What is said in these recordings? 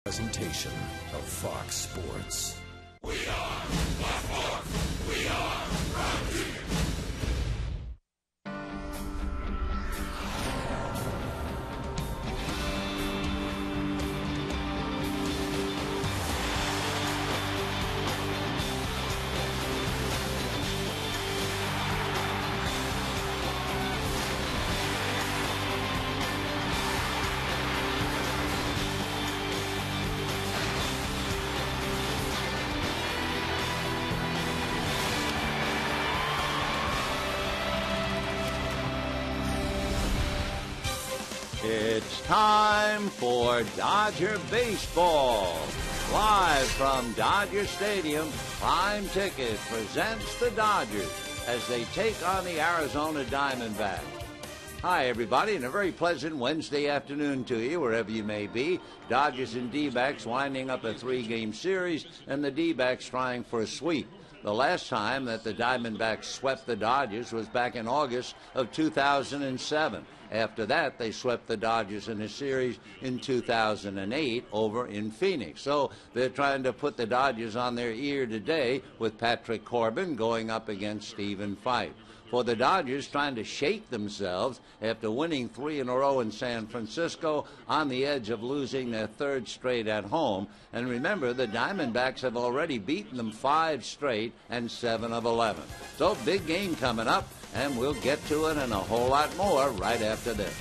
Presentation of Fox Sports. We are Black Hawk. We are Round Team. It's time for Dodger Baseball. Live from Dodger Stadium, Prime Ticket presents the Dodgers as they take on the Arizona Diamondbacks. Hi, everybody, and a very pleasant Wednesday afternoon to you, wherever you may be. Dodgers and D-backs winding up a three-game series, and the D-backs trying for a sweep. The last time that the Diamondbacks swept the Dodgers was back in August of 2007. After that, they swept the Dodgers in a series in 2008 over in Phoenix. So they're trying to put the Dodgers on their ear today with Patrick Corbin going up against Stephen Fife. For the Dodgers trying to shake themselves after winning 3 in a row in San Francisco, on the edge of losing their third straight at home. And remember, the Diamondbacks have already beaten them 5 straight and 7 of 11. So big game coming up, and we'll get to it and a whole lot more right after this.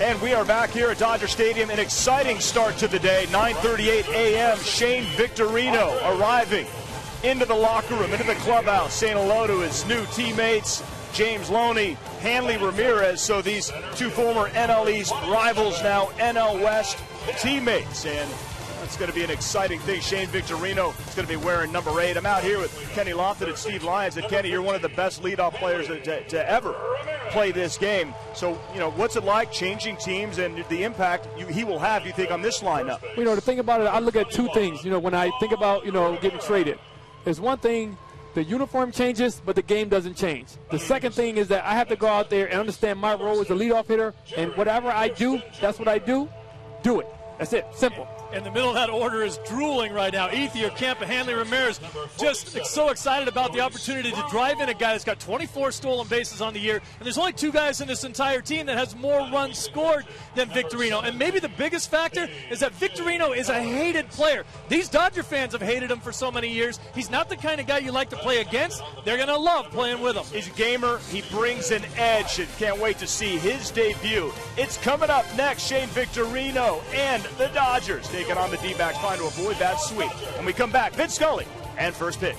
And we are back here at Dodger Stadium. An exciting start to the day. 9:38 a.m. Shane Victorino arriving into the locker room, into the clubhouse, saying hello to his new teammates, James Loney, Hanley Ramirez. So these two former NL East rivals, now NL West teammates. And That's going to be an exciting thing. Shane Victorino is going to be wearing number 8. I'm out here with Kenny Lofton and Steve Lyons. And Kenny, you're one of the best leadoff players to ever play this game. So, what's it like changing teams and the impact he will have, you think, on this lineup? The thing about it, I look at two things. When I think about, getting traded, there's one thing, the uniform changes, but the game doesn't change. The second thing is that I have to go out there and understand my role as a leadoff hitter, and whatever I do, that's what I do. Do it. That's it. Simple. In the middle of that order is drooling right now. Ethier, Campa, Hanley, Ramirez, just so excited about the opportunity to drive in a guy that's got 24 stolen bases on the year. And there's only 2 guys in this entire team that has more runs scored than Victorino. And maybe the biggest factor is that Victorino is a hated player. These Dodger fans have hated him for so many years. He's not the kind of guy you like to play against. They're going to love playing with him. He's a gamer. He brings an edge, and can't wait to see his debut. It's coming up next. Shane Victorino and the Dodgers taking on the D-backs, trying to avoid that sweep. When we come back, Vince Scully and First Pitch.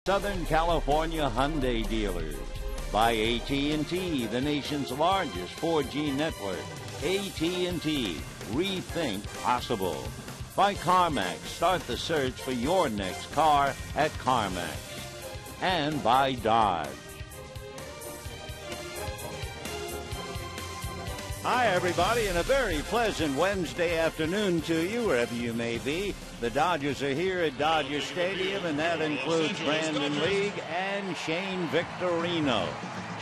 Southern California Hyundai dealers. By AT&T, the nation's largest 4G network. AT&T, rethink possible. By CarMax, start the search for your next car at CarMax. And by Dodge. Hi, everybody, and a very pleasant Wednesday afternoon to you, wherever you may be. The Dodgers are here at Dodger Stadium, and that includes Brandon League and Shane Victorino.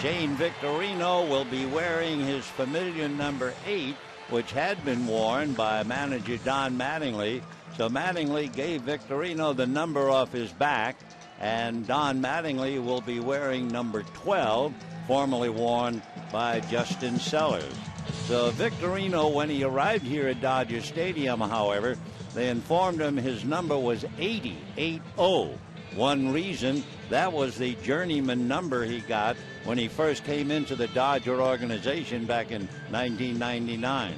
Shane Victorino will be wearing his familiar number 8, which had been worn by manager Don Mattingly. So Mattingly gave Victorino the number off his back, and Don Mattingly will be wearing number 12, formerly worn by Justin Sellers. So Victorino, when he arrived here at Dodger Stadium, however, they informed him his number was 80. One reason, that was the journeyman number he got when he first came into the Dodger organization back in 1999.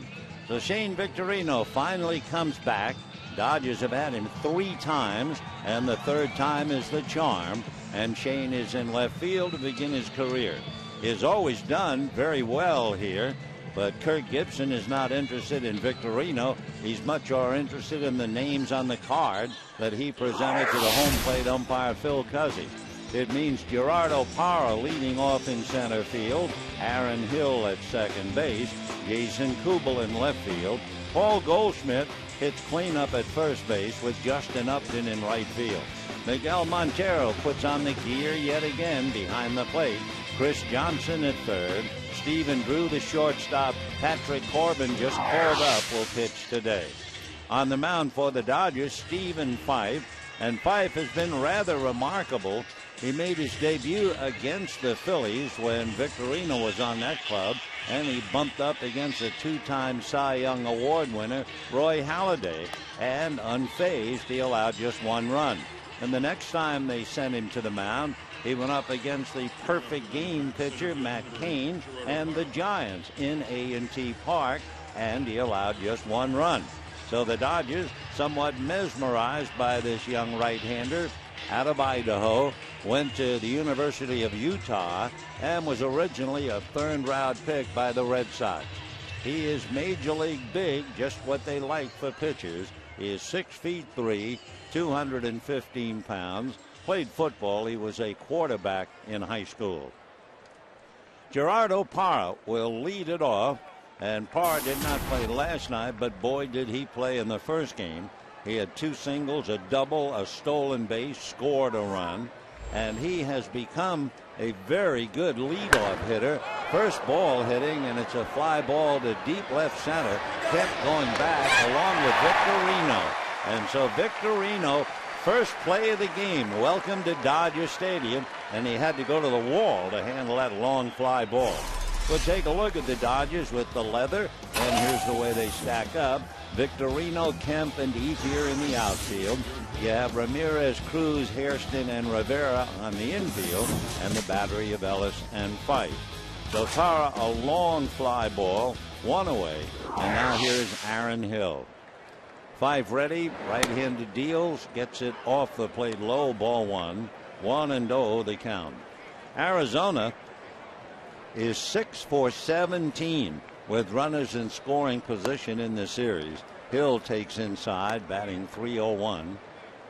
So Shane Victorino finally comes back. Dodgers have had him 3 times, and the 3rd time is the charm, and Shane is in left field to begin his career. He's always done very well here. But Kirk Gibson is not interested in Victorino. He's much more interested in the names on the card that he presented to the home plate umpire, Phil Cuzzy. It means Gerardo Parra leading off in center field, Aaron Hill at second base, Jason Kubel in left field, Paul Goldschmidt hits cleanup at first base with Justin Upton in right field. Miguel Montero puts on the gear yet again behind the plate. Chris Johnson at third, Stephen Drew, the shortstop. Patrick Corbin just pulled up, will pitch today. On the mound for the Dodgers, Stephen Fife. And Fife has been rather remarkable. He made his debut against the Phillies when Victorino was on that club, and he bumped up against a two-time Cy Young Award winner, Roy Halladay, and unfazed, he allowed just one run. And the next time they sent him to the mound, he went up against the perfect game pitcher, Matt Cain, and the Giants in A&T Park, and he allowed just one run. So the Dodgers, somewhat mesmerized by this young right-hander out of Idaho, went to the University of Utah and was originally a third-round pick by the Red Sox. He is major league big, just what they like for pitchers. He is 6'3", 215 pounds. Played football. He was a quarterback in high school. Gerardo Parra will lead it off. And Parr did not play last night, but boy did he play in the first game. He had 2 singles, a double, a stolen base, scored a run, and he has become a very good leadoff hitter. First ball hitting, and it's a fly ball to deep left center, kept going back along with Victorino. And so Victorino, first play of the game, welcome to Dodger Stadium, and he had to go to the wall to handle that long fly ball. We'll take a look at the Dodgers with the leather, and here's the way they stack up. Victorino, Kemp, and Ethier in the outfield. You have Ramirez, Cruz, Hairston, and Rivera on the infield, and the battery of Ellis and Fife. So Parra, a long fly ball, one away, and now here's Aaron Hill. Fife ready, right-handed deals, gets it off the plate low, ball 1. 1-0 the count. Arizona is 6 for 17 with runners in scoring position in the series. Hill takes inside, batting .301.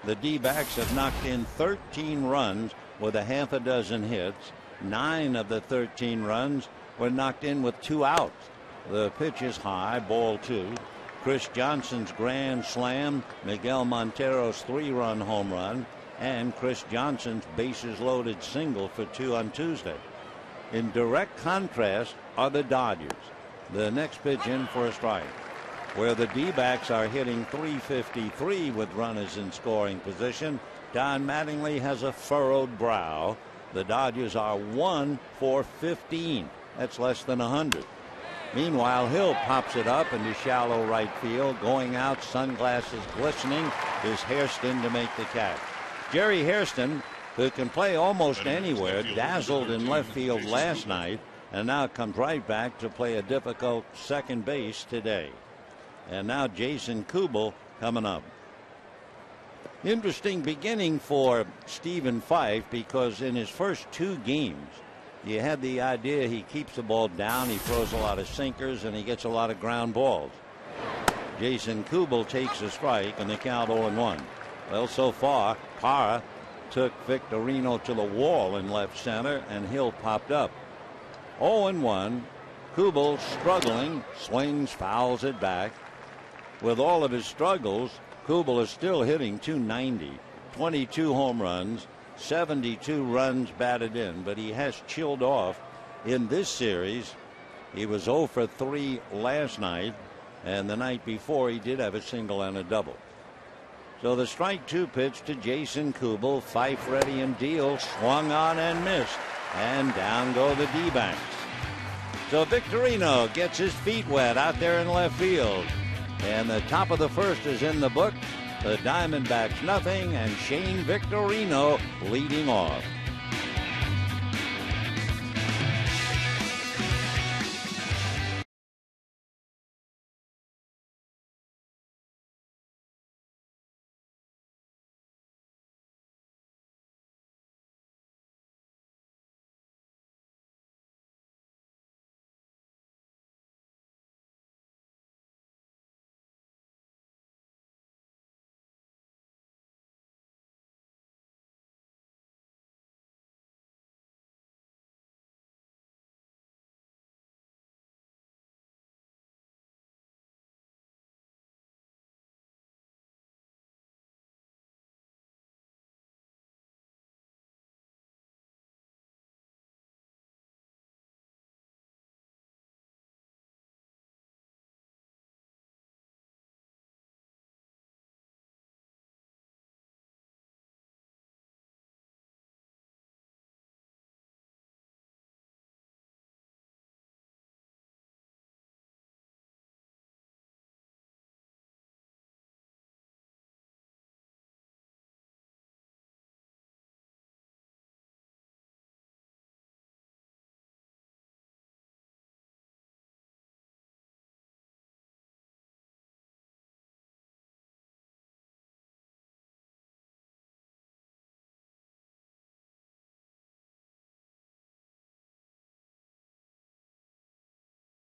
The D-backs have knocked in 13 runs with a half a dozen hits. 9 of the 13 runs were knocked in with 2 outs. The pitch is high, ball 2. Chris Johnson's grand slam, Miguel Montero's 3-run home run, and Chris Johnson's bases loaded single for 2 on Tuesday. In direct contrast are the Dodgers. The next pitch in for a strike, where the D-backs are hitting .353 with runners in scoring position. Don Mattingly has a furrowed brow. The Dodgers are 1 for 15. That's less than 100. Meanwhile, Hill pops it up into shallow right field. Going out, sunglasses glistening, is Hairston to make the catch. Jerry Hairston, who can play almost anywhere, dazzled in left field last night, and now comes right back to play a difficult second base today. And now Jason Kubel coming up. Interesting beginning for Stephen Fife, because in his first 2 games, you had the idea he keeps the ball down, he throws a lot of sinkers, and he gets a lot of ground balls. Jason Kubel takes a strike, and the count 0-1. Well, so far, Parra took Victorino to the wall in left center, and Hill popped up. 0-1. Kubel struggling, swings, fouls it back. With all of his struggles, Kubel is still hitting .290, 22 home runs, 72 runs batted in, but he has chilled off in this series. He was 0 for 3 last night, and the night before he did have a single and a double. So the strike 2 pitch to Jason Kubel. Fife ready and deal, swung on and missed, and down go the D-backs. So Victorino gets his feet wet out there in left field, and the top of the first is in the book. The Diamondbacks nothing, and Shane Victorino leading off.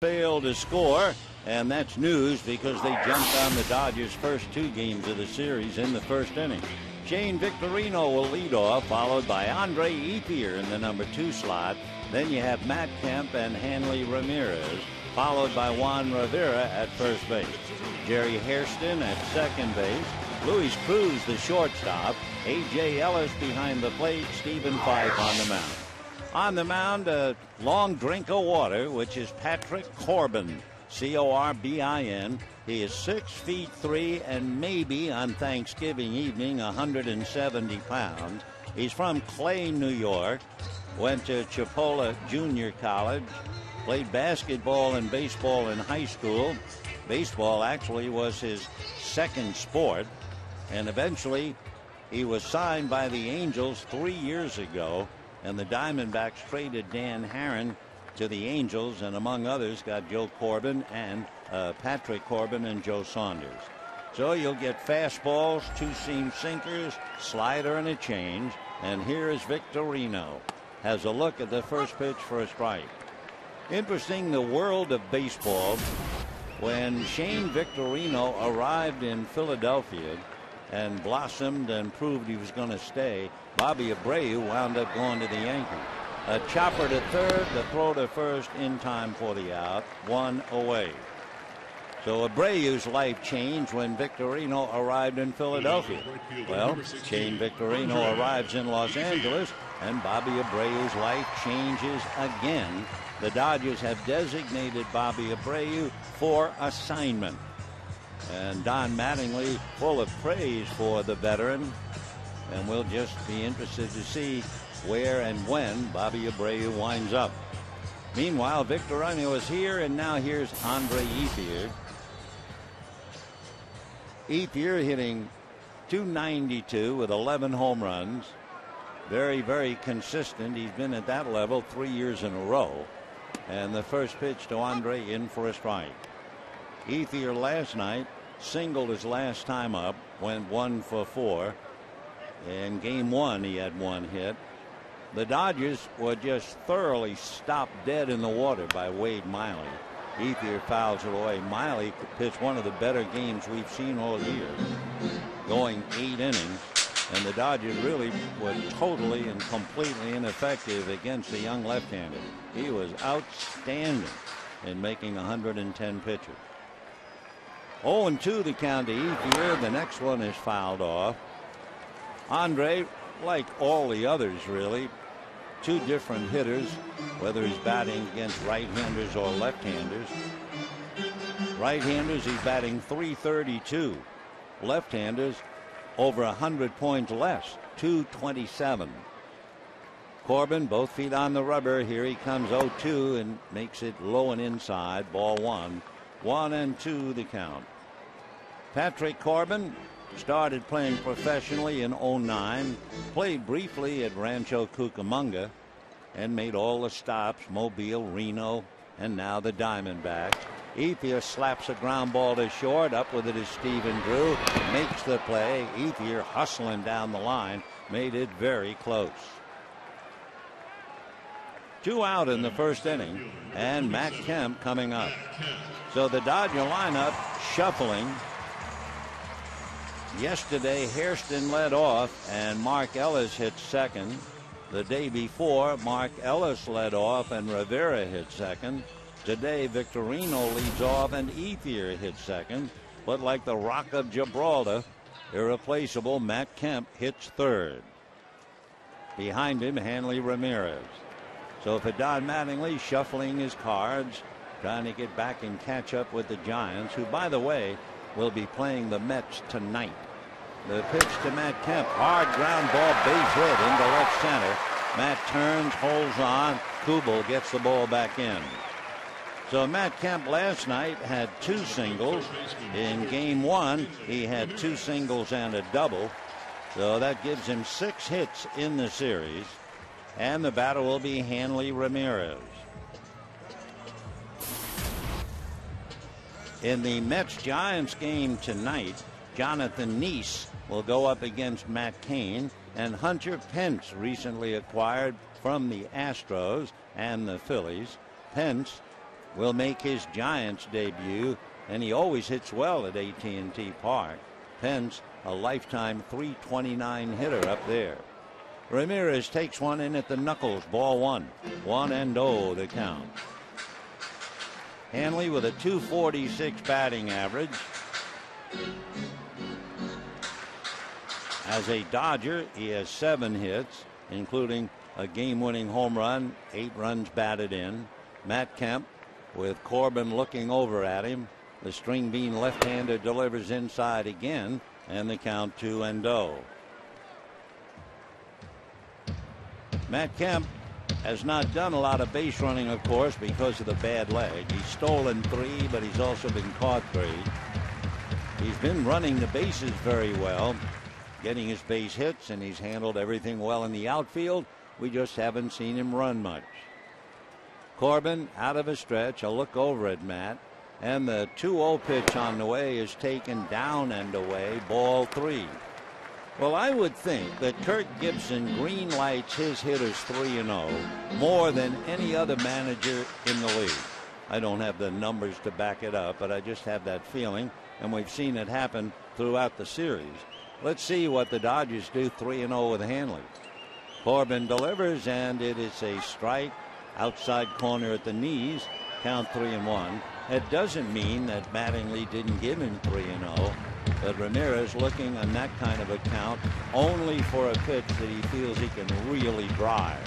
failed to score, and that's news because they jumped on the Dodgers' first 2 games of the series in the first inning. Shane Victorino will lead off, followed by Andre Ethier in the number 2 slot. Then you have Matt Kemp and Hanley Ramirez, followed by Juan Rivera at first base. Jerry Hairston at second base. Luis Cruz, the shortstop. A.J. Ellis behind the plate. Stephen Fife on the mound. On the mound, a long drink of water, which is Patrick Corbin, Corbin. He is 6'3" and maybe on Thanksgiving evening 170 pounds. He's from Clay, New York. Went to Chipola Junior College. Played basketball and baseball in high school. Baseball actually was his second sport. And eventually he was signed by the Angels 3 years ago. And the Diamondbacks traded Dan Herron to the Angels, and among others got Joe Corbin and Patrick Corbin and Joe Saunders. So you'll get fastballs, 2-seam sinkers, slider, and a change. And here is Victorino. Has a look at the first pitch for a strike. Interesting, the world of baseball. When Shane Victorino arrived in Philadelphia and blossomed and proved he was going to stay, Bobby Abreu wound up going to the Yankees. A chopper to third, the throw to first in time for the out, 1 away. So Abreu's life changed when Victorino arrived in Philadelphia. Well, Shane Victorino arrives in Los Angeles, and Bobby Abreu's life changes again. The Dodgers have designated Bobby Abreu for assignment. And Don Mattingly full of praise for the veteran. And we'll just be interested to see where and when Bobby Abreu winds up. Meanwhile, Victorino is here, and now here's Andre Ethier. Ethier hitting .292 with 11 home runs. Very, very consistent. He's been at that level 3 years in a row. And the first pitch to Andre in for a strike. Ethier last night singled his last time up, went 1 for 4. In game 1, he had 1 hit. The Dodgers were just thoroughly stopped dead in the water by Wade Miley. Ethier fouls it away. Miley pitched one of the better games we've seen all year, going 8 innings. And the Dodgers really were totally and completely ineffective against the young left-hander. He was outstanding in making 110 pitches. 0-2 the count to Ethier. The next one is fouled off. Andre, like all the others really, 2 different hitters, whether he's batting against right-handers or left-handers. Right-handers, he's batting .332. Left-handers, over 100 points less, 227. Corbin, both feet on the rubber. Here he comes 0-2 and makes it low and inside. Ball 1. 1-2 the count. Patrick Corbin started playing professionally in '09, played briefly at Rancho Cucamonga, and made all the stops, Mobile, Reno, and now the Diamondbacks. Ethier slaps a ground ball to short. Up with it is Stephen Drew. Makes the play. Ethier hustling down the line. Made it very close. 2 out in the first inning. And Matt Kemp coming up. So the Dodger lineup shuffling. Yesterday, Hairston led off, and Mark Ellis hit second. The day before, Mark Ellis led off, and Rivera hit second. Today, Victorino leads off, and Ethier hits second. But like the Rock of Gibraltar, irreplaceable Matt Kemp hits third. Behind him, Hanley Ramirez. So for Don Mattingly, shuffling his cards, trying to get back and catch up with the Giants, who, by the way, will be playing the Mets tonight. The pitch to Matt Kemp. Hard ground ball, base hit into left center. Matt turns, holds on. Kubel gets the ball back in. So Matt Kemp last night had 2 singles. In game 1, he had 2 singles and a double. So that gives him 6 hits in the series. And the batter will be Hanley Ramirez. In the Mets-Giants game tonight, Jonathan Neese will go up against Matt Cain, and Hunter Pence, recently acquired from the Astros and the Phillies. Pence will make his Giants debut, and he always hits well at AT&T Park. Pence, a lifetime .329 hitter up there. Ramirez takes one in at the knuckles, ball one. 1-0 the count. Hanley with a .246 batting average. As a Dodger, he has 7 hits, including a game-winning home run, 8 runs batted in. Matt Kemp, with Corbin looking over at him. The string bean left-hander delivers inside again, and the count 2-0. Matt Kemp has not done a lot of base running, of course, because of the bad leg. He's stolen 3, but he's also been caught 3. He's been running the bases very well, getting his base hits, and he's handled everything well in the outfield. We just haven't seen him run much. Corbin out of a stretch, a look over at Matt, and the 2-0 pitch on the way is taken down and away, ball 3. Well, I would think that Kirk Gibson green lights his hitters 3-0 more than any other manager in the league. I don't have the numbers to back it up, but I just have that feeling, and we've seen it happen throughout the series. Let's see what the Dodgers do 3-0 with Hanley. Corbin delivers, and it is a strike outside corner at the knees, count 3-1. It doesn't mean that Mattingly didn't give him 3-0. But Ramirez looking on that kind of a count only for a pitch that he feels he can really drive.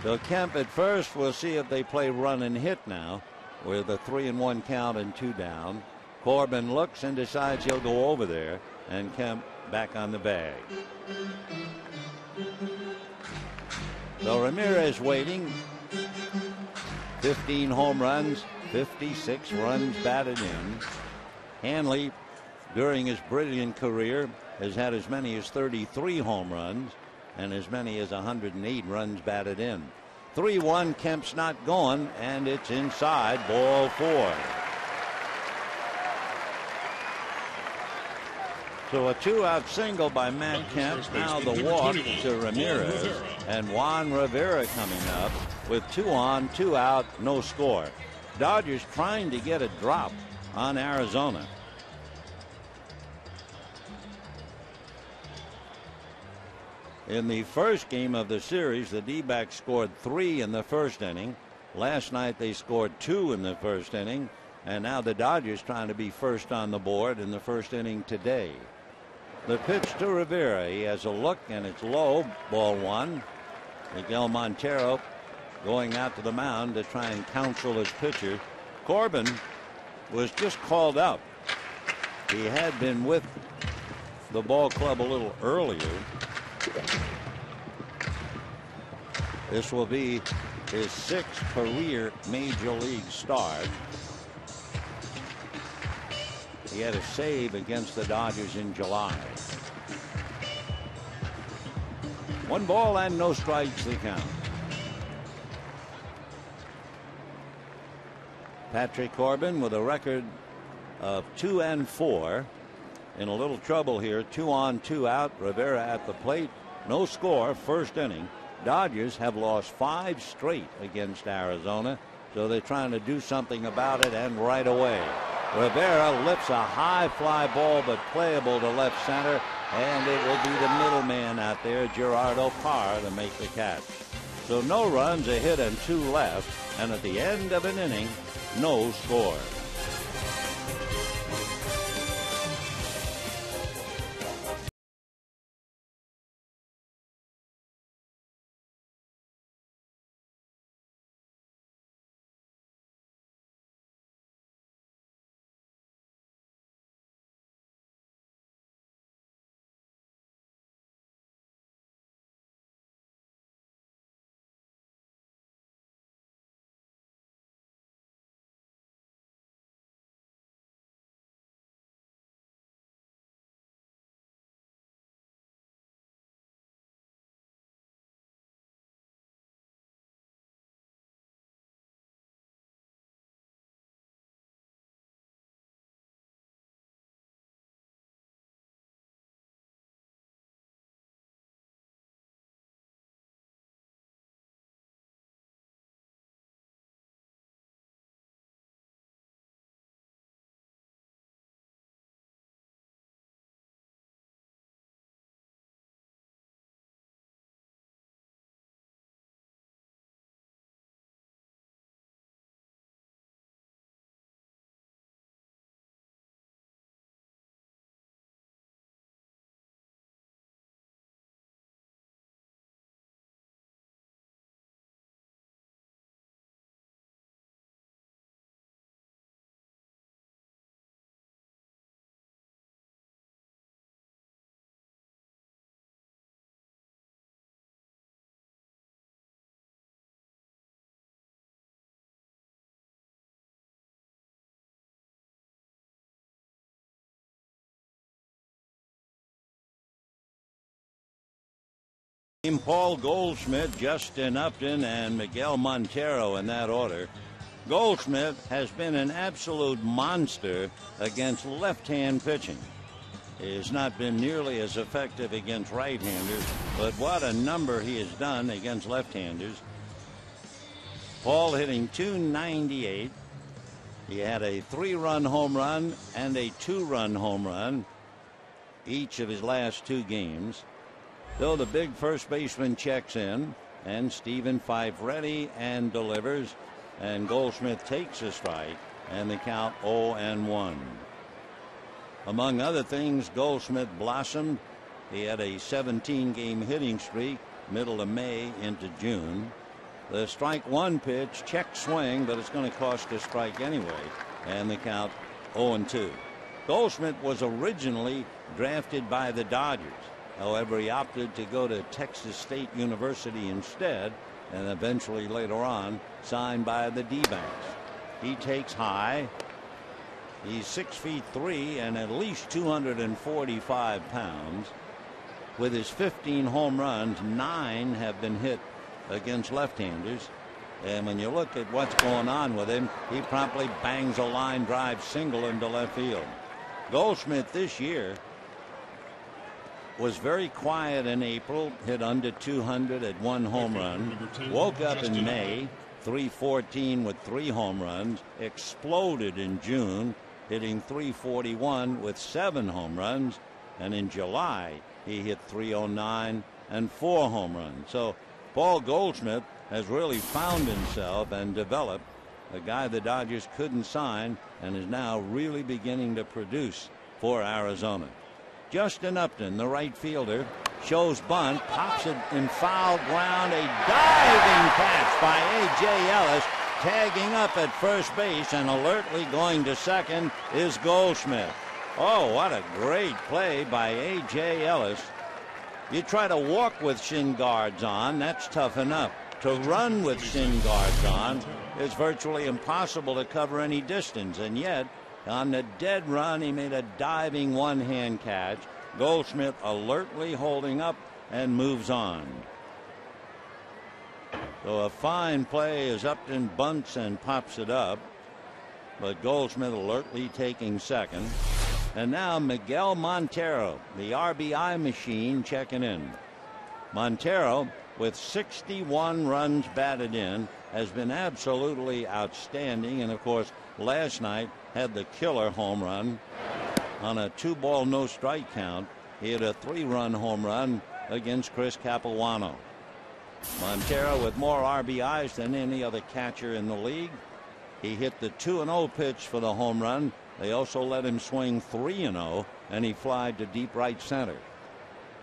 So Kemp at first. We'll see if they play run and hit now with a 3-1 count and 2 down. Corbin looks and decides he'll go over there, and Kemp back on the bag. So Ramirez waiting. 15 home runs, 56 runs batted in. Hanley, during his brilliant career, has had as many as 33 home runs and as many as 108 runs batted in. 3-1, Kemp's not going, and it's inside, ball 4. So a 2-out single by Matt Kemp. Now the walk to Ramirez, and Juan Rivera coming up with 2 on, 2 out, no score. Dodgers trying to get a drop on Arizona. In the first game of the series, the D-backs scored 3 in the first inning. Last night they scored 2 in the first inning, and now the Dodgers trying to be first on the board in the first inning today. The pitch to Rivera. He has a look, and it's low, ball 1. Miguel Montero going out to the mound to try and counsel his pitcher. Corbin was just called up. He had been with the ball club a little earlier. This will be his 6th career major league start. He had a save against the Dodgers in July. 1 ball and no strikes the count. Patrick Corbin with a record of 2-4. In a little trouble here. 2 on, 2 out. Rivera at the plate. No score, first inning. Dodgers have lost 5 straight against Arizona, so they're trying to do something about it, and right away. Rivera lifts a high fly ball, but playable to left center, and it will be the middleman out there, Gerardo Parra, to make the catch. So no runs, a hit, and 2 left, and at the end of an inning, no score. Paul Goldschmidt, Justin Upton, and Miguel Montero in that order. Goldschmidt has been an absolute monster against left-hand pitching. He has not been nearly as effective against right-handers, but what a number he has done against left-handers. Paul hitting .298. He had a 3-run home run and a 2-run home run each of his last 2 games. Though the big first baseman checks in, and Stephen Fife ready and delivers, and Goldschmidt takes a strike, and the count 0-1. Among other things, Goldschmidt blossomed. He had a 17-game hitting streak, middle of May into June. The strike 1 pitch, check swing, but it's going to cost a strike anyway, and the count 0-2. Goldschmidt was originally drafted by the Dodgers. However, he opted to go to Texas State University instead, and eventually later on signed by the D-backs. He takes high. He's 6'3" and at least 245 pounds. With his 15 home runs, 9 have been hit against left-handers. And when you look at what's going on with him, he promptly bangs a line drive single into left field. Goldschmidt this year was very quiet in April, hit under 200 at 1 home run. Woke up in May, 314 with 3 home runs. Exploded in June, hitting 341 with 7 home runs. And in July, he hit 309 and 4 home runs. So Paul Goldschmidt has really found himself and developed a guy the Dodgers couldn't sign, and is now really beginning to produce for Arizona. Justin Upton, the right fielder, shows bunt, pops it in foul ground. A diving catch by A.J. Ellis. Tagging up at first base and alertly going to second is Goldschmidt. Oh, what a great play by A.J. Ellis. You try to walk with shin guards on, that's tough enough. To run with shin guards on is virtually impossible to cover any distance, and yet on the dead run, he made a diving one-hand catch. Goldschmidt alertly holding up and moves on. So a fine play as Upton bunts and pops it up, but Goldschmidt alertly taking second. And now Miguel Montero, the RBI machine, checking in. Montero, with 61 runs batted in, has been absolutely outstanding, and of course last night had the killer home run on a 2-ball no strike count. He had a 3-run home run against Chris Capuano. Montero with more RBIs than any other catcher in the league. He hit the 2-0 pitch for the home run. They also let him swing 3-0, and he flied to deep right center.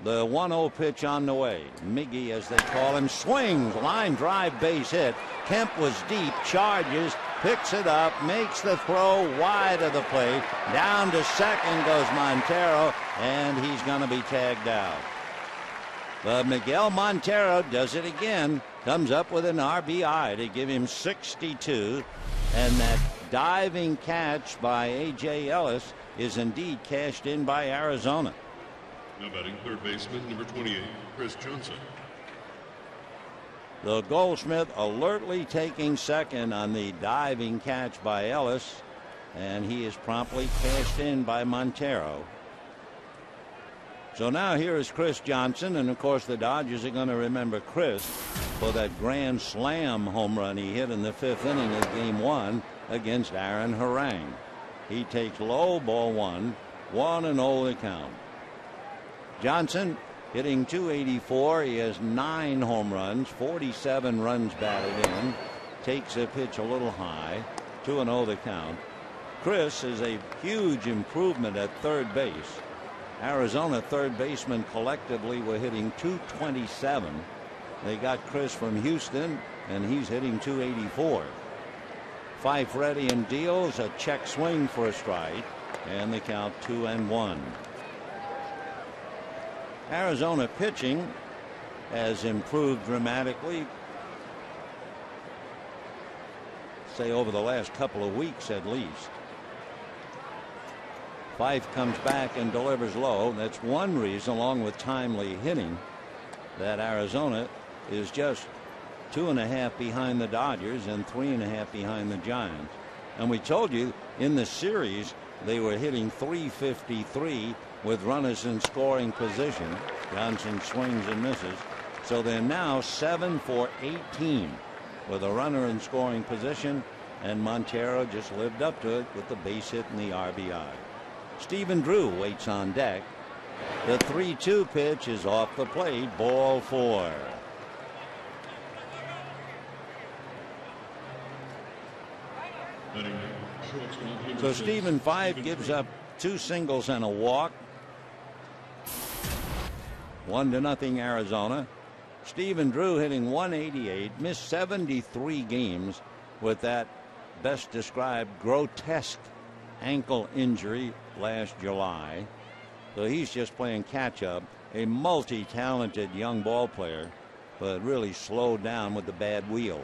The 1-0 pitch on the way. Miggy, as they call him, swings, line drive, base hit. Kemp was deep, charges, picks it up, makes the throw wide of the plate. Down to second goes Montero, and he's going to be tagged out. But Miguel Montero does it again, comes up with an RBI to give him 62, and that diving catch by A.J. Ellis is indeed cashed in by Arizona. Now batting third baseman, number 28, Chris Johnson. The Goldschmidt alertly taking second on the diving catch by Ellis, and he is promptly cashed in by Montero. So now here is Chris Johnson, and of course the Dodgers are going to remember Chris for that grand slam home run he hit in the 5th inning of Game 1 against Aaron Harang. He takes low, ball 1, 1-0 the count. Johnson hitting .284. He has 9 home runs, 47 runs batted in. Takes a pitch a little high. 2-0 the count. Chris is a huge improvement at third base. Arizona third basemen collectively were hitting .227. They got Chris from Houston, and he's hitting .284. Fife ready and deals a check swing for a strike, and the count 2-1. Arizona pitching has improved dramatically, say over the last couple of weeks at least. Fife comes back and delivers low. That's one reason, along with timely hitting, that Arizona is just 2.5 behind the Dodgers and 3.5 behind the Giants. And we told you in the series they were hitting .353 with runners in scoring position. Johnson swings and misses. So they're now 7 for 18 with a runner in scoring position, and Montero just lived up to it with the base hit and the RBI. Stephen Drew waits on deck. The 3-2 pitch is off the plate, ball 4. So Stephen Fife gives up 2 singles and a walk. 1-0 Arizona. Stephen Drew hitting .188, missed 73 games with that best described grotesque ankle injury last July. So he's just playing catch up. A multi-talented young ball player, but really slowed down with the bad wheel.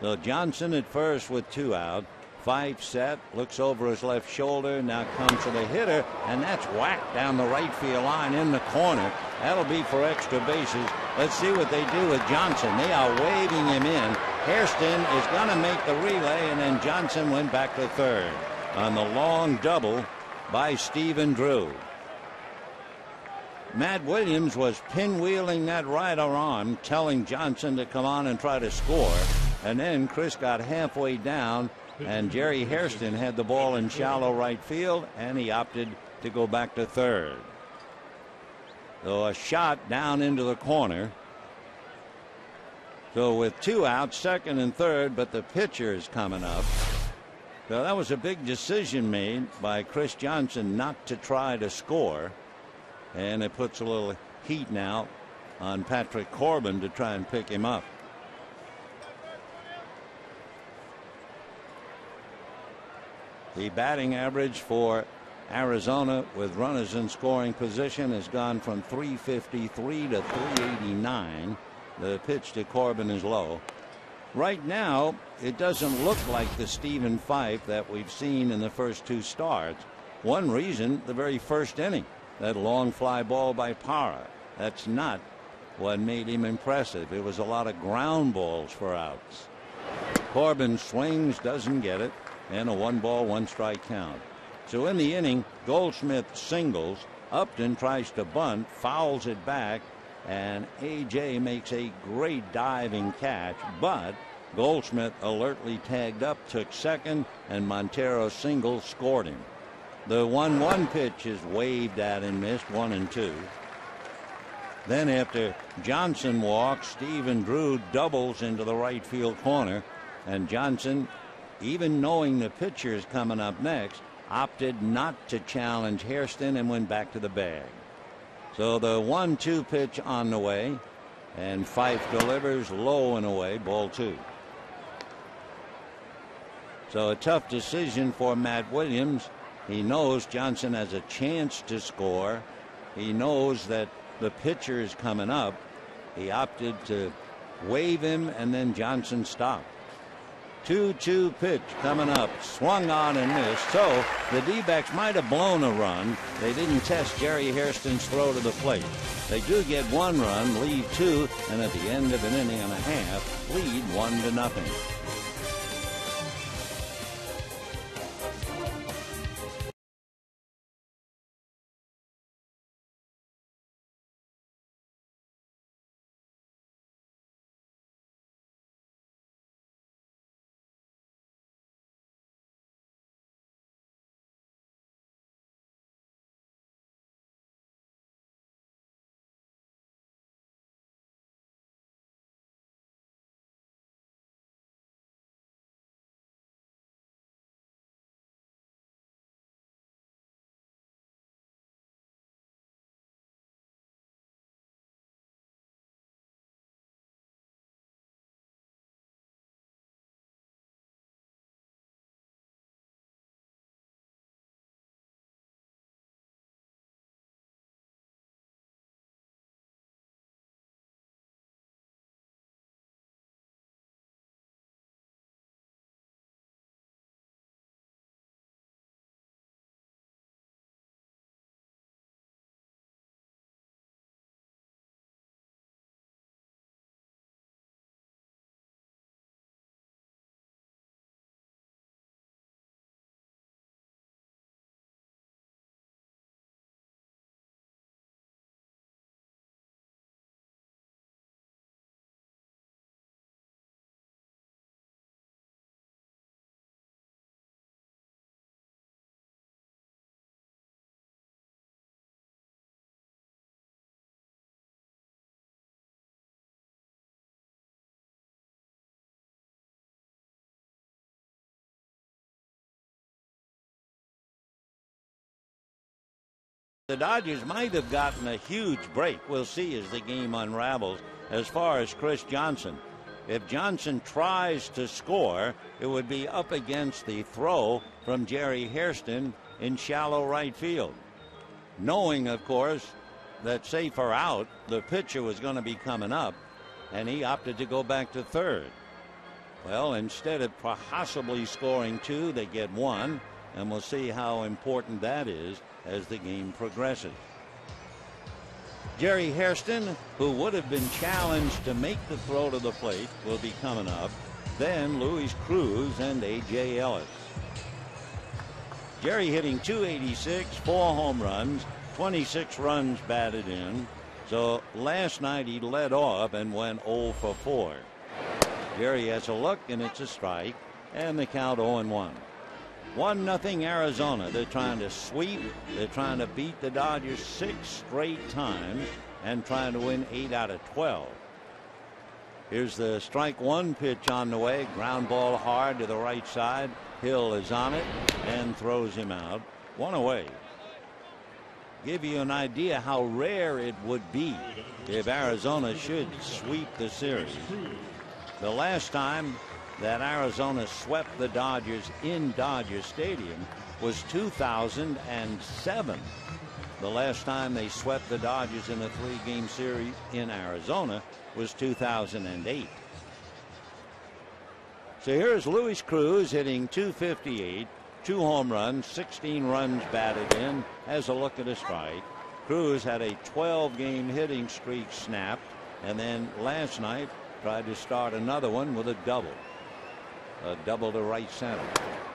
So Johnson at first with 2 out. Fife set, looks over his left shoulder, now comes to the hitter, and that's whacked down the right field line in the corner. That'll be for extra bases. Let's see what they do with Johnson. They are waving him in. Hairston is going to make the relay, and then Johnson went back to third on the long double by Stephen Drew. Matt Williams was pinwheeling that right arm, telling Johnson to come on and try to score. And then Chris got halfway down, and Jerry Hairston had the ball in shallow right field, and he opted to go back to third. So a shot down into the corner. So with 2 outs, second and third, but the pitcher is coming up. So that was a big decision made by Chris Johnson not to try to score. And it puts a little heat now on Patrick Corbin to try and pick him up. The batting average for Arizona with runners in scoring position has gone from .353 to .389. The pitch to Corbin is low. Right now, it doesn't look like the Stephen Fife that we've seen in the first 2 starts. One reason, the very first inning, that long fly ball by Parra. That's not what made him impressive. It was a lot of ground balls for outs. Corbin swings, doesn't get it, and a 1-ball, 1-strike count. So in the inning, Goldschmidt singles. Upton tries to bunt, fouls it back, and A.J. makes a great diving catch, but Goldschmidt alertly tagged up, took second, and Montero single scored him. The 1-1 pitch is waved at and missed, 1-2. Then after Johnson walks, Stephen Drew doubles into the right field corner, and Johnson, even knowing the pitcher is coming up next, opted not to challenge Hairston and went back to the bag. So the 1-2 pitch on the way, and Fife delivers low and away, ball 2. So a tough decision for Matt Williams. He knows Johnson has a chance to score. He knows that the pitcher is coming up. He opted to wave him, and then Johnson stopped. 2-2 pitch coming up, swung on and missed. So the D-backs might have blown a run. They didn't test Jerry Hairston's throw to the plate. They do get 1 run, lead 2, and at the end of an inning and a half, lead 1-0. The Dodgers might have gotten a huge break. We'll see as the game unravels as far as Chris Johnson. If Johnson tries to score, it would be up against the throw from Jerry Hairston in shallow right field. Knowing, of course, that safer out, the pitcher was going to be coming up, and he opted to go back to third. Well, instead of possibly scoring two, they get one, and we'll see how important that is as the game progresses. Jerry Hairston, who would have been challenged to make the throw to the plate, will be coming up. Then Luis Cruz and A.J. Ellis. Jerry hitting .286, 4 home runs, 26 runs batted in. So last night he led off and went 0 for 4. Jerry has a look, and it's a strike, and the count 0-1. 1-0 Arizona. They're trying to sweep. They're trying to beat the Dodgers 6 straight times and trying to win 8 out of 12. Here's the strike one pitch on the way. Ground ball hard to the right side. Hill is on it and throws him out. 1 away. Give you an idea how rare it would be if Arizona should sweep the series. The last time that Arizona swept the Dodgers in Dodger Stadium was 2007. The last time they swept the Dodgers in a 3-game series in Arizona was 2008. So here's Luis Cruz hitting .258, 2 home runs, 16 runs batted in, has a look at a strike. Cruz had a 12-game hitting streak snapped, and then last night tried to start another one with a double. A double to right center.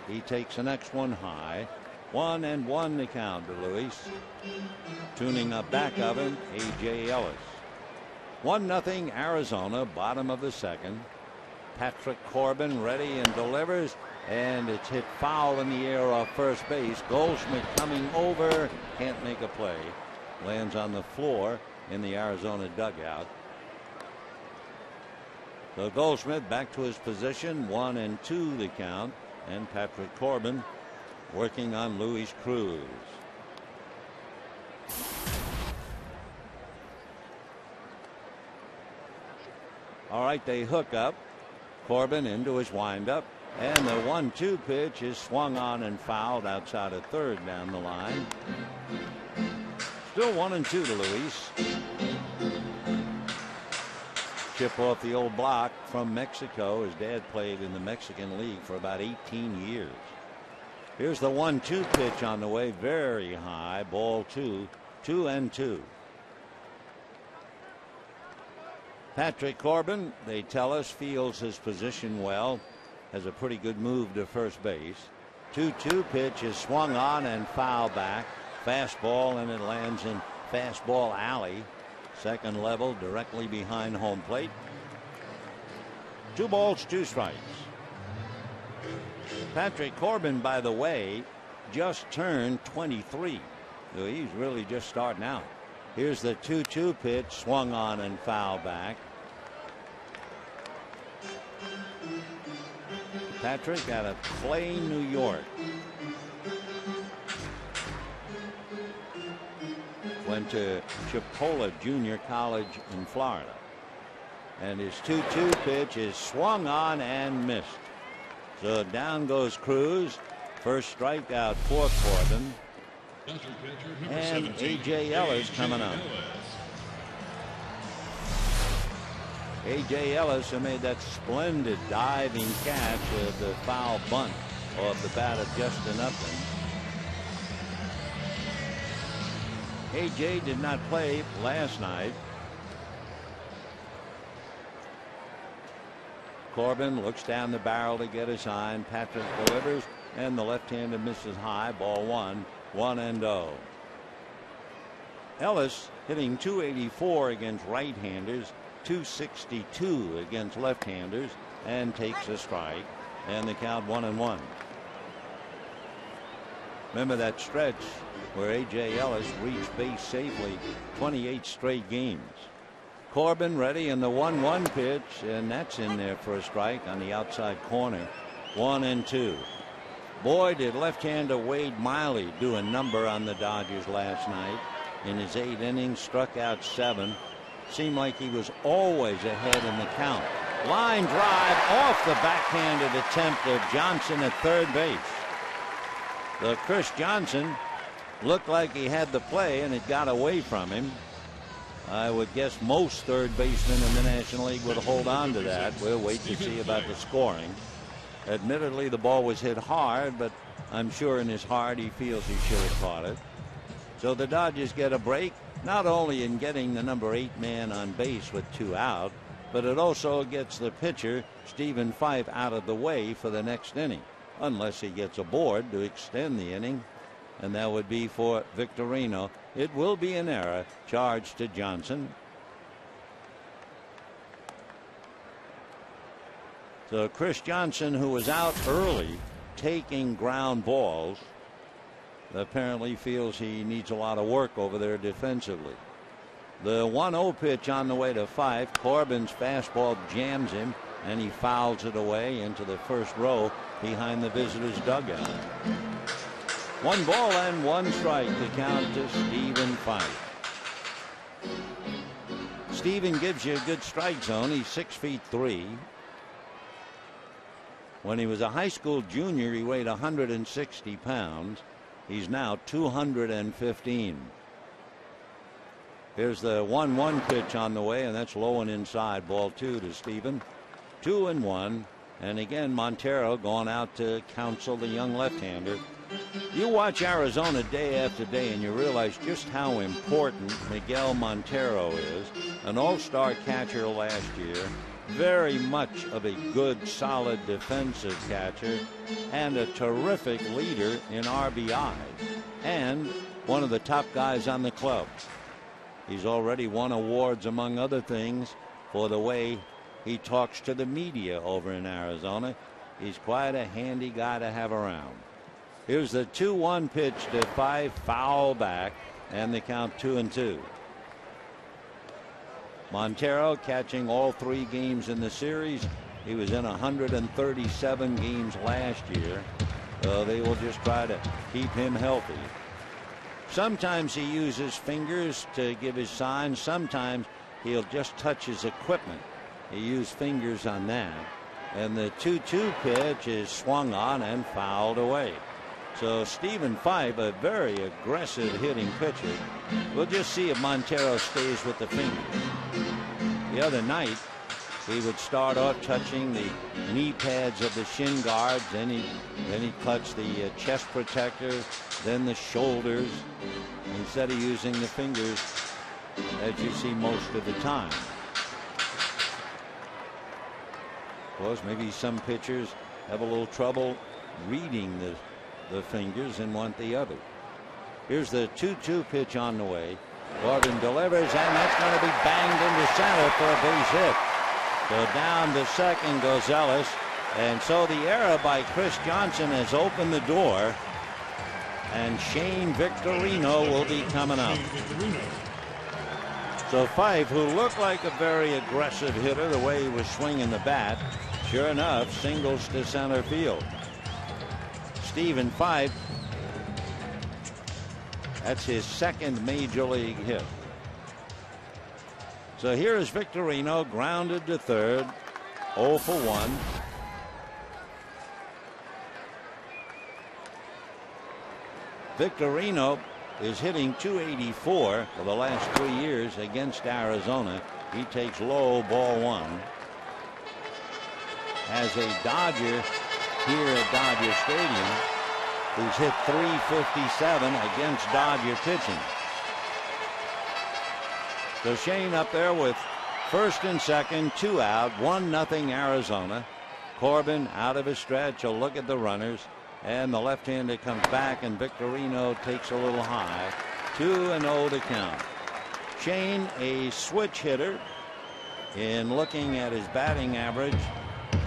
He takes the next one high. 1-1 to count to Luis. Tuning up back of him, A.J. Ellis. 1-0 Arizona, bottom of the second. Patrick Corbin ready and delivers, and it's hit foul in the air off first base. Goldschmidt coming over, can't make a play. Lands on the floor in the Arizona dugout. So Goldschmidt back to his position, 1-2 the count, and Patrick Corbin working on Luis Cruz. All right, they hook up. Corbin into his windup, and the 1-2 pitch is swung on and fouled outside of third down the line. Still 1-2 to Luis. Chip off the old block from Mexico. His dad played in the Mexican League for about 18 years. Here's the 1-2 pitch on the way, very high, ball 2, 2-2. Patrick Corbin, they tell us, feels his position well, has a pretty good move to first base. 2-2 pitch is swung on and foul back. Fastball, and it lands in fastball alley. Second level, directly behind home plate. 2 balls, 2 strikes. Patrick Corbin, by the way, just turned 23. So he's really just starting out. Here's the 2-2 pitch, swung on and foul back. Patrick out of Clay, New York. Went to Chipola Junior College in Florida. And his 2-2 pitch is swung on and missed. So down goes Cruz. First strikeout for Corbin. And A.J. Ellis coming up. A.J. Ellis, who made that splendid diving catch of the foul bunt off the bat of Justin Upton. A.J. did not play last night. Corbin looks down the barrel to get a sign. Patrick delivers, and the left-hander misses high. Ball 1, 1-0. Ellis hitting .284 against right-handers, .262 against left-handers, and takes a strike, and the count 1-1. Remember that stretch where A.J. Ellis reached base safely 28 straight games. Corbin ready, and the 1-1 pitch, and that's in there for a strike on the outside corner. 1-2. Boy, did left-hander Wade Miley do a number on the Dodgers last night. In his 8 innings, struck out 7. Seemed like he was always ahead in the count. Line drive off the backhanded attempt of Johnson at third base. The Chris Johnson looked like he had the play and it got away from him. I would guess most third basemen in the National League would hold on to that. We'll wait to see about the scoring. Admittedly, the ball was hit hard, but I'm sure in his heart he feels he should have caught it. So the Dodgers get a break, not only in getting the number 8 man on base with 2 out, but it also gets the pitcher, Stephen Fife, out of the way for the next inning, unless he gets aboard to extend the inning, and that would be for Victorino. It will be an error charged to Johnson. So Chris Johnson, who was out early taking ground balls, apparently feels he needs a lot of work over there defensively. The 1-0 pitch on the way to Fife. Corbin's fastball jams him and he fouls it away into the first row behind the visitors' dugout. 1 ball and 1 strike to count to Stephen Fife. Stephen gives you a good strike zone. He's 6'3". When he was a high school junior, he weighed 160 pounds. He's now 215. Here's the 1-1 pitch on the way, and that's low and inside. Ball 2 to Stephen. 2-1. And again, Montero going out to counsel the young left-hander. You watch Arizona day after day, and you realize just how important Miguel Montero is. An all-star catcher last year. Very much of a good, solid defensive catcher and a terrific leader in RBI, and one of the top guys on the club. He's already won awards, among other things, for the way he talks to the media over in Arizona. He's quite a handy guy to have around. Here's the 2-1 pitch to Fife, foul back, and the count 2-2. Montero catching all 3 games in the series. He was in 137 games last year. They will just try to keep him healthy. Sometimes he uses fingers to give his signs. Sometimes he'll just touch his equipment. He used fingers on that. And the 2-2 pitch is swung on and fouled away. So Stephen Fife, a very aggressive hitting pitcher. We'll just see if Montero stays with the fingers. The other night, he would start off touching the knee pads of the shin guards, then he'd clutch the chest protector, then the shoulders, instead of using the fingers as you see most of the time. Of course, maybe some pitchers have a little trouble reading the fingers and want the other. Here's the 2-2 pitch on the way. Corbin delivers, and that's going to be banged into center for a base hit. So down to second goes Ellis, and so the error by Chris Johnson has opened the door, and Shane Victorino will be coming up. So Fife, who looked like a very aggressive hitter the way he was swinging the bat, sure enough singles to center field. Stephen Fife, that's his 2nd major league hit. So here is Victorino, grounded to third, 0 for 1. Victorino is hitting .284 for the last 3 years against Arizona. He takes low, ball 1. As a Dodger here at Dodger Stadium, who's hit .357 against Dodger pitching. So Shane up there with first and second, 2 out, 1-0 Arizona. Corbin out of his stretch. He'll look at the runners, and the left-hander comes back, and Victorino takes a little high. 2-0 to count. Shane, a switch hitter, in looking at his batting average,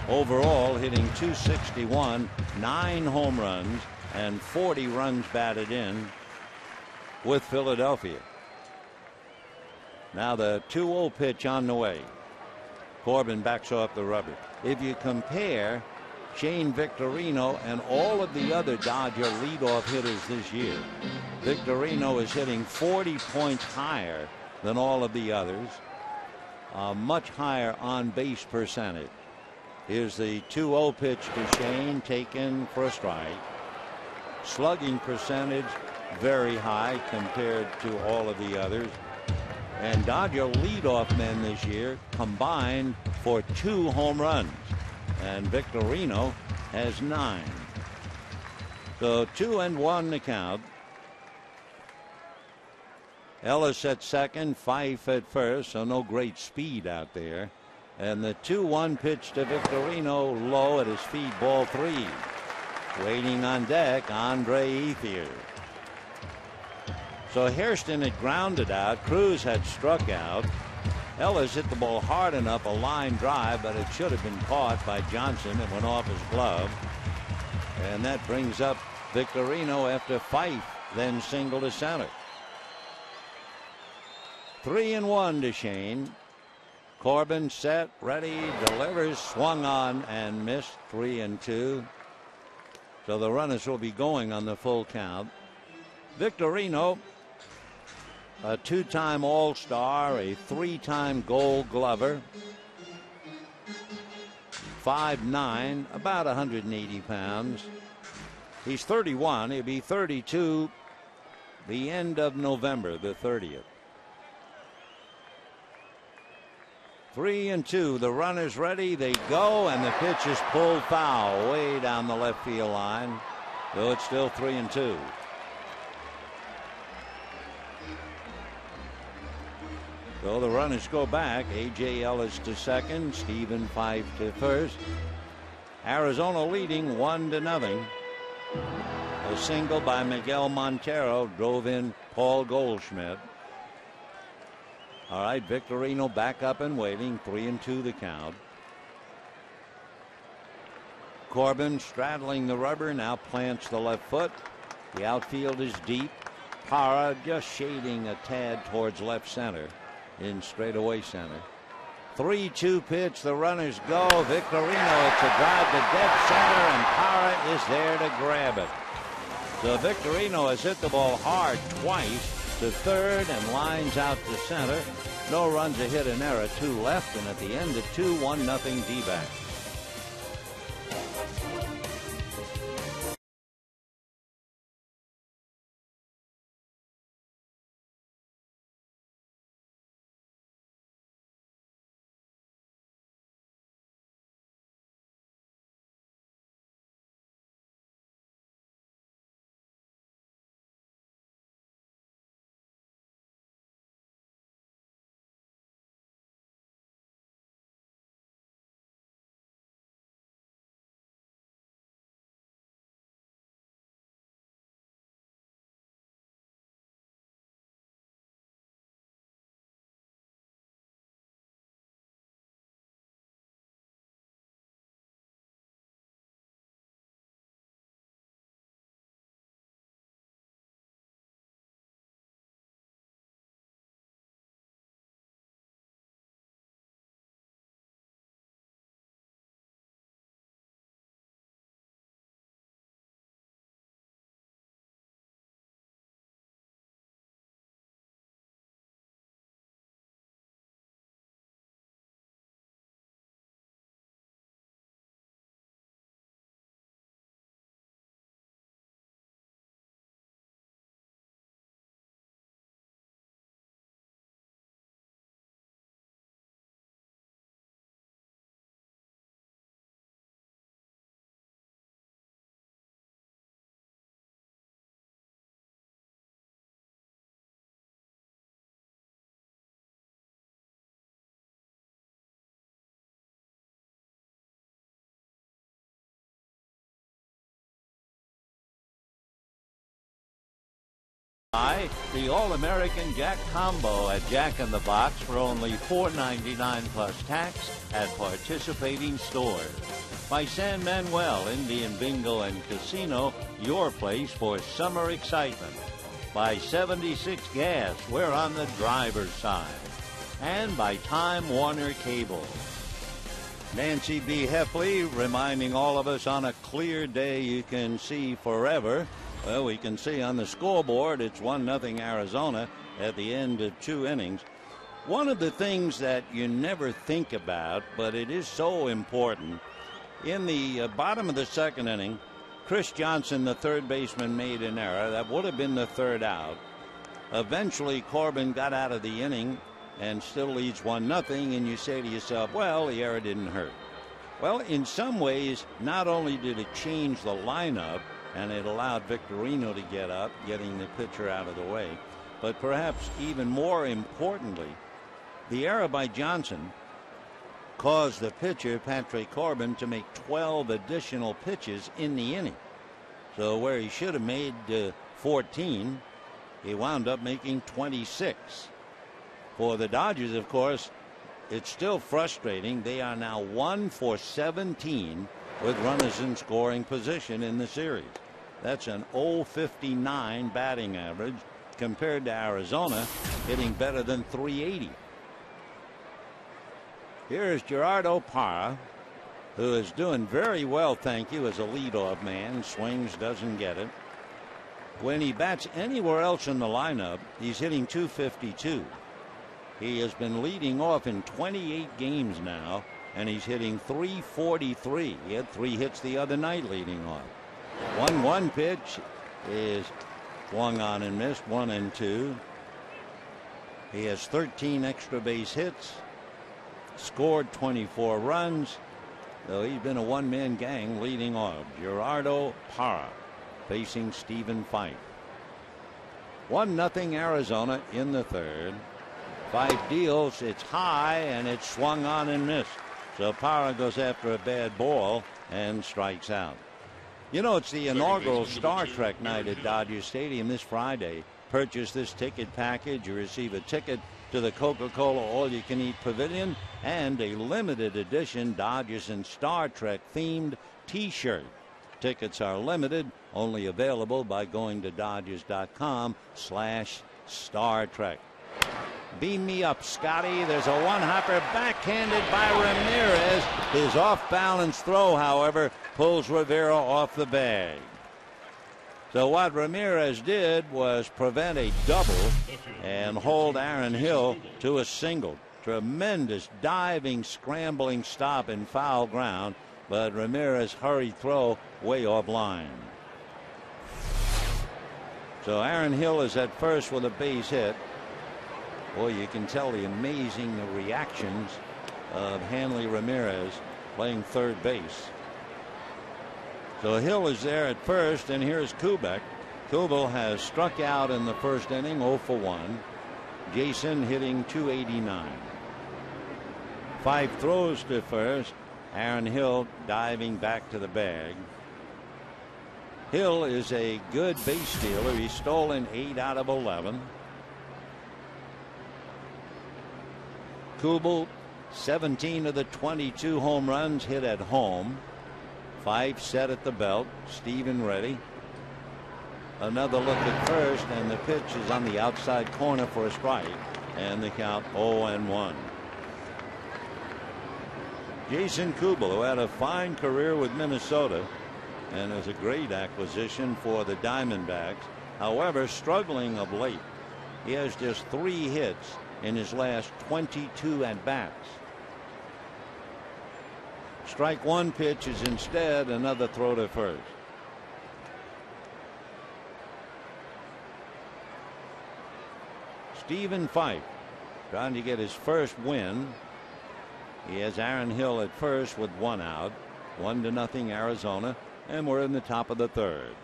overall hitting .261, 9 home runs, and 40 runs batted in with Philadelphia. Now the 2-0 pitch on the way. Corbin backs off the rubber. If you compare Shane Victorino and all of the other Dodger leadoff hitters this year. Victorino is hitting 40 points higher than all of the others. Much higher on base percentage. Here's the 2-0 pitch to Shane, taken for a strike. Slugging percentage very high compared to all of the others. And Dodger leadoff men this year combined for 2 home runs. And Victorino has 9. So 2-1 the count. Ellis at second, Fife at first, so no great speed out there. And the 2-1 pitch to Victorino, low at his feet, ball 3. Waiting on deck, Andre Ethier. So Hairston had grounded out, Cruz had struck out. Ellis hit the ball hard enough, a line drive, but it should have been caught by Johnson. It went off his glove. And that brings up Victorino after Fife then single to center. 3-1 to Shane. Corbin set, ready, delivers, swung on and missed. 3-2. So the runners will be going on the full count. Victorino, a 2-time All-Star, a 3-time Gold Glover, 5'9", about 180 pounds. He's 31. He'll be 32 the end of November, the 30th. 3-2. The runners ready. They go, and the pitch is pulled foul way down the left field line. Though it's still 3-2. So the runners go back. A.J. Ellis to second. Stephen Fife to first. Arizona leading 1-0. A single by Miguel Montero drove in Paul Goldschmidt. All right, Victorino back up and waiting. 3-2 the count. Corbin straddling the rubber, now plants the left foot. The outfield is deep. Parra just shading a tad towards left center in straightaway center. 3-2 pitch. The runners go. Victorino, it's a drive to dead center, and Parra is there to grab it. So Victorino has hit the ball hard twice to third and lines out to center. No runs, a hit, an error, 2 left, and at the end of 2, 1-0 D-backs. The All-American Jack Combo at Jack in the Box for only $4.99 plus tax at participating stores. By San Manuel Indian Bingo and Casino, your place for summer excitement. By 76 Gas, we're on the driver's side. And by Time Warner Cable. Nancy B. Heffley reminding all of us on a clear day you can see forever. Well, we can see on the scoreboard it's 1-0 Arizona at the end of 2 innings. One of the things that you never think about, but it is so important, in the bottom of the 2nd inning, Chris Johnson, the third baseman, made an error. That would have been the 3rd out. Eventually, Corbin got out of the inning and still leads 1-0, and you say to yourself, well, the error didn't hurt. Well, in some ways, not only did it change the lineup, and it allowed Victorino to get up, getting the pitcher out of the way, but perhaps even more importantly, the error by Johnson caused the pitcher, Patrick Corbin, to make 12 additional pitches in the inning. So where he should have made 14, he wound up making 26. For the Dodgers, of course, it's still frustrating. They are now 1 for 17 with runners in scoring position in the series. That's an .059 batting average compared to Arizona, hitting better than .380. Here is Gerardo Parra, who is doing very well, thank you, as a leadoff man. Swings, doesn't get it. When he bats anywhere else in the lineup, he's hitting .252. He has been leading off in 28 games now, and he's hitting .343. He had 3 hits the other night leading off. 1-1 pitch is swung on and missed, 1-2. He has 13 extra base hits, scored 24 runs, though he's been a one-man gang leading off. Gerardo Parra facing Stephen Fife. 1-0 Arizona in the 3rd. 5 deals, it's high, and it's swung on and missed. So Parra goes after a bad ball and strikes out. You know, it's the inaugural Star Trek night at Dodger Stadium this Friday. Purchase this ticket package, you receive a ticket to the Coca-Cola All-You-Can-Eat Pavilion and a limited edition Dodgers and Star Trek themed T-shirt. Tickets are limited, only available by going to Dodgers.com/Star Trek. Beam me up, Scotty. There's a one-hopper backhanded by Ramirez. His off-balance throw, however, pulls Rivera off the bag. So what Ramirez did was prevent a double and hold Aaron Hill to a single. Tremendous diving, scrambling stop in foul ground, but Ramirez hurried throw way off line. So Aaron Hill is at first with a base hit. Boy, you can tell the amazing reactions of Hanley Ramirez playing third base. So Hill is there at first, and here's Kubek. Kubel has struck out in the first inning, 0 for 1. Jason hitting .289. 5 throws to first. Aaron Hill diving back to the bag. Hill is a good base stealer. He's stolen 8 out of 11. Kubel, 17 of the 22 home runs hit at home. 5 set at the belt. Steven ready. Another look at first, and the pitch is on the outside corner for a strike, and the count 0-1. Jason Kubel, who had a fine career with Minnesota and is a great acquisition for the Diamondbacks, however, struggling of late. He has just 3 hits in his last 22 at-bats. Strike one pitch is instead another throw to first. Stephen Fife trying to get his first win. He has Aaron Hill at first with 1 out. 1-0 Arizona, and we're in the top of the 3rd.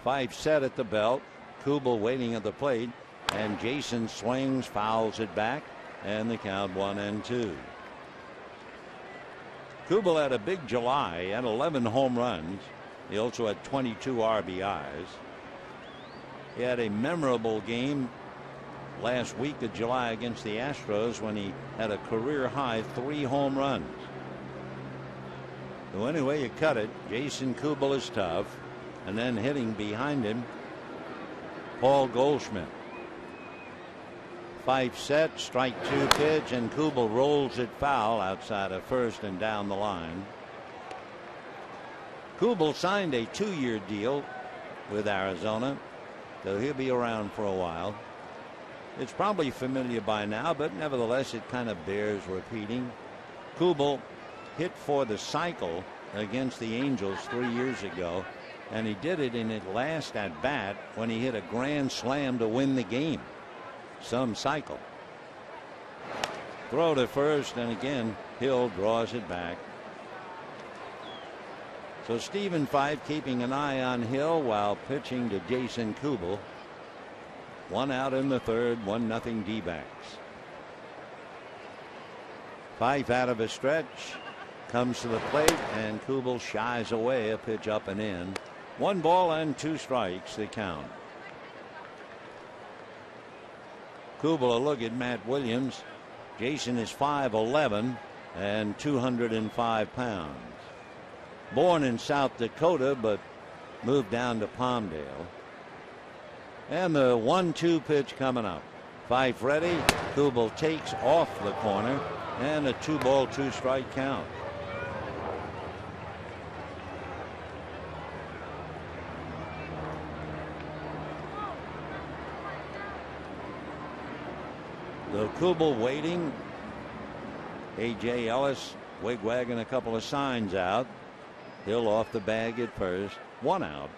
Fife set at the belt. Kubel waiting at the plate, and Jason swings, fouls it back, and the count 1-2. Kubel had a big July. He had 11 home runs. He also had 22 RBIs. He had a memorable game last week of July against the Astros when he had a career high 3 home runs. So anyway you cut it, Jason Kubel is tough, and then hitting behind him, Paul Goldschmidt. Fife set, strike 2 pitch, and Kubel rolls it foul outside of first and down the line. Kubel signed a 2-year deal with Arizona, so he'll be around for a while. It's probably familiar by now, but nevertheless it kind of bears repeating. Kubel hit for the cycle against the Angels 3 years ago, and he did it in his last at bat when he hit a grand slam to win the game. Some cycle. Throw to first, and again Hill draws it back. So Stephen Fife keeping an eye on Hill while pitching to Jason Kubel. 1 out in the third, 1-0 D-backs. Fife out of a stretch, comes to the plate, and Kubel shies away. A pitch up and in. 1 ball and 2 strikes the count. Kubel, a look at Matt Williams. Jason is 5'11" and 205 pounds. Born in South Dakota, but moved down to Palmdale. And the 1-2 pitch coming up. Fife ready. Kubel takes off the corner, and a 2-ball, 2-strike count. So Kubel waiting. A.J. Ellis wigwagging a couple of signs out. Hill off the bag at first. 1 out.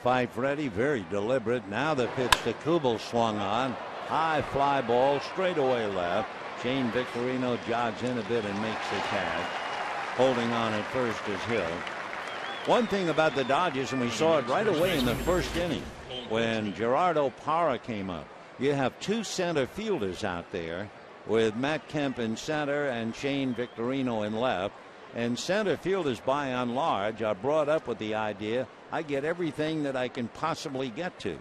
Fife ready, very deliberate. Now the pitch to Kubel swung on. High fly ball straight away left. Shane Victorino jogs in a bit and makes the catch. Holding on at first is Hill. One thing about the Dodgers, and we saw it right away in the first inning when Gerardo Parra came up. You have 2 center fielders out there with Matt Kemp in center and Shane Victorino in left. And center fielders, by and large, are brought up with the idea, I get everything that I can possibly get to.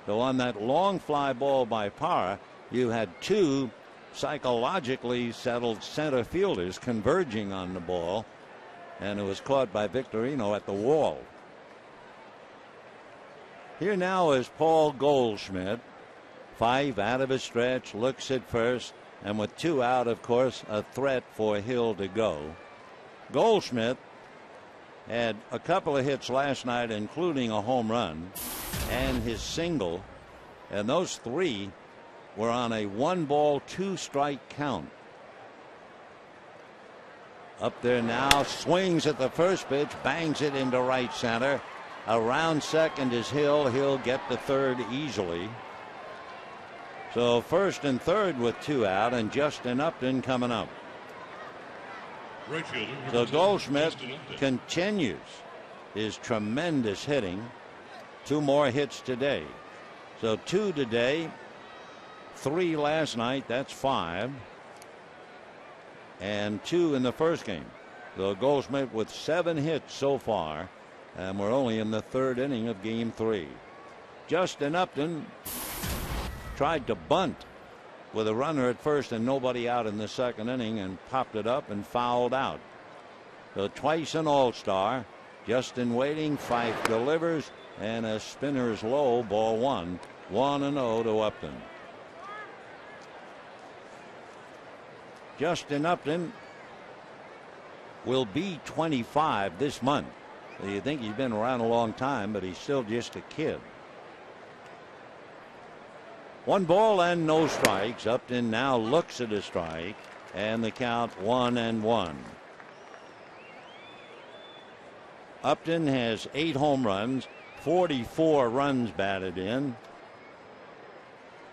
So on that long fly ball by Parra, you had 2 psychologically settled center fielders converging on the ball, and it was caught by Victorino at the wall. Here now is Paul Goldschmidt. Fife out of a stretch, looks at first, and with 2 out, of course, a threat for Hill to go. Goldschmidt had a couple of hits last night, including a home run and his single, and those 3 were on a 1-ball, 2-strike count. Up there now, swings at the first pitch, bangs it into right center. Around second is Hill. He'll get the third easily. So first and third with 2 out, and Justin Upton coming up. So Goldschmidt continues his tremendous hitting. 2 more hits today. So 2 today, 3 last night. That's 5. And 2 in the first game. So Goldschmidt with 7 hits so far. And we're only in the 3rd inning of game 3. Justin Upton tried to bunt with a runner at first and nobody out in the 2nd inning, and popped it up and fouled out. So twice an all-star. Justin waiting. Fife delivers, and a spinner's low, ball 1. 1-0 to Upton. Justin Upton will be 25 this month. So you think he's been around a long time, but he's still just a kid. 1 ball and no strikes. Upton now looks at a strike, and the count 1-1. Upton has 8 home runs, 44 runs batted in.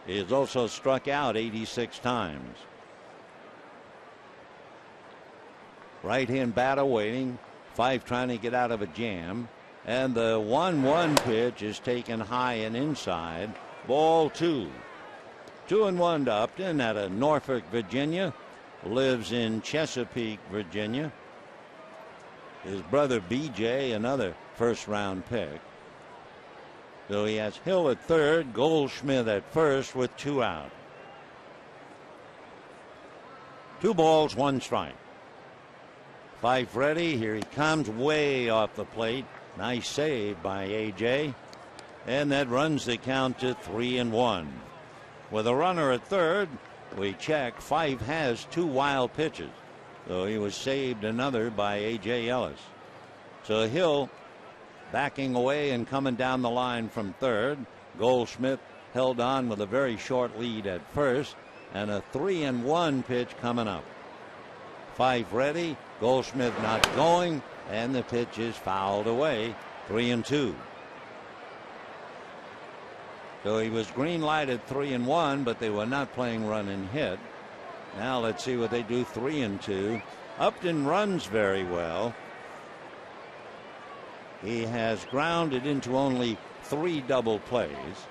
He has also struck out 86 times. Right hand batter waiting. Fife trying to get out of a jam, and the 1-1 pitch is taken high and inside. Ball 2. 2-1 to Upton out of Norfolk, Virginia. Lives in Chesapeake, Virginia. His brother BJ, another first-round pick. So he has Hill at third, Goldschmidt at first with 2 out. 2 balls, 1 strike. Fife ready. Here he comes, way off the plate. Nice save by AJ. and that runs the count to 3-1. With a runner at third, we check. Fife has 2 wild pitches, so he was saved another by A.J. Ellis. So Hill backing away and coming down the line from third. Goldschmidt held on with a very short lead at first, and a 3-1 pitch coming up. Fife ready, Goldschmidt not going, and the pitch is fouled away. 3-2. So he was green lighted 3-1, but they were not playing run and hit. Now let's see what they do. 3-2. Upton runs very well. He has grounded into only 3 double plays,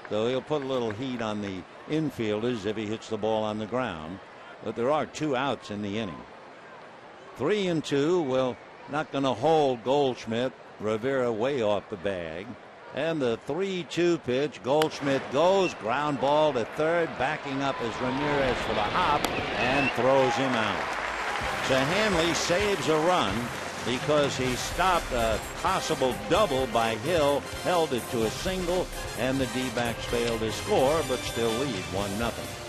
so he'll put a little heat on the infielders if he hits the ball on the ground. But there are 2 outs in the inning. 3-2. Well, not going to hold Goldschmidt. Rivera way off the bag. And the 3-2 pitch. Goldschmidt goes, ground ball to third, backing up as Ramirez for the hop and throws him out. So Hanley saves a run because he stopped a possible double by Hill, held it to a single, and the D-backs failed to score, but still lead 1-0.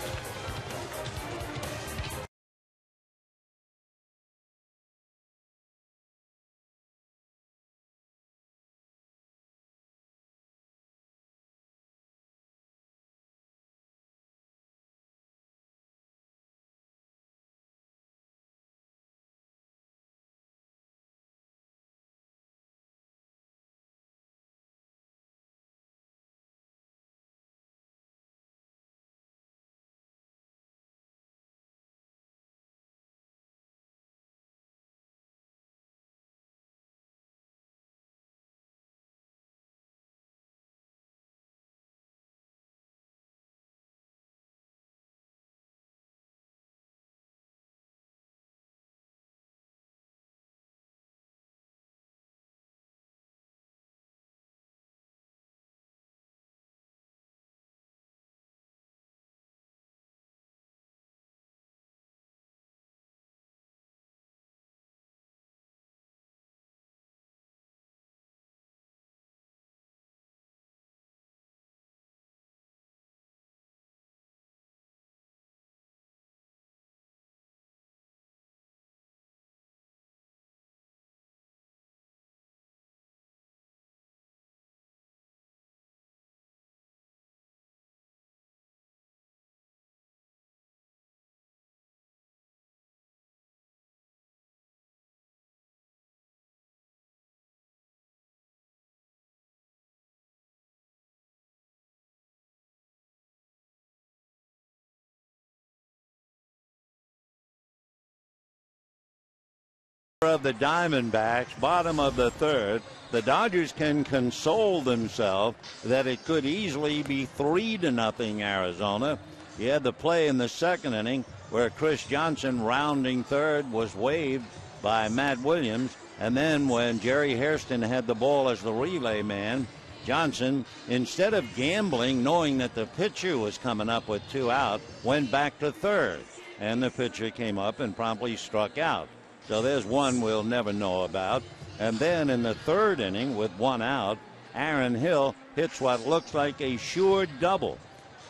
Of the Diamondbacks, bottom of the third. The Dodgers can console themselves that it could easily be 3-0 Arizona. You had the play in the second inning where Chris Johnson, rounding third, was waved by Matt Williams, and then when Jerry Hairston had the ball as the relay man, Johnson, instead of gambling, knowing that the pitcher was coming up with 2 out, went back to third, and the pitcher came up and promptly struck out. So there's one we'll never know about. And then in the third inning, with 1 out, Aaron Hill hits what looks like a sure double.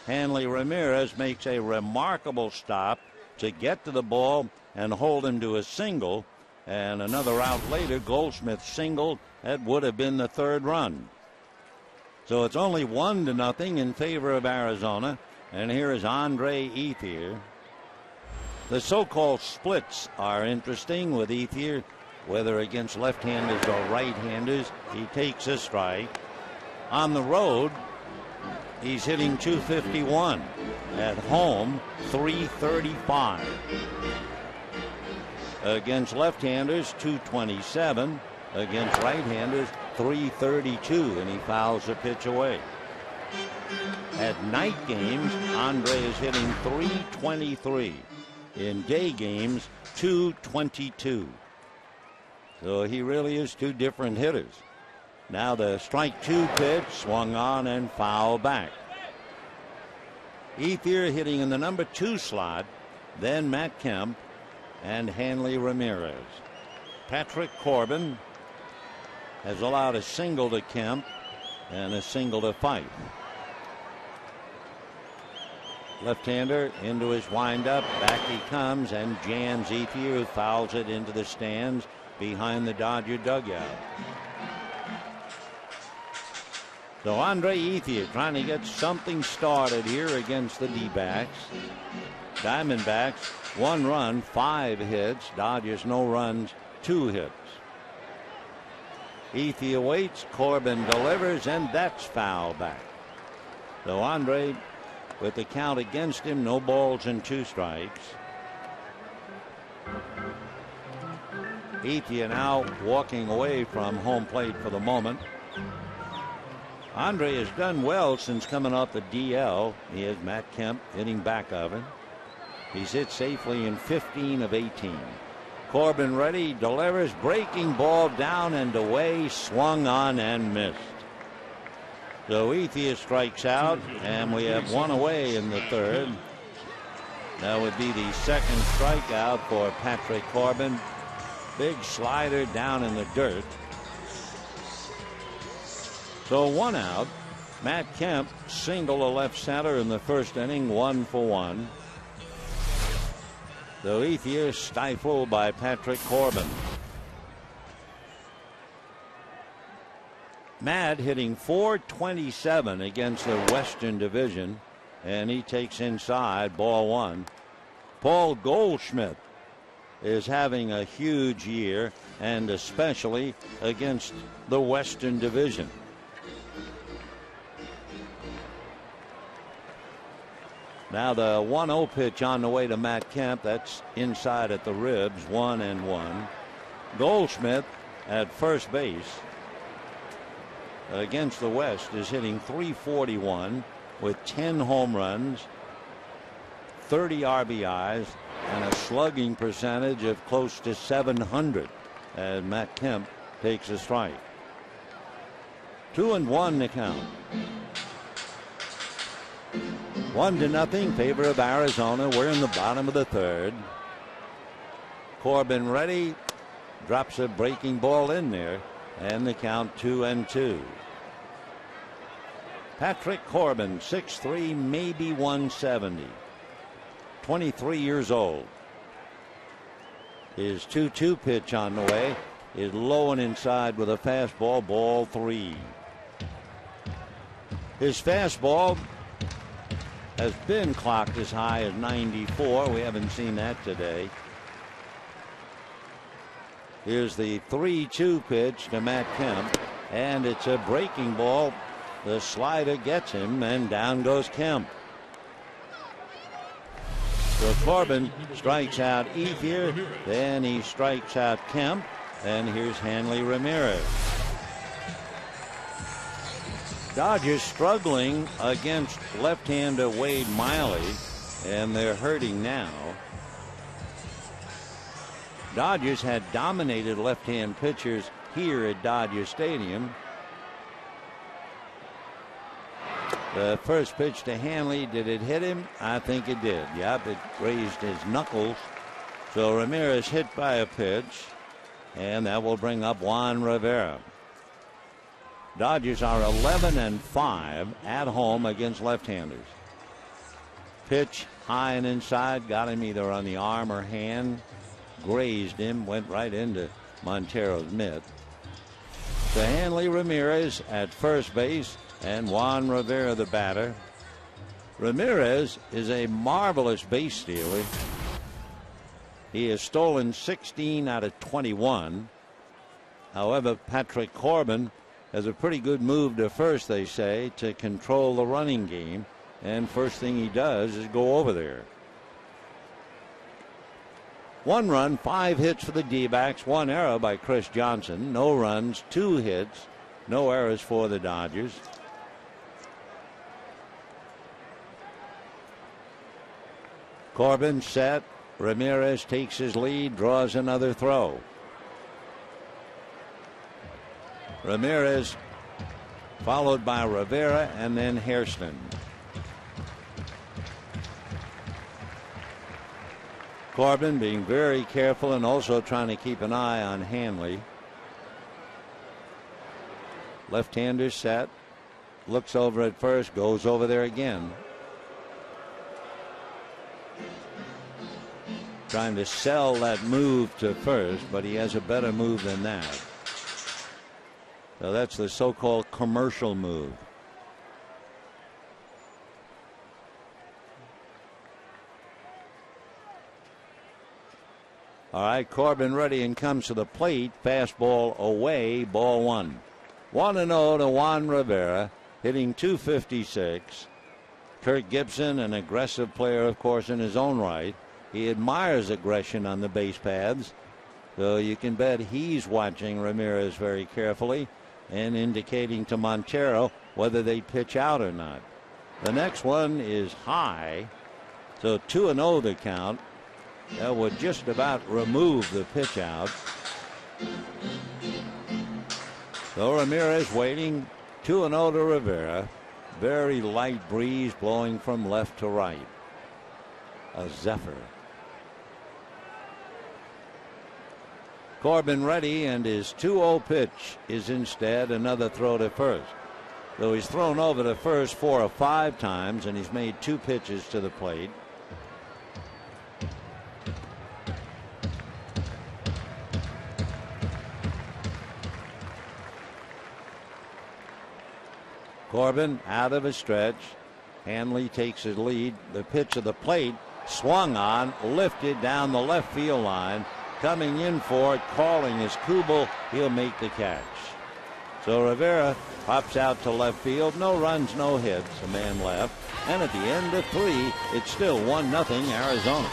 Hanley Ramirez makes a remarkable stop to get to the ball and hold him to a single. And another out later, Goldschmidt singled. That would have been the 3rd run. So it's only 1-0 in favor of Arizona. And here is Andre Ethier. The so-called splits are interesting with Ethier, whether against left-handers or right-handers. He takes a strike. On the road, he's hitting .251. At home, .335. Against left-handers, .227. Against right-handers, .332, and he fouls a pitch away. At night games, Andre is hitting .323. In day games, .222. So he really is 2 different hitters. Now the strike 2 pitch swung on and fouled back. Ethier hitting in the number 2 slot, then Matt Kemp and Hanley Ramirez. Patrick Corbin has allowed a single to Kemp, and a single to Fife. Left-hander into his windup. Back he comes and jams Ethier, who fouls it into the stands behind the Dodger dugout. So Andre Ethier trying to get something started here against the D-backs. Diamondbacks, 1 run, 5 hits. Dodgers, no runs, 2 hits. Ethier waits. Corbin delivers, and that's foul back. So Andre, with the count against him, no balls and 2 strikes. Ethier now walking away from home plate for the moment. Andre has done well since coming off the DL. He has Matt Kemp hitting back of him. He's hit safely in 15 of 18. Corbin ready, delivers, breaking ball down and away, swung on and missed. So Ethier strikes out, and we have 1 away in the 3rd. That would be the 2nd strikeout for Patrick Corbin. Big slider down in the dirt. So 1 out. Matt Kemp single to left center in the 1st inning, 1 for 1. So Ethier stifled by Patrick Corbin. Matt hitting .427 against the Western Division, and he takes inside, ball 1. Paul Goldschmidt is having a huge year, and especially against the Western Division. Now the 1-0 pitch on the way to Matt Kemp. That's inside at the ribs, 1-1. Goldschmidt at first base against the West is hitting .341 with 10 home runs, 30 RBIs, and a slugging percentage of close to .700 as Matt Kemp takes a strike. 2-1 the count. 1-0 favor of Arizona. We're in the bottom of the 3rd. Corbin ready, drops a breaking ball in there, and the count 2-2. Patrick Corbin, 6'3", maybe 170. 23 years old. His 2-2 pitch on the way is low and inside with a fastball, ball 3. His fastball has been clocked as high as 94. We haven't seen that today. Here's the 3-2 pitch to Matt Kemp, and it's a breaking ball. The slider gets him, and down goes Kemp. So Corbin strikes out Ethier, then he strikes out Kemp, and here's Hanley Ramirez. Dodgers struggling against left-hander Wade Miley, and they're hurting now. Dodgers had dominated left-hand pitchers here at Dodger Stadium. The first pitch to Hanley, did it hit him? I think it did. Yep, it grazed his knuckles. So Ramirez hit by a pitch, and that will bring up Juan Rivera. Dodgers are 11-5 at home against left-handers. Pitch high and inside, got him either on the arm or hand, grazed him, went right into Montero's mitt. So Hanley Ramirez at first base, and Juan Rivera the batter. Ramirez is a marvelous base stealer. He has stolen 16 out of 21. However, Patrick Corbin has a pretty good move to first, they say, to control the running game. And first thing he does is go over there. 1 run, 5 hits for the D-backs, 1 error by Chris Johnson. No runs, 2 hits, no errors for the Dodgers. Corbin set. Ramirez takes his lead, draws another throw. Ramirez followed by Rivera and then Hairston. Corbin being very careful and also trying to keep an eye on Hanley. Left-hander set. looks over at first, goes over there again. Trying to sell that move to first, but he has a better move than that. So that's the so-called commercial move. All right, Corbin ready and comes to the plate. Fastball away, ball one. 1-0 to Juan Rivera, hitting .256. Kirk Gibson, an aggressive player, of course, in his own right. He admires aggression on the base paths, so you can bet he's watching Ramirez very carefully and indicating to Montero whether they pitch out or not. The next one is high, so 2-0 to count. That would just about remove the pitch out. So Ramirez waiting. 2-0 to Rivera. Very light breeze blowing from left to right. A zephyr. Corbin ready, and his 2-0 pitch is instead another throw to first. Though he's thrown over to first 4 or 5 times, and he's made 2 pitches to the plate. Corbin out of a stretch. Hanley takes his lead. The pitch of the plate swung on, lifted down the left field line. Coming in for it, calling is Kubel. He'll make the catch. So Rivera pops out to left field. No runs, no hits. A man left. And at the end of 3, it's still 1-0 Arizona.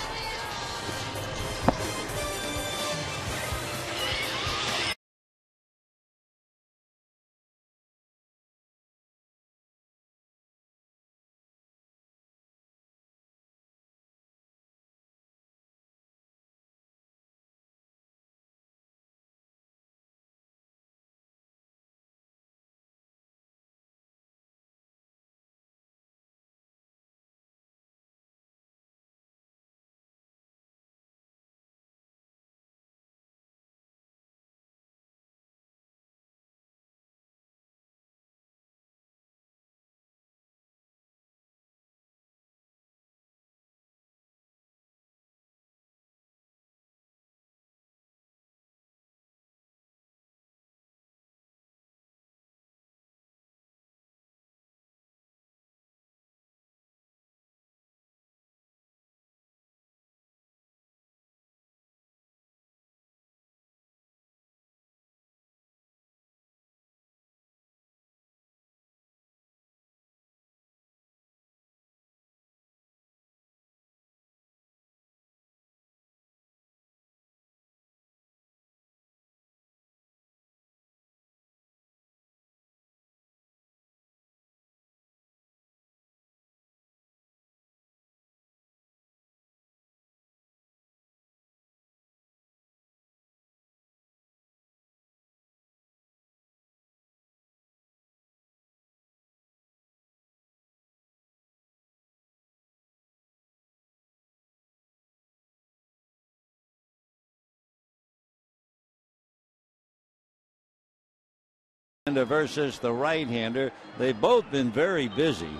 Versus the right-hander. They've both been very busy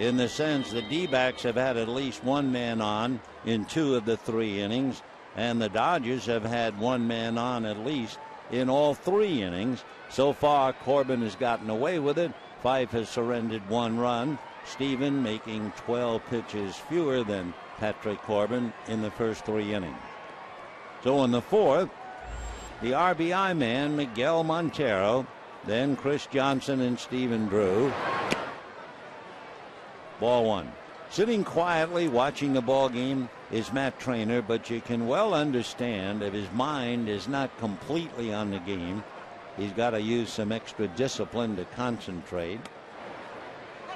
in the sense the D-backs have had at least one man on in 2 of the 3 innings, and the Dodgers have had one man on at least in all 3 innings. So far, Corbin has gotten away with it. Fife has surrendered 1 run. Steven making 12 pitches fewer than Patrick Corbin in the first 3 innings. So in the 4th, the RBI man, Miguel Montero, then Chris Johnson and Stephen Drew. Ball 1. Sitting quietly watching the ball game is Matt Trainer, but you can well understand if his mind is not completely on the game, he's got to use some extra discipline to concentrate.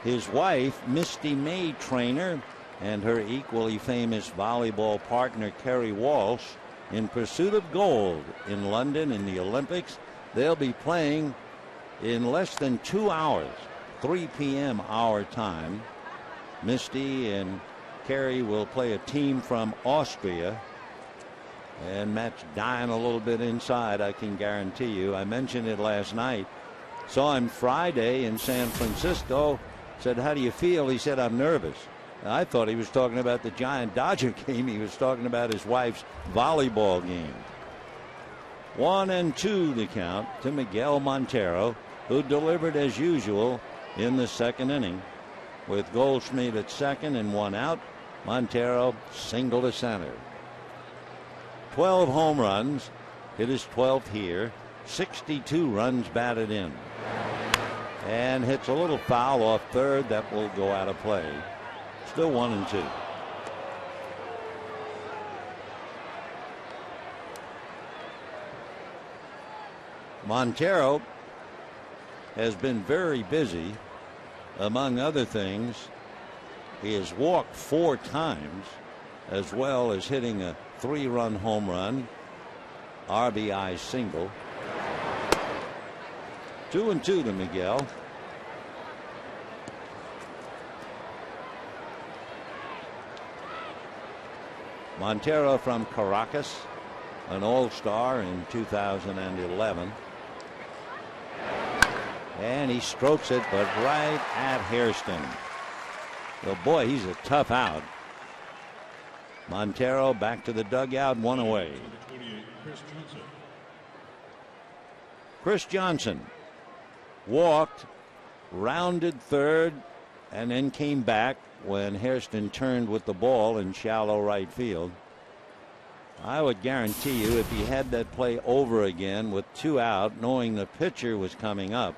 His wife, Misty May Trainer, and her equally famous volleyball partner, Kerry Walsh, in pursuit of gold in London in the Olympics. They'll be playing in less than 2 hours, 3 p.m. our time. Misty and Kerry will play a team from Austria. And Matt's dying a little bit inside, I can guarantee you. I mentioned it last night. Saw him Friday in San Francisco. Said, "How do you feel?" He said, "I'm nervous." I thought he was talking about the Giant-Dodger game. He was talking about his wife's volleyball game. 1-2 the count to Miguel Montero, who delivered as usual in the second inning. With Goldschmidt at second and one out, Montero single to center. 12 home runs, hit his 12th here, 62 runs batted in. And hits a little foul off third that will go out of play. Still 1-2. Montero has been very busy. Among other things, he has walked 4 times, as well as hitting a 3-run home run, RBI single. 2-2 to Miguel. Montero from Caracas, an all-star in 2011. And he strokes it, but right at Hairston. Well, boy, he's a tough out. Montero back to the dugout, 1 away. Chris Johnson walked, rounded third, and then came back when Hairston turned with the ball in shallow right field. I would guarantee you if he had that play over again with 2 out, knowing the pitcher was coming up,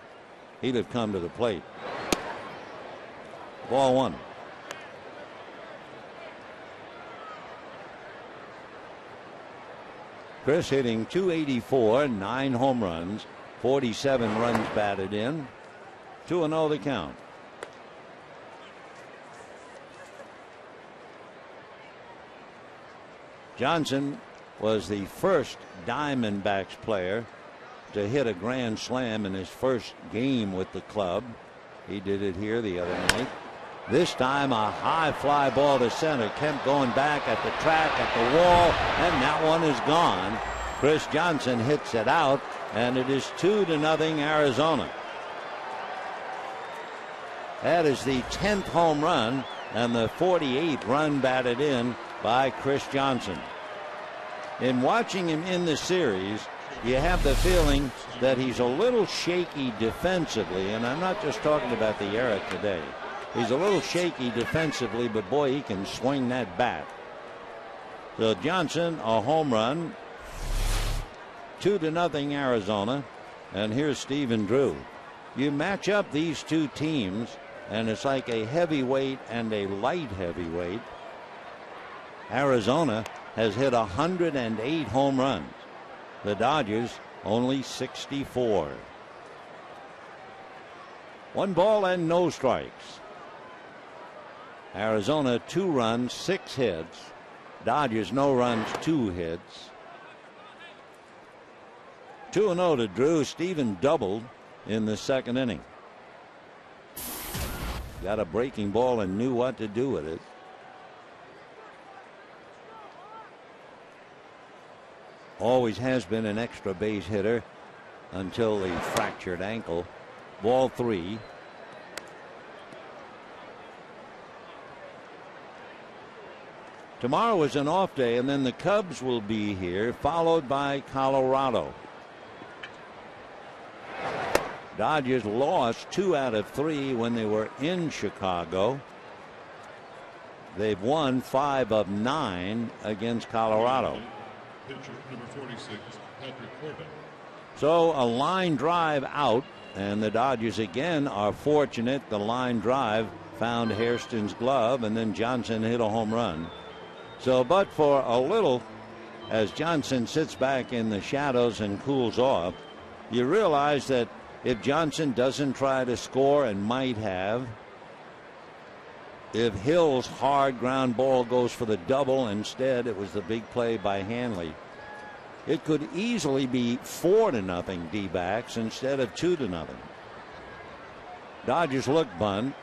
he'd have come to the plate. Ball 1. Chris hitting .284, 9 home runs, 47 runs batted in. 2-0 the count. Johnson was the first Diamondbacks player to hit a grand slam in his first game with the club. He did it here the other night. This time a high fly ball to center. Kemp going back at the track, at the wall, and that one is gone. Chris Johnson hits it out, and it is 2-0 Arizona. That is the 10th home run and the 48th run batted in by Chris Johnson. In watching him in the series, you have the feeling that he's a little shaky defensively, and I'm not just talking about the era today. He's a little shaky defensively, but boy, he can swing that bat. So Johnson, a home run, 2-0 Arizona, and here's Stephen Drew. You match up these two teams, and it's like a heavyweight and a light heavyweight. Arizona has hit 108 home runs. The Dodgers only 64. 1 ball and no strikes. Arizona 2 runs, 6 hits. Dodgers no runs, 2 hits. 2-0 to Drew. Steven doubled in the second inning. Got a breaking ball and knew what to do with it. Always has been an extra base hitter until the fractured ankle. Ball 3. Tomorrow is an off day, and then the Cubs will be here, followed by Colorado. Dodgers lost 2 out of 3 when they were in Chicago. They've won 5 of 9 against Colorado. Pitcher number 46, Patrick Corbin. So a line drive out, and the Dodgers again are fortunate. The line drive found Hairston's glove, and then Johnson hit a home run. So, but for a little, as Johnson sits back in the shadows and cools off, you realize that if Johnson doesn't try to score and might have, if Hill's hard ground ball goes for the double, instead it was the big play by Hanley, it could easily be 4-0 D-backs instead of 2-0. Dodgers look bunt.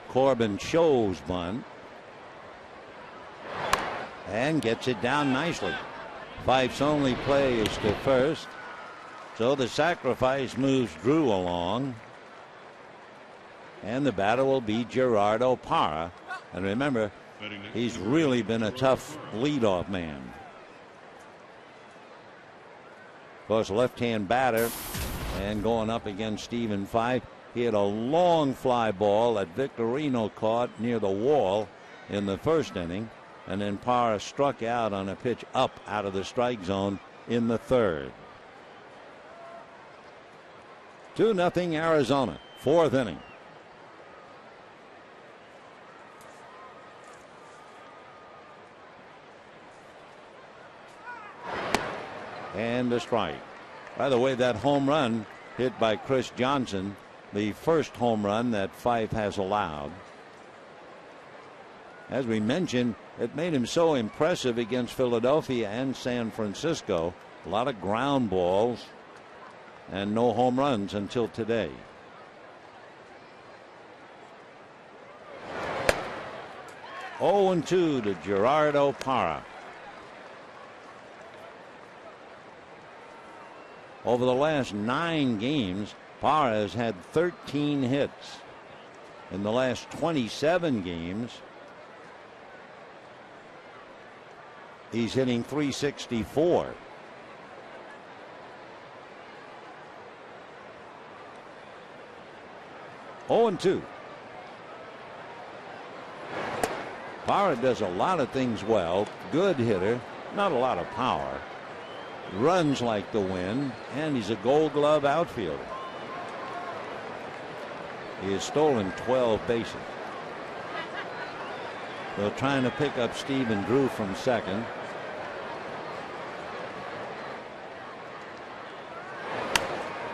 Corbin shows bunt and gets it down nicely. Fife's only play is to first. So the sacrifice moves Drew along. And the batter will be Gerardo Parra. And remember, he's really been a tough leadoff man. Of course, left-hand batter and going up against Stephen Fife. He had a long fly ball that Victorino caught near the wall in the first inning. And then Parra struck out on a pitch up out of the strike zone in the third. 2-0 Arizona, fourth inning. And a strike. By the way, that home run hit by Chris Johnson, the first home run that Fife has allowed. As we mentioned, it made him so impressive against Philadelphia and San Francisco. A lot of ground balls and no home runs until today. Oh, 0-2 to Gerardo Parra. Over the last 9 games, Parra has had 13 hits. In the last 27 games, he's hitting .364. Oh, 0-2. Parra does a lot of things well. Good hitter, not a lot of power. Runs like the wind, and he's a Gold Glove outfielder. He has stolen 12 bases. They're trying to pick up Stephen Drew from second.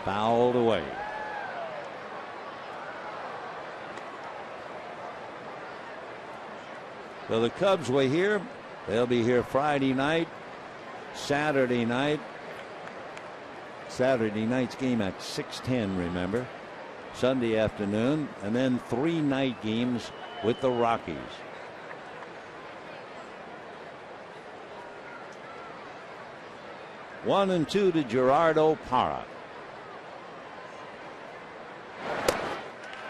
Fouled away. So the Cubs were here. They'll be here Friday night, Saturday night. Saturday night's game at 6:10, remember. Sunday afternoon, and then 3 night games with the Rockies. One and 2 to Gerardo Parra.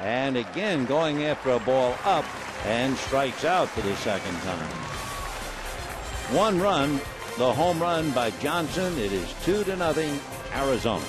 And again going after a ball up, and strikes out for the second time. 1 run, the home run by Johnson. It is 2-0 Arizona.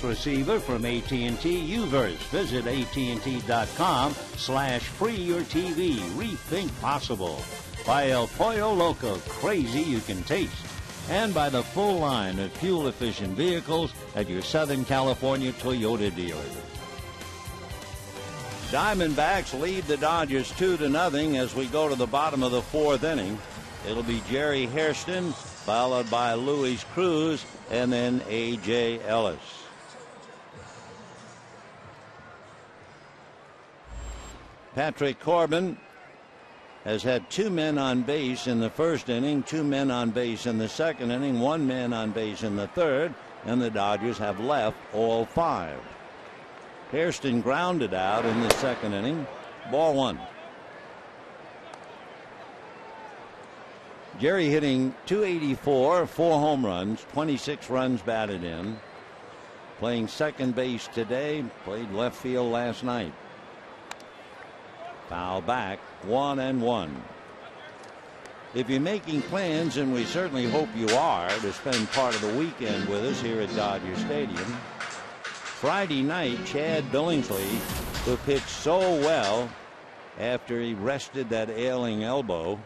Receiver from AT&T UVerse. Visit AT&T.com/free your TV. Rethink possible. By El Pollo Loco, crazy you can taste. And by the full line of fuel-efficient vehicles at your Southern California Toyota dealers. Diamondbacks lead the Dodgers 2-0 as we go to the bottom of the 4th inning. It'll be Jerry Hairston, followed by Luis Cruz, and then A.J. Ellis. Patrick Corbin has had 2 men on base in the first inning, 2 men on base in the second inning, 1 man on base in the third, and the Dodgers have left all 5. Hairston grounded out in the second inning. Ball 1. Jerry hitting .284, 4 home runs, 26 runs batted in. Playing second base today, played left field last night. Foul back, 1-1. If you're making plans, and we certainly hope you are, to spend part of the weekend with us here at Dodger Stadium, Friday night, Chad Billingsley, who pitched so well after he rested that ailing elbow,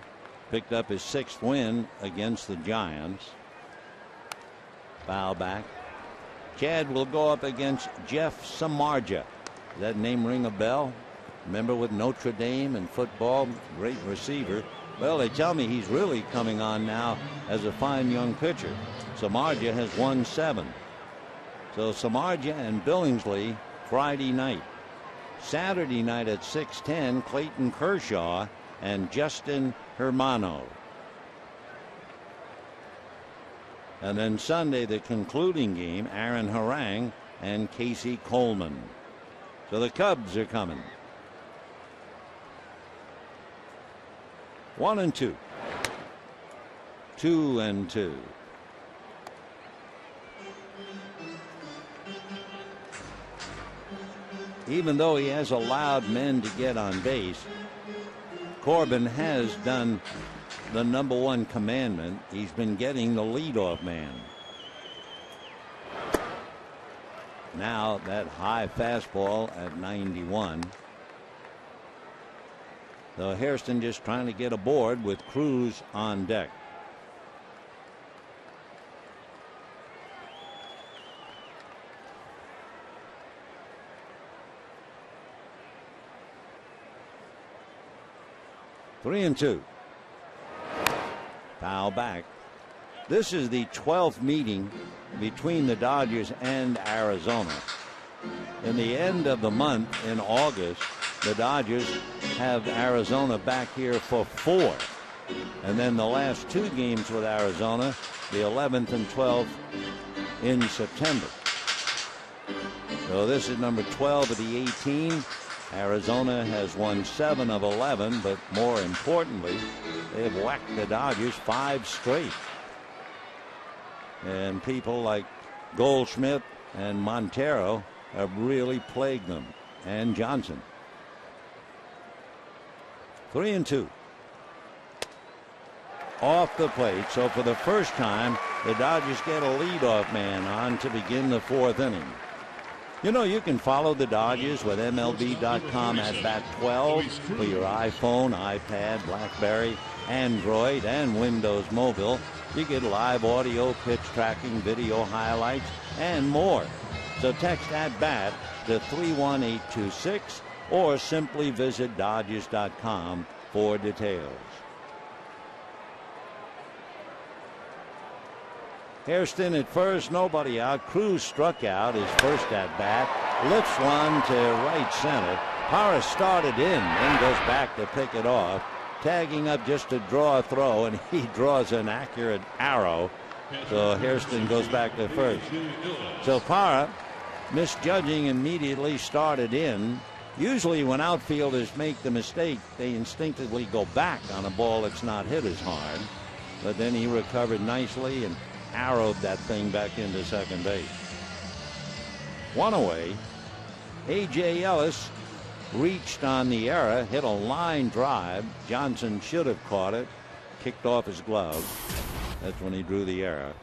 picked up his 6th win against the Giants. Foul back. Chad will go up against Jeff Samardzija. Does that name ring a bell? Remember with Notre Dame and football, great receiver. Well, they tell me he's really coming on now as a fine young pitcher. Samardzija has won 7. So Samardzija and Billingsley Friday night. Saturday night at 6:10, Clayton Kershaw and Justin Hermano. And then Sunday, the concluding game, Aaron Harang and Casey Coleman. So the Cubs are coming. 1-2. 2-2. Even though he has allowed men to get on base, Corbin has done the #1 commandment. He's been getting the leadoff man. Now that high fastball at 91. So Hairston just trying to get aboard with Cruz on deck. Three and 2. Foul back. This is the 12th meeting between the Dodgers and Arizona. In the end of the month in August, the Dodgers have Arizona back here for 4. And then the last 2 games with Arizona, the 11th and 12th in September. So this is number 12 of the 18. Arizona has won 7 of 11, but more importantly, they've whacked the Dodgers 5 straight. And people like Goldschmidt and Montero have really plagued them, and Johnson. 3 and 2. Off the plate. So for the first time, the Dodgers get a leadoff man on to begin the 4th inning. You know, you can follow the Dodgers with MLB.com at bat 12 for your iPhone, iPad, BlackBerry, Android, and Windows Mobile. You get live audio, pitch tracking, video highlights, and more. So text at bat to 31826 or simply visit Dodgers.com for details. Hairston at first, nobody out. Cruz struck out his first at bat, lifts one to right center. Parra started in, then goes back to pick it off, tagging up just to draw a throw, and he draws an accurate arrow. So Hairston goes back to first. So Parra, misjudging, immediately started in. Usually when outfielders make the mistake, they instinctively go back on a ball that's not hit as hard. But then he recovered nicely and arrowed that thing back into second base. 1 away. A.J. Ellis reached on the error, hit a line drive. Johnson should have caught it, kicked off his glove. That's when he drew the error.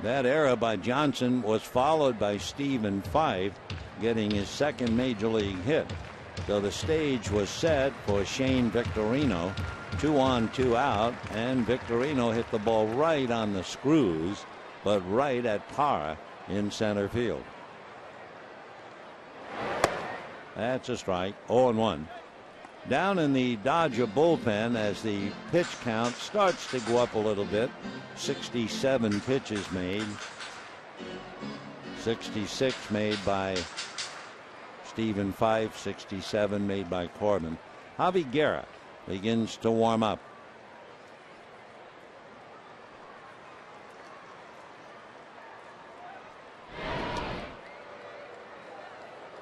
That error by Johnson was followed by Stephen Fife getting his 2nd major league hit. So the stage was set for Shane Victorino. 2 on, 2 out, and Victorino hit the ball right on the screws, but right at Parra in center field. That's a strike. 0-1. Down in the Dodger bullpen as the pitch count starts to go up a little bit. 67 pitches made. 66 made by Stephen Fife, 67 made by Corbin. Javi Guerra begins to warm up.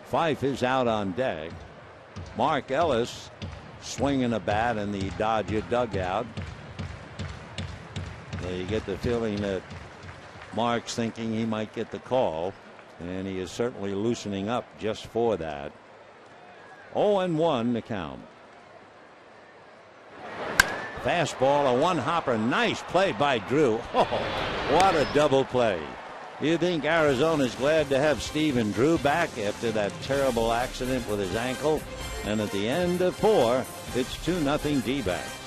Fife is out on deck. Mark Ellis swinging a bat in the Dodger dugout. You get the feeling that Mark's thinking he might get the call, and he is certainly loosening up just for that. 0-1 the count. Fastball, a one-hopper. Nice play by Drew. Oh, what a double play. You think Arizona's glad to have Stephen Drew back after that terrible accident with his ankle? And at the end of 4, it's 2-0 D-backs.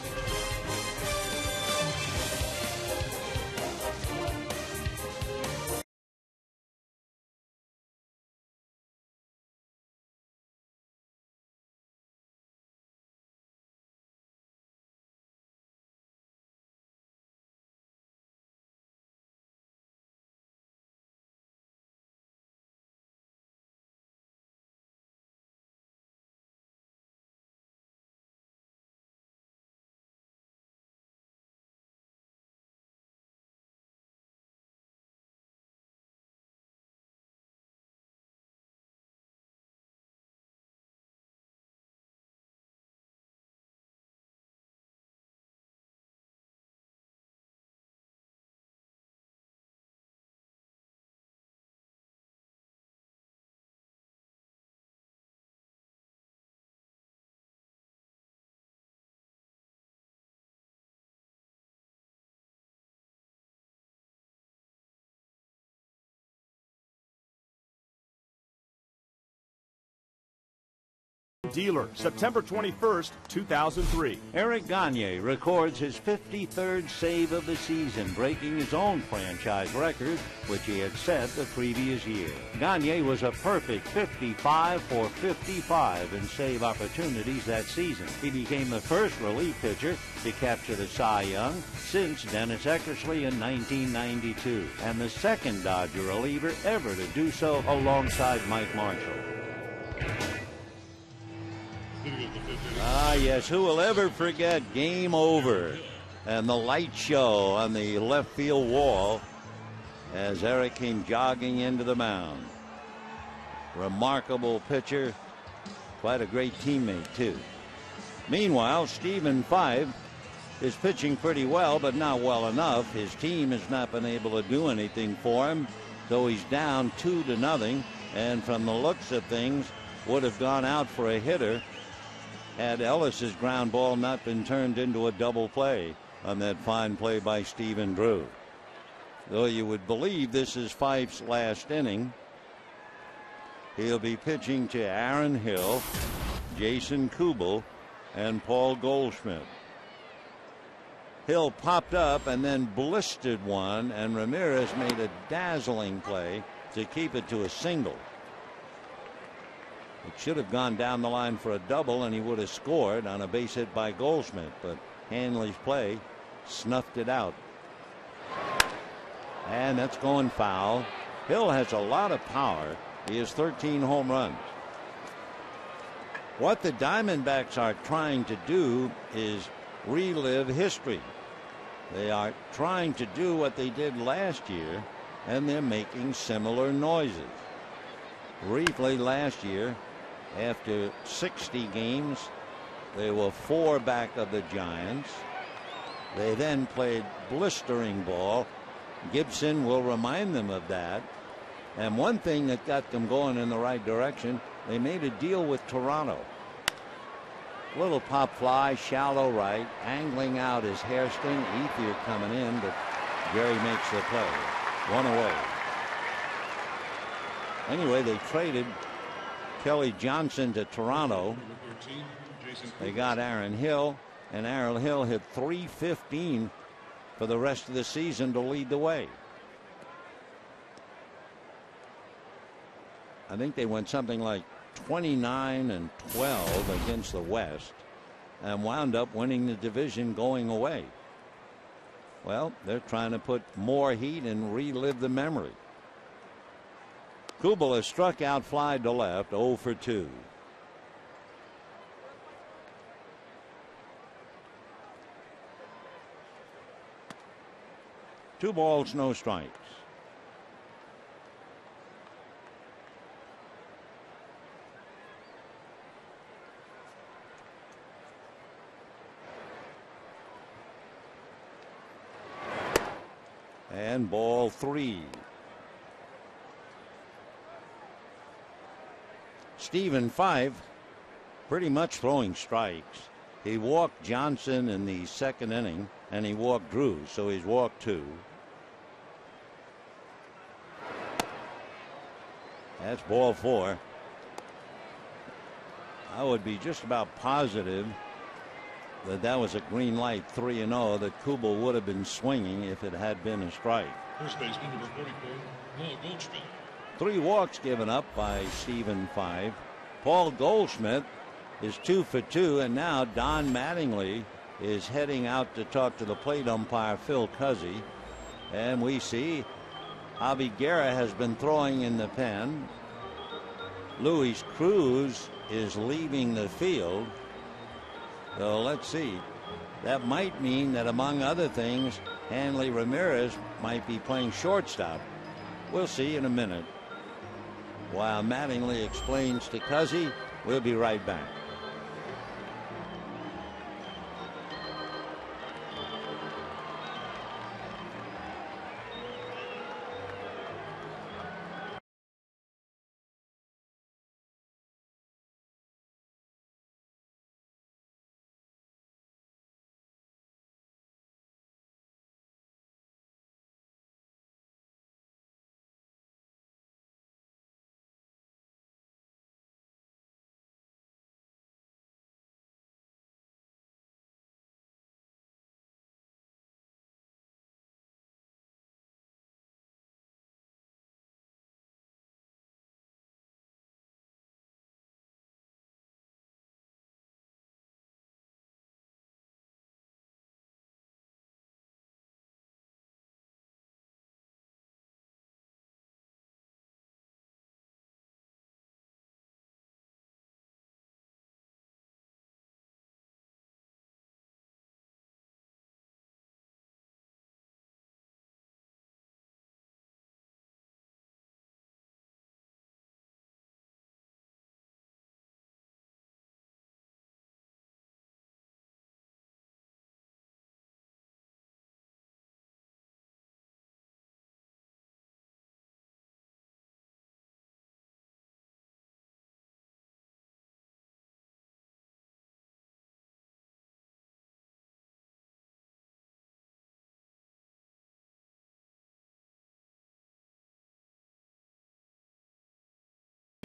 Dealer, September 21st, 2003. Eric Gagne records his 53rd save of the season, breaking his own franchise record, which he had set the previous year. Gagne was a perfect 55 for 55 in save opportunities that season. He became the first relief pitcher to capture the Cy Young since Dennis Eckersley in 1992, and the second Dodger reliever ever to do so alongside Mike Marshall. Ah, yes, who will ever forget Game Over and the light show on the left field wall as Eric came jogging into the mound. Remarkable pitcher, quite a great teammate, too. Meanwhile, Stephen Fife is pitching pretty well, but not well enough. His team has not been able to do anything for him, so he's down 2-0, and from the looks of things, would have gone out for a hitter had Ellis's ground ball not been turned into a double play on that fine play by Stephen Drew. Though you would believe this is Fife's last inning. He'll be pitching to Aaron Hill, Jason Kubel, and Paul Goldschmidt. Hill popped up and then blistered one, and Ramirez made a dazzling play to keep it to a single. It should have gone down the line for a double, and he would have scored on a base hit by Goldschmidt, but Hanley's play snuffed it out. And that's going foul. Hill has a lot of power. He has 13 home runs. What the Diamondbacks are trying to do is relive history. They are trying to do what they did last year, and they're making similar noises. Briefly last year, after 60 games, they were 4 back of the Giants. They then played blistering ball. Gibson will remind them of that. And one thing that got them going in the right direction, they made a deal with Toronto. Little pop fly, shallow right, angling out his Hairston. Ethier coming in, but Jerry makes the play. 1 away. Anyway, they traded Kelly Johnson to Toronto. They got Aaron Hill, and Aaron Hill hit .315 for the rest of the season to lead the way. I think they went something like 29-12 against the West and wound up winning the division going away. Well, they're trying to put more heat and relive the memory. Kubel has struck out, fly to left, 0 for 2. Two balls, no strikes. And ball 3. Stephen Fife pretty much throwing strikes. He walked Johnson in the second inning, and he walked Drew, so he's walked 2. That's ball 4. I would be just about positive that was a green light, 3-0, that Kubel would have been swinging if it had been a strike. First baseman, number 44, Paul Goldschmidt. 3 walks given up by Stephen Fife. Paul Goldschmidt is 2 for 2, and now Don Mattingly is heading out to talk to the plate umpire Phil Cuzzy. And we see Javi Guerra has been throwing in the pen. Luis Cruz is leaving the field. So let's see. That might mean that, among other things, Hanley Ramirez might be playing shortstop. We'll see in a minute. While Mattingly explains to Cuzzy, we'll be right back.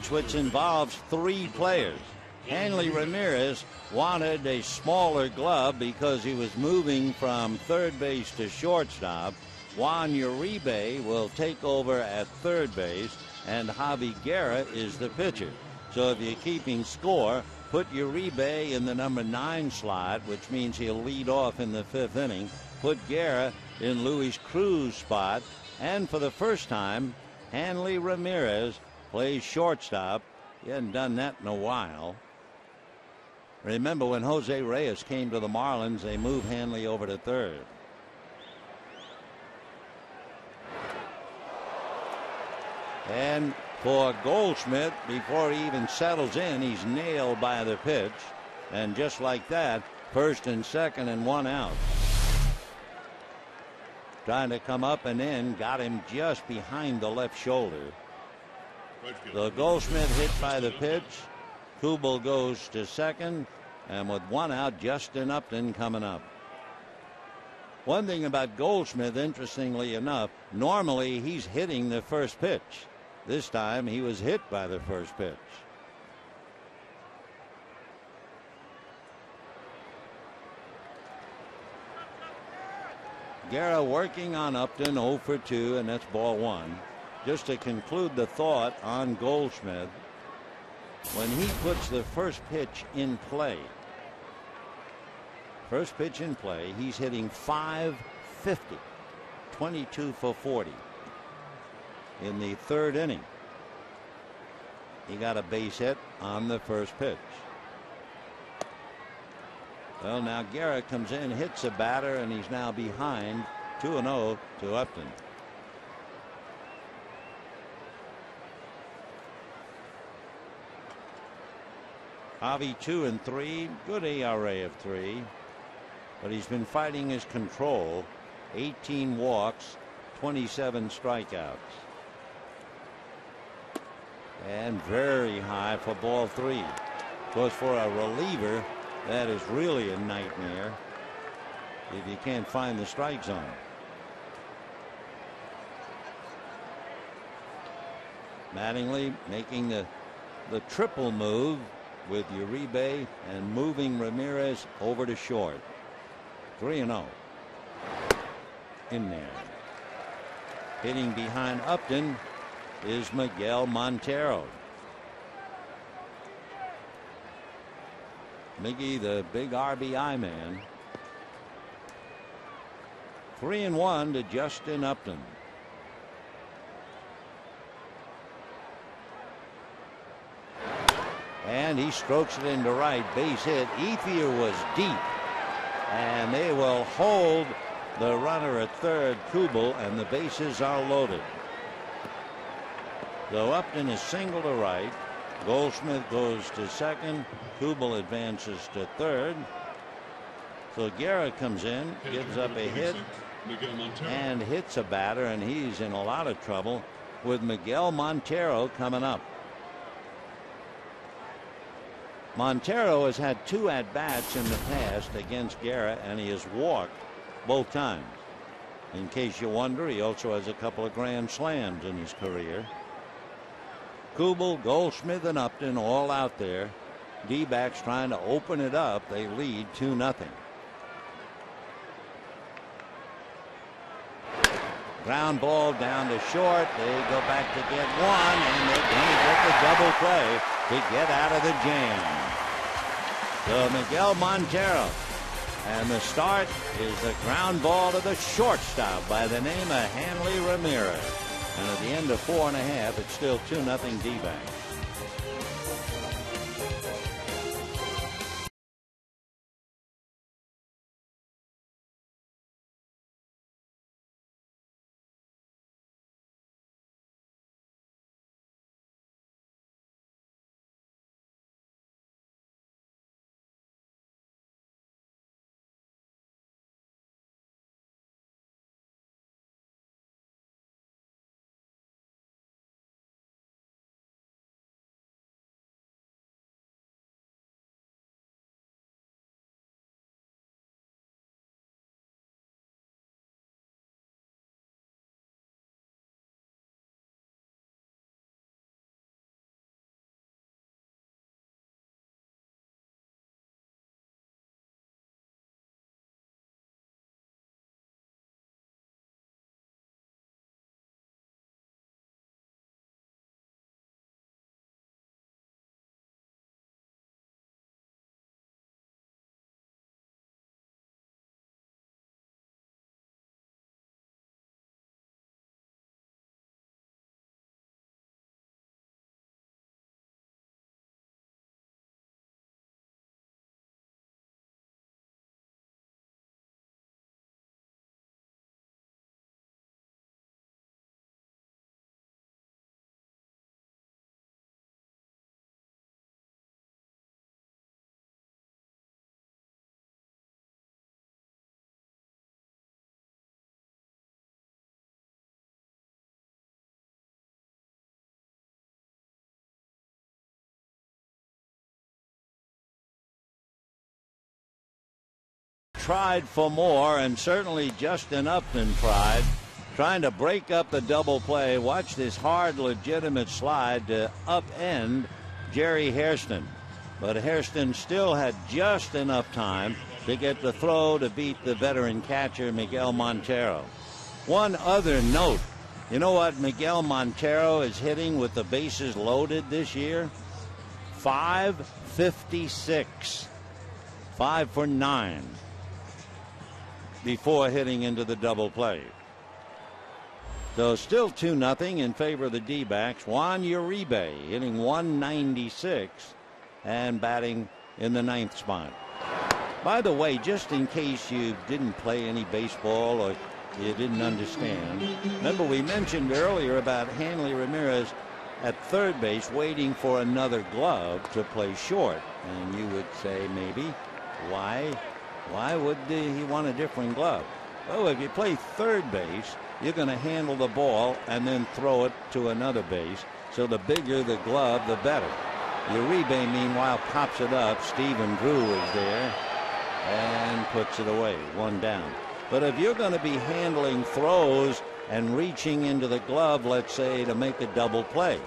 Which involves 3 players. Hanley Ramirez wanted a smaller glove because he was moving from third base to shortstop. Juan Uribe will take over at third base, and Javi Guerra is the pitcher. So if you're keeping score, put Uribe in the number 9 slot, which means he'll lead off in the 5th inning. Put Guerra in Luis Cruz's spot, and for the first time, Hanley Ramirez plays shortstop. He hadn't done that in a while. Remember, when Jose Reyes came to the Marlins, they moved Hanley over to third. And for Goldschmidt, before he even settles in, he's nailed by the pitch. And just like that, first and second and 1 out. Trying to come up and in, got him just behind the left shoulder. So Goldschmidt hit by the pitch. Kubel goes to second, and with 1 out, Justin Upton coming up. One thing about Goldschmidt, interestingly enough, normally he's hitting the first pitch. This time he was hit by the first pitch. Guerra working on Upton, 0 for 2, and that's ball 1. Just to conclude the thought on Goldschmidt, when he puts the first pitch in play, he's hitting .550, 22 for 40 in the 3rd inning. he got a base hit on the first pitch. Well, now Guerra comes in, hits a batter, and he's now behind 2-0 to Upton. Javi 2-3, good ARA of 3, but he's been fighting his control. 18 walks, 27 strikeouts. And very high for ball 3. Of course, for a reliever, that is really a nightmare if you can't find the strike zone. Mattingly making the triple move with Uribe and moving Ramirez over to short. 3-0. In there. Hitting behind Upton is Miguel Montero. Miggy, the big RBI man. 3-1 to Justin Upton. And he strokes it into right. Base hit. Ethier was deep. And they will hold the runner at third, Kubel, and the bases are loaded. So Upton is single to right. Goldschmidt goes to second. Kubel advances to third. So Guerra comes in, gives up a hit, and hits a batter, and he's in a lot of trouble with Miguel Montero coming up. Montero has had 2 at-bats in the past against Guerra, and he has walked both times. In case you wonder, he also has a couple of grand slams in his career. Kubel, Goldschmidt, and Upton all out there. D-backs trying to open it up. They lead 2-0. Ground ball down to short. They go back to get one, and they're going to get the double play to get out of the jam. So Miguel Montero, and the start is the ground ball to the shortstop by the name of Hanley Ramirez. And at the end of 4 1/2, it's still 2-0 D-backs. Tried for more, and certainly Justin Upton tried, trying to break up the double play. Watch this hard, legitimate slide to upend Jerry Hairston. But Hairston still had just enough time to get the throw to beat the veteran catcher Miguel Montero. One other note, you know what Miguel Montero is hitting with the bases loaded this year? .556. 5 for 9. Before hitting into the double play. So still 2-0 in favor of the D-backs. Juan Uribe hitting 196 and batting in the 9th spot. By the way, just in case you didn't play any baseball or you didn't understand, remember we mentioned earlier about Hanley Ramirez at third base waiting for another glove to play short. And you would say maybe, why would he want a different glove? Well, if you play third base, you're going to handle the ball and then throw it to another base. So the bigger the glove, the better. Uribe, meanwhile, pops it up. Stephen Drew is there and puts it away. 1 down. But if you're going to be handling throws and reaching into the glove, let's say, to make a double play.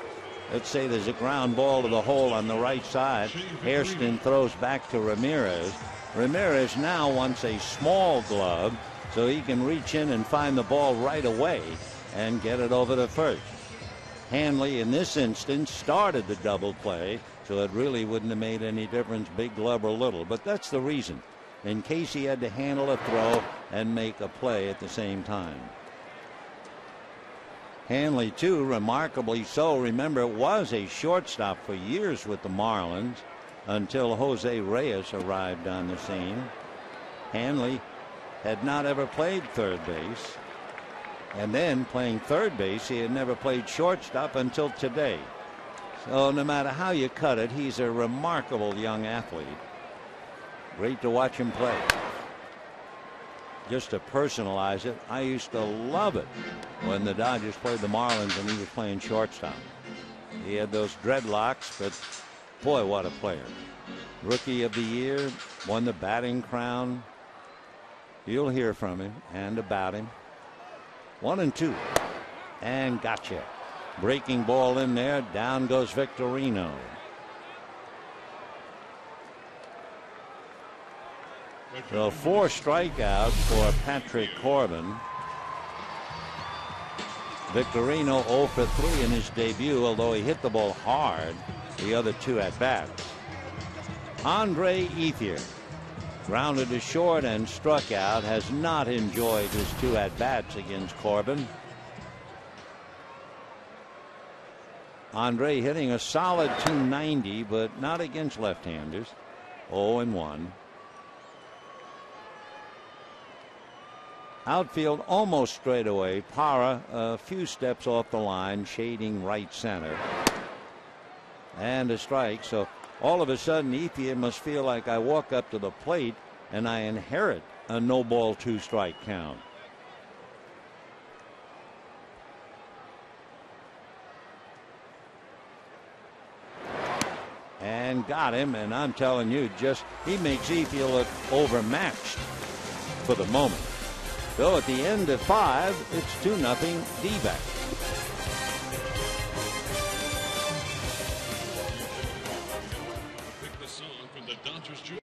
Let's say there's a ground ball to the hole on the right side. Hairston throws back to Ramirez. Ramirez now wants a small glove so he can reach in and find the ball right away and get it over to first. Hanley, in this instance, started the double play, so it really wouldn't have made any difference, big glove or little. But that's the reason, in case he had to handle a throw and make a play at the same time. Hanley, too, remarkably so. Remember, was a shortstop for years with the Marlins until Jose Reyes arrived on the scene. Hanley had not ever played third base. And then playing third base, he had never played shortstop until today. So no matter how you cut it, he's a remarkable young athlete. Great to watch him play. Just to personalize it, I used to love it when the Dodgers played the Marlins and he was playing shortstop. He had those dreadlocks, but boy, what a player. Rookie of the Year, won the batting crown. You'll hear from him and about him. 1-2. And gotcha. Breaking ball in there. Down goes Victorino. So 4 strikeouts for Patrick Corbin. Victorino 0 for 3 in his debut, although he hit the ball hard the other 2 at bats. Andre Ethier grounded to short and struck out. Has not enjoyed his 2 at bats against Corbin. Andre hitting a solid .290, but not against left-handers. 0-1. Outfield almost straight away. Parra a few steps off the line, shading right center. And a strike. So all of a sudden, Ethier must feel like I walk up to the plate and I inherit a no ball 2 strike count. And got him, and I'm telling you, just he makes Ethier look overmatched for the moment. So at the end of 5, it's 2-0 D-back. Pick the song from the Dodgers.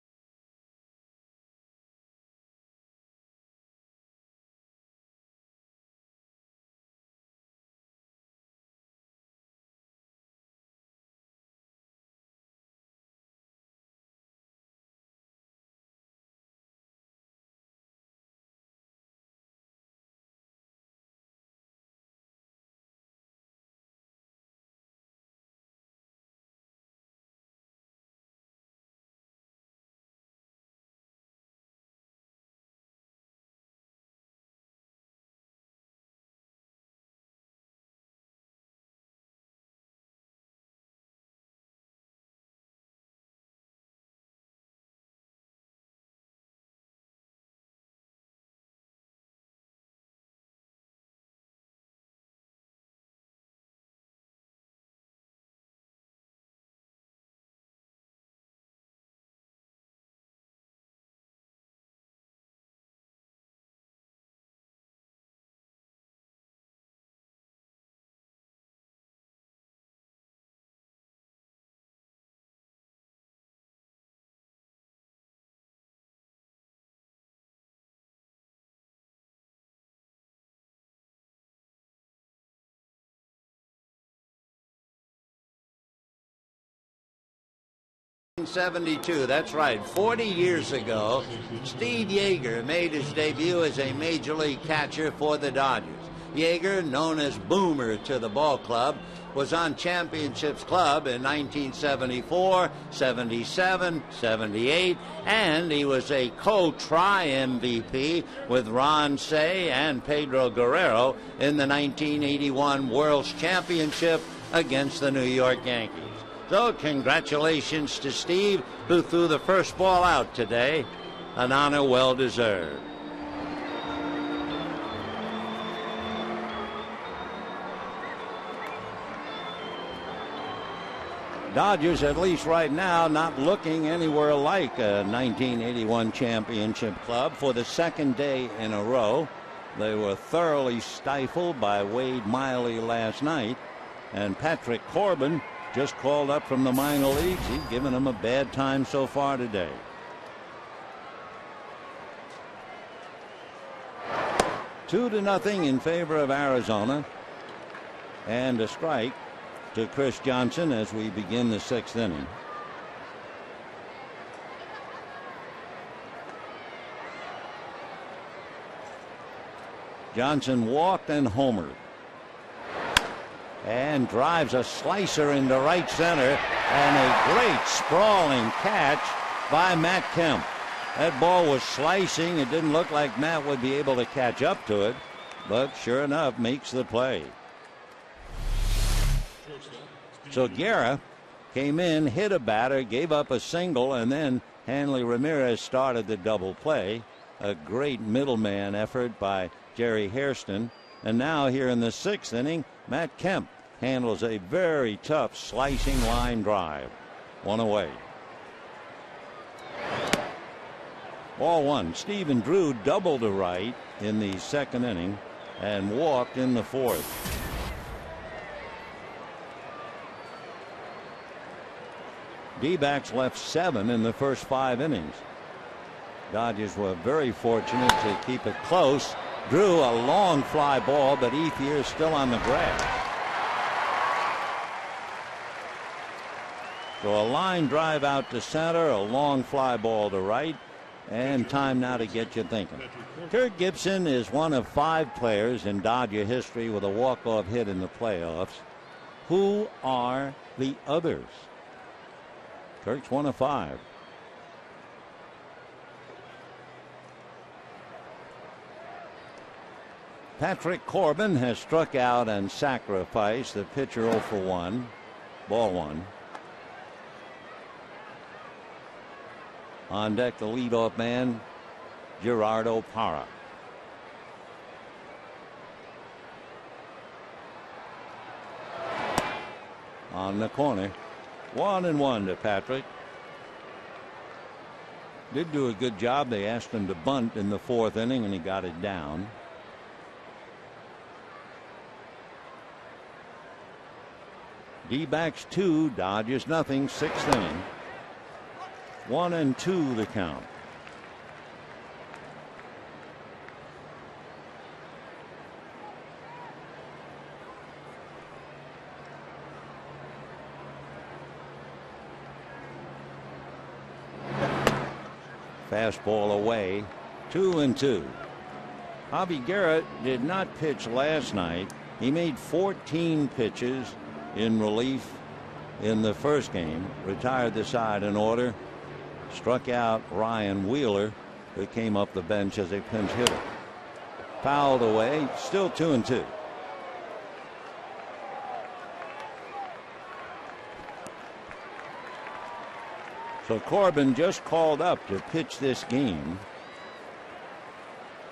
'72, that's right. 40 years ago, Steve Yeager made his debut as a major league catcher for the Dodgers. Yeager, known as Boomer to the ball club, was on Championships Club in 1974, 77, 78, and he was a co-try MVP with Ron Say and Pedro Guerrero in the 1981 World's Championship against the New York Yankees. So congratulations to Steve, who threw the first ball out today, an honor well deserved. Dodgers, at least right now, not looking anywhere like a 1981 championship club for the second day in a row. They were thoroughly stifled by Wade Miley last night, and Patrick Corbin just called up from the minor leagues. He's given them a bad time so far today. Two to nothing in favor of Arizona, and a strike to Chris Johnson as we begin the sixth inning. Johnson walked and homered, and drives a slicer into right center, and a great sprawling catch by Matt Kemp. That ball was slicing. It didn't look like Matt would be able to catch up to it, but sure enough makes the play. So Guerra came in, hit a batter, gave up a single, and then Hanley Ramirez started the double play. A great middleman effort by Jerry Hairston. And now here in the sixth inning, Matt Kemp handles a very tough slicing line drive. One away. Ball one. Stephen Drew doubled to right in the second inning and walked in the fourth. D-backs left 7 in the first 5 innings. Dodgers were very fortunate to keep it close. Drew a long fly ball, but Ethier is still on the grass. So a line drive out to center, a long fly ball to right, and time now to get you thinking. Kirk Gibson is one of 5 players in Dodger history with a walk-off hit in the playoffs. Who are the others? Kirk's one of 5. Patrick Corbin has struck out and sacrificed. The pitcher 0 for 1. Ball 1. On deck, the leadoff man, Gerardo Parra. On the corner. 1-1 to Patrick. Did do a good job. They asked him to bunt in the 4th inning, and he got it down. D-backs 2, Dodgers nothing, 6th inning. 1-2 the count. Fastball away, 2-2. Javi Garrett did not pitch last night. He made 14 pitches in relief in the first game. Retired the side in order. Struck out Ryan Wheeler, who came up the bench as a pinch hitter. Fouled away, still 2-2. So Corbin just called up to pitch this game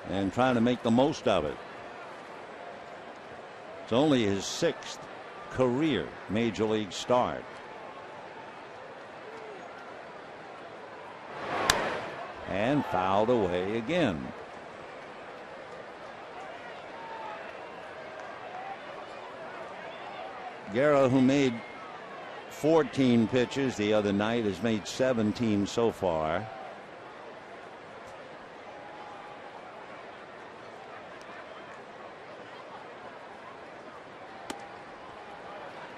and trying to make the most of it. It's only his 6th career major league start. And fouled away again. Guerra, who made 14 pitches the other night, has made 17 so far.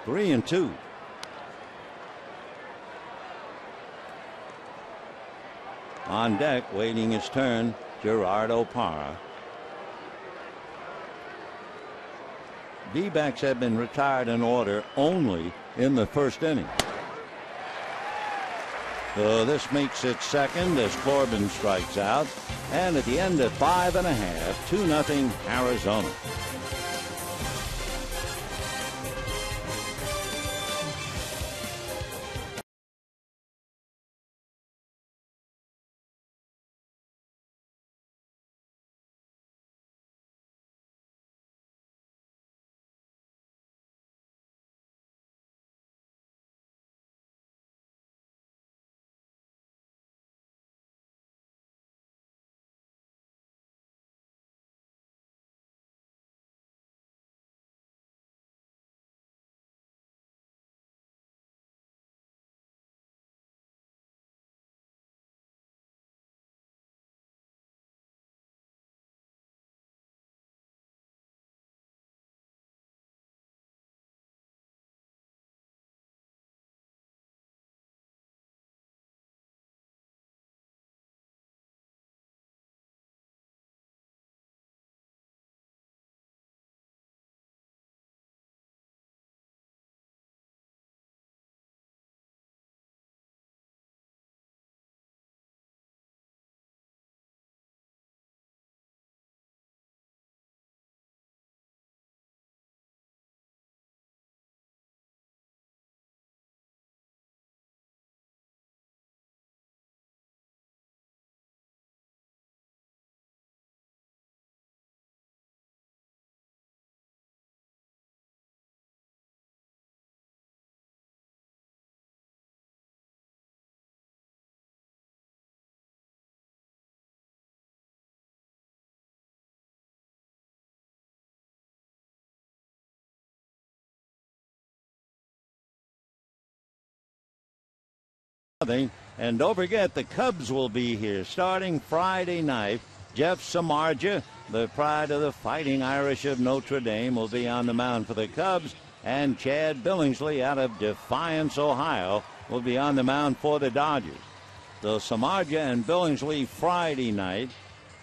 Three and 2. On deck, waiting his turn, Gerardo Parra. D-backs have been retired in order only in the first inning. So this makes it second as Corbin strikes out. And at the end of 5 1/2, 2-0 Arizona. And don't forget, the Cubs will be here starting Friday night. Jeff Samardzija, the pride of the Fighting Irish of Notre Dame, will be on the mound for the Cubs. And Chad Billingsley out of Defiance, Ohio, will be on the mound for the Dodgers. So Samardzija and Billingsley Friday night.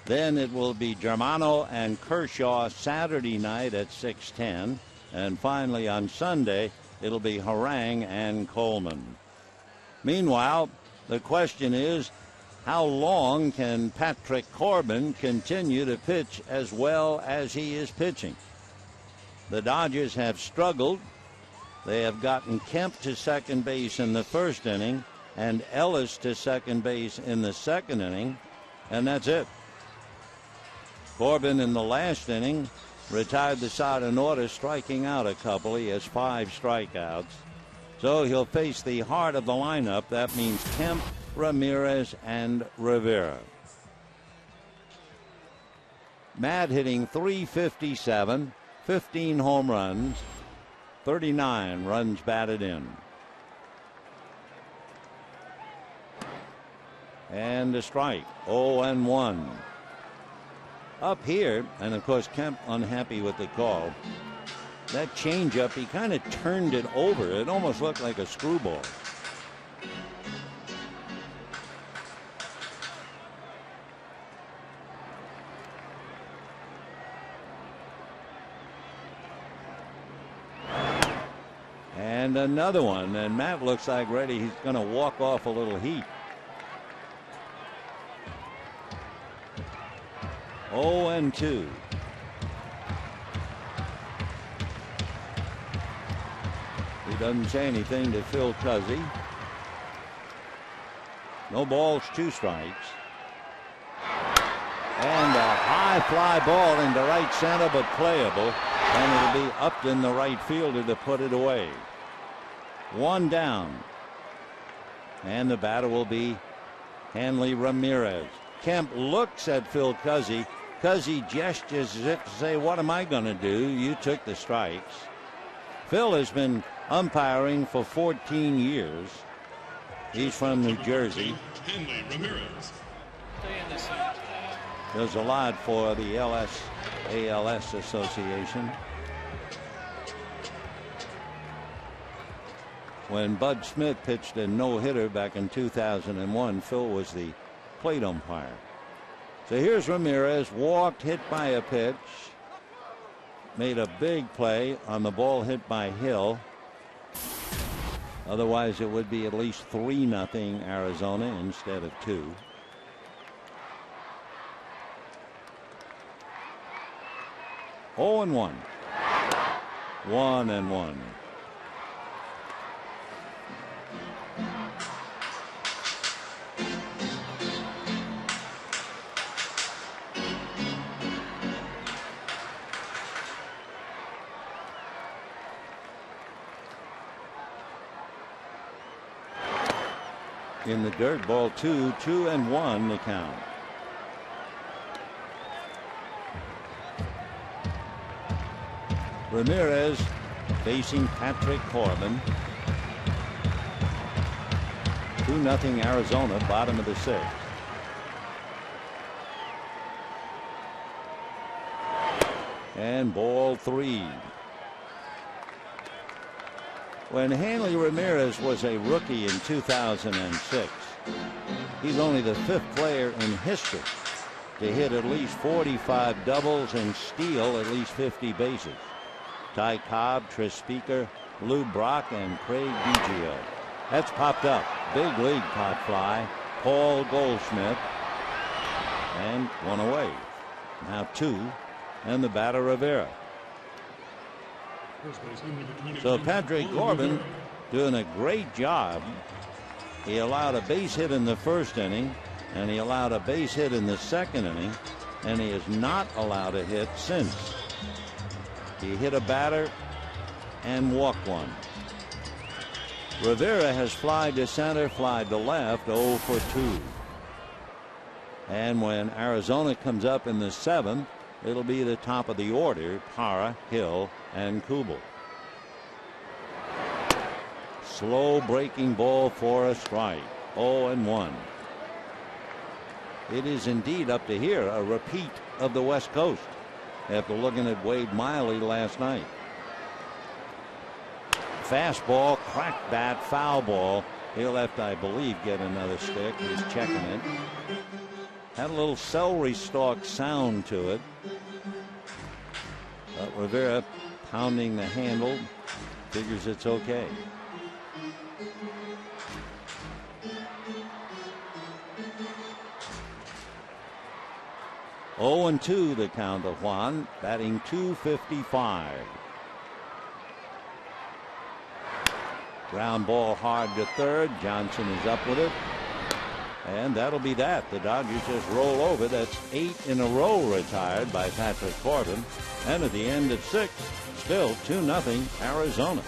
Then it will be Germano and Kershaw Saturday night at 6:10. And finally on Sunday, it'll be Harang and Coleman. Meanwhile, the question is, how long can Patrick Corbin continue to pitch as well as he is pitching? The Dodgers have struggled. They have gotten Kemp to second base in the first inning and Ellis to second base in the second inning, and that's it. Corbin in the last inning retired the side in order, striking out a couple. He has 5 strikeouts. So he'll face the heart of the lineup. That means Kemp, Ramirez, and Rivera. Matt hitting .357, 15 home runs, 39 runs batted in. And a strike, 0-1. Up here, and of course Kemp unhappy with the call. That changeup, he kind of turned it over. It almost looked like a screwball. And another one, and Matt looks like ready. He's going to walk off a little heat. 0-2. He doesn't say anything to Phil Cuzzy. No balls, 2 strikes. And a high fly ball into right center, but playable. And it'll be Upton, the right fielder, to put it away. 1 down. And the batter will be Hanley Ramirez. Kemp looks at Phil Cuzzy. Cuzzy gestures as if to say, what am I going to do? You took the strikes. Phil has been umpiring for 14 years. He's from New Jersey. Hanley Ramirez. Does a lot for the ALS Association. When Bud Smith pitched a no-hitter back in 2001, Phil was the plate umpire. So here's Ramirez, walked, hit by a pitch. made a big play on the ball hit by Hill. Otherwise, it would be at least 3-0 Arizona instead of 2. Oh and 1. 1-1. In the dirt, ball 2, 2-1 the count. Ramirez facing Patrick Corbin. 2-0 Arizona, bottom of the 6th. And ball 3. When Hanley Ramirez was a rookie in 2006, he's only the 5th player in history to hit at least 45 doubles and steal at least 50 bases. Ty Cobb, Tris Speaker, Lou Brock, and Craig Biggio. That's popped up. Big league pop fly. Paul Goldschmidt. And 1 away. Now 2. And the batter Rivera. So Patrick Corbin doing a great job. He allowed a base hit in the 1st inning, and he allowed a base hit in the 2nd inning, and he has not allowed a hit since. He hit a batter and walked 1. Rivera has flied to center, flied to left, 0 for 2. And when Arizona comes up in the 7th, it'll be the top of the order: Parra, Hill, and Kubel. Slow breaking ball for a strike. 0-1. It is indeed up to here a repeat of the West Coast after looking at Wade Miley last night. Fastball, cracked bat, foul ball. He'll have to, I believe, get another stick. He's checking it. Had a little celery stalk sound to it. But Rivera pounding the handle, figures it's okay. Oh and 2 the count of Juan, batting .255. Ground ball hard to third. Johnson is up with it. And that'll be that. The Dodgers just roll over. That's 8 in a row retired by Patrick Corbin. And at the end of 6, still 2-0 Arizona.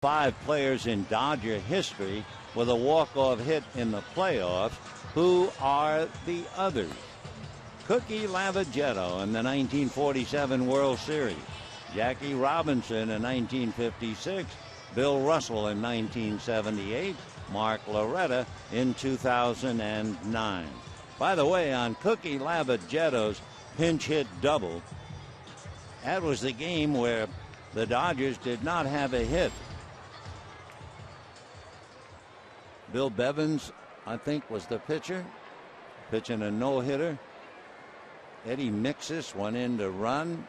Five players in Dodger history with a walk-off hit in the playoffs. Who are the others? Cookie Lavagetto in the 1947 World Series. Jackie Robinson in 1956, Bill Russell in 1978, Mark Loretta in 2009. By the way, on Cookie Lavagetto's pinch hit double, that was the game where the Dodgers did not have a hit. Bill Bevins, I think, was the pitcher, pitching a no-hitter. Eddie Mixis went in to run.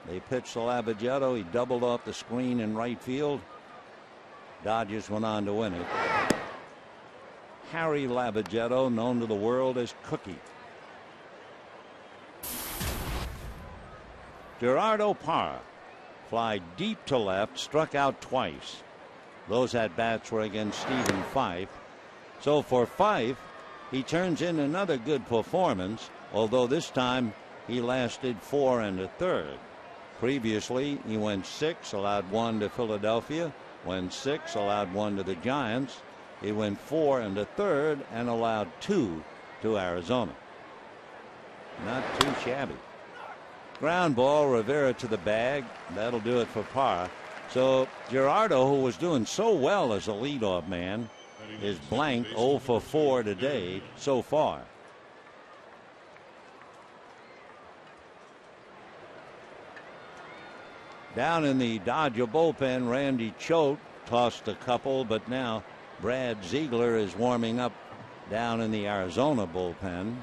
They pitched to Lavagetto. He doubled off the screen in right field. Dodgers went on to win it. Harry Lavagetto, known to the world as Cookie. Gerardo Parra, fly deep to left, struck out twice. Those at-bats were against Stephen Fife. So for Fife, he turns in another good performance, although this time he lasted 4 1/3. Previously, he went 6, allowed 1 to Philadelphia, went 6, allowed 1 to the Giants. He went 4 1/3 and allowed 2 to Arizona. Not too shabby. Ground ball, Rivera to the bag. That'll do it for Parra. So Gerardo, who was doing so well as a leadoff man, is blank 0 for 4 today so far. Down in the Dodger bullpen, Randy Choate tossed a couple, but now Brad Ziegler is warming up down in the Arizona bullpen.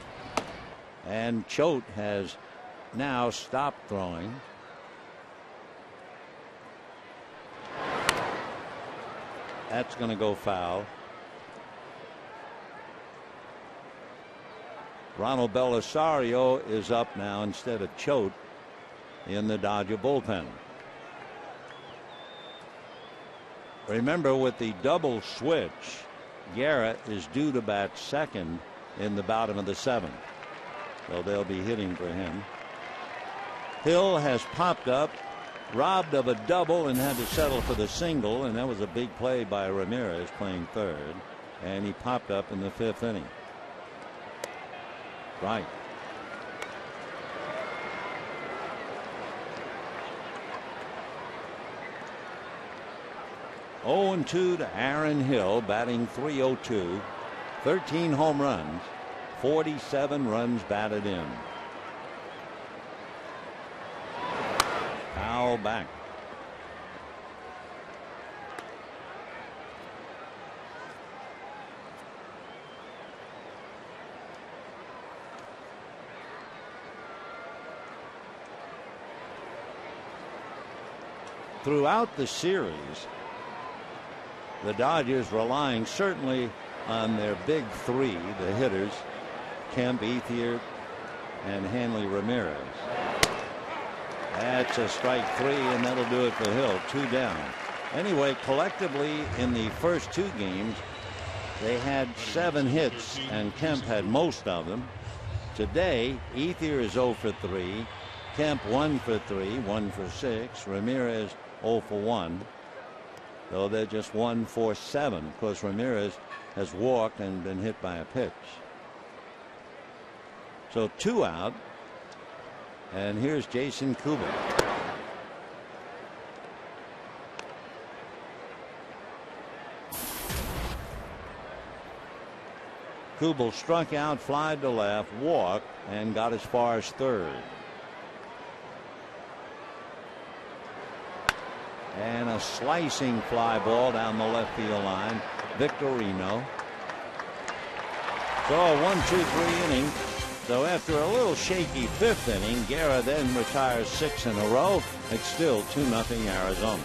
And Choate has now stopped throwing. That's going to go foul. Ronald Belisario is up now instead of Choate in the Dodger bullpen. Remember, with the double switch, Garrett is due to bat second in the bottom of the 7th. So they'll be hitting for him. Hill has popped up, robbed of a double, and had to settle for the single, and that was a big play by Ramirez playing third, and he popped up in the 5th inning. Right. Oh, 2 to Aaron Hill, batting .302, 13 home runs, 47 runs batted in. Foul back. Throughout the series, the Dodgers relying certainly on their big 3, the hitters, Kemp, Ethier, and Hanley Ramirez. That's a strike 3, and that'll do it for Hill. 2 down. Anyway, collectively in the first 2 games, they had 7 hits, and Kemp had most of them. Today, Ethier is 0 for 3, Kemp 1 for 3, 1 for 6, Ramirez 0 for 1. Though they're just 1 for 7. Of course, Ramirez has walked and been hit by a pitch. So 2 out. And here's Jason Kubel. Kubel struck out, flied to left, walked, and got as far as third. And a slicing fly ball down the left field line. Victorino. So a 1-2-3 inning. So after a little shaky 5th inning, Guerra then retires 6 in a row. It's still 2-0 Arizona.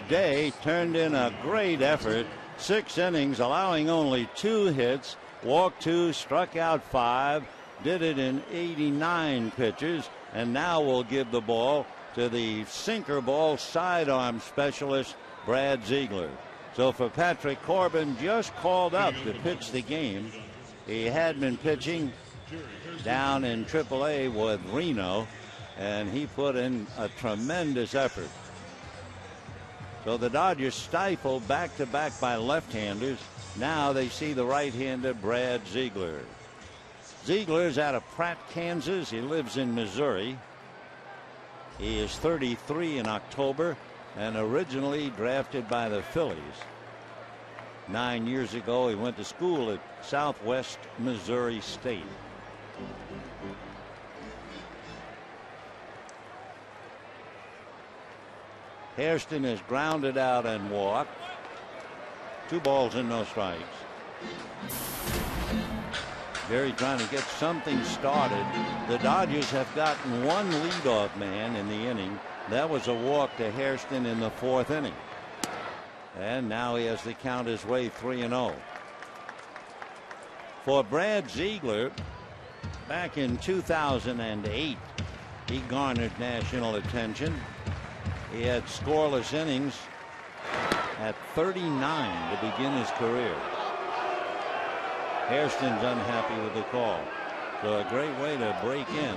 Day turned in a great effort. 6 innings, allowing only 2 hits, walked 2, struck out 5, did it in 89 pitches, and now will give the ball to the sinker ball sidearm specialist Brad Ziegler. So for Patrick Corbin, just called up to pitch the game. He had been pitching down in AAA with Reno, and he put in a tremendous effort. So the Dodgers stifled back-to-back by left-handers. Now they see the right-hander Brad Ziegler. Ziegler's out of Pratt, Kansas. He lives in Missouri. He is 33 in October and originally drafted by the Phillies. 9 years ago, he went to school at Southwest Missouri State. Hairston is grounded out and walked. 2 balls and no strikes. Jerry trying to get something started. The Dodgers have gotten 1 leadoff man in the inning. That was a walk to Hairston in the 4th inning. And now he has to count his way 3-0. For Brad Ziegler, back in 2008, he garnered national attention. He had scoreless innings at 39 to begin his career. Hairston's unhappy with the call. So a great way to break in.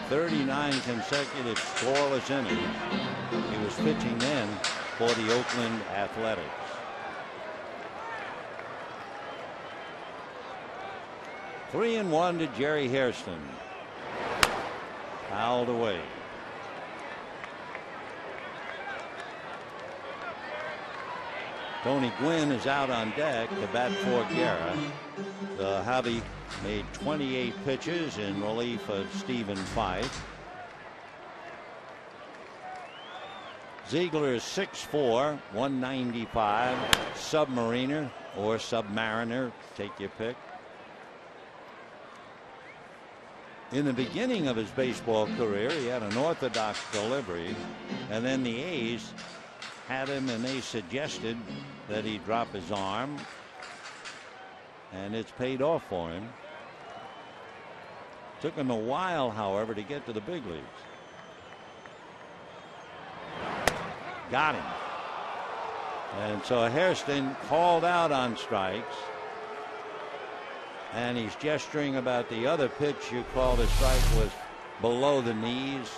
39 consecutive scoreless innings. He was pitching then for the Oakland Athletics. Three and 1 to Jerry Hairston. Fouled away. Tony Gwynn is out on deck to bat for Guerra. The Javi made 28 pitches in relief of Stephen Fife. Ziegler is 6'4", 195, submariner or submariner, take your pick. In the beginning of his baseball career, he had an orthodox delivery, and then the A's had him, and they suggested that he drop his arm, and it's paid off for him. Took him a while, however, to get to the big leagues. Got him. And so Hairston called out on strikes, and he's gesturing about the other pitch you called a strike was below the knees.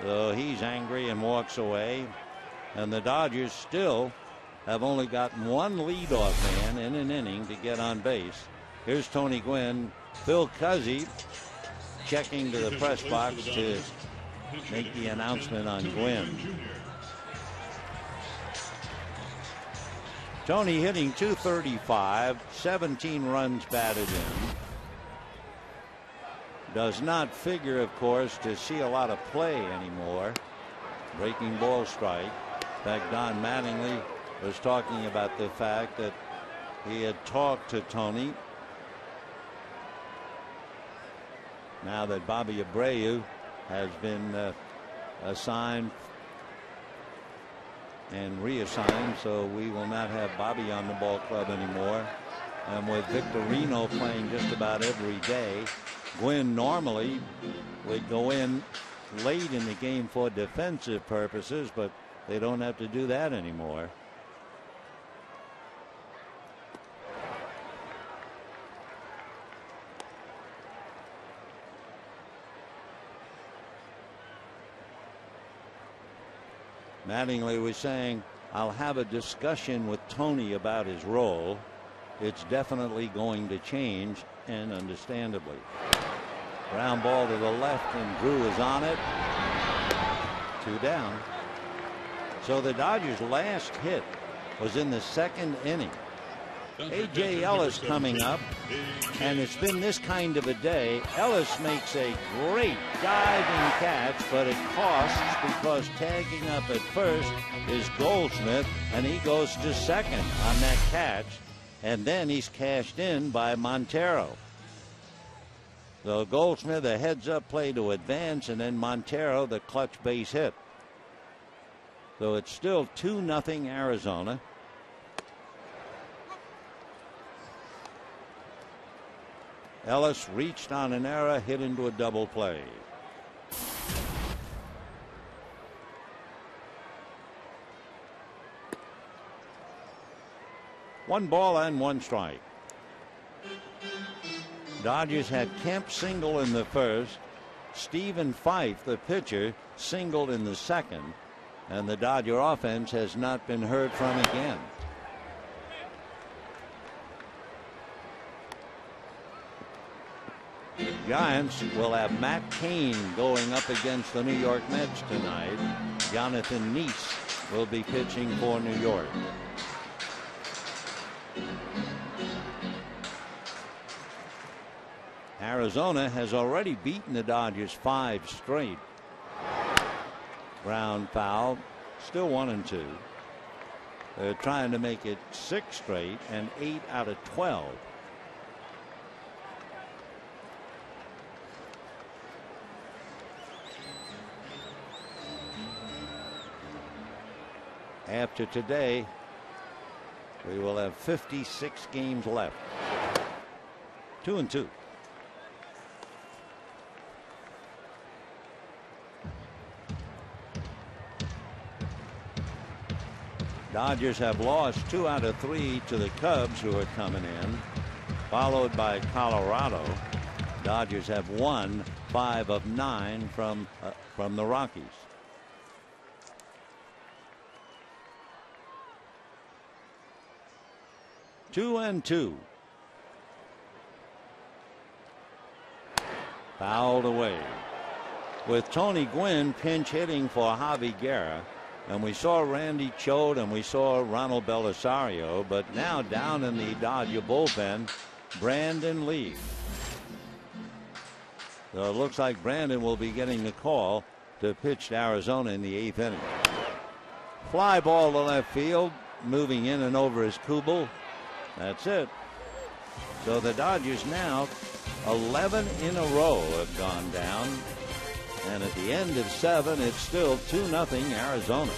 So he's angry and walks away. And the Dodgers still have only gotten 1 leadoff man in an inning to get on base. Here's Tony Gwynn. Phil Cuzzi checking to the press box to make the announcement on Gwynn. Tony hitting .235, 17 runs batted in. Does not figure, of course, to see a lot of play anymore. Breaking ball strike. In fact, Don Mattingly was talking about the fact that he had talked to Tony. Now that Bobby Abreu has been assigned and reassigned, so we will not have Bobby on the ball club anymore. And with Victorino playing just about every day, Gwynn normally would go in late in the game for defensive purposes, but they don't have to do that anymore. Mattingly was saying, I'll have a discussion with Tony about his role. It's definitely going to change, and understandably. Ground ball to the left, and Drew is on it. 2 down. So the Dodgers' last hit was in the 2nd inning. A.J. Ellis coming up, and it's been this kind of a day. Ellis makes a great diving catch, but it costs because tagging up at first is Goldschmidt, and he goes to second on that catch, and then he's cashed in by Montero. So Goldschmidt, a heads-up play to advance, and then Montero, the clutch base hit. So it's still 2-0 Arizona. Ellis reached on an error, hit into a double play. One ball and one strike. Dodgers had Kemp single in the first. Stephen Fife, the pitcher, singled in the second. And the Dodger offense has not been heard from again. The Giants will have Matt Cain going up against the New York Mets tonight. Jonathan Neese will be pitching for New York. Arizona has already beaten the Dodgers 5 straight. Ground foul, still 1-2. They're trying to make it 6 straight and 8 out of 12. After today, we will have 56 games left. 2-2. Dodgers have lost 2 out of 3 to the Cubs, who are coming in, followed by Colorado. Dodgers have won 5 of 9 from the Rockies. Two and two. Fouled away. With Tony Gwynn pinch hitting for Javi Guerra. And we saw Randy Choate and we saw Ronald Belisario, but now down in the Dodger bullpen, Brandon Lee. So it looks like Brandon will be getting the call to pitch to Arizona in the 8th inning. Fly ball to left field, moving in and over is Kubel. That's it. So the Dodgers now 11 in a row have gone down. And at the end of 7, it's still 2-0 Arizona.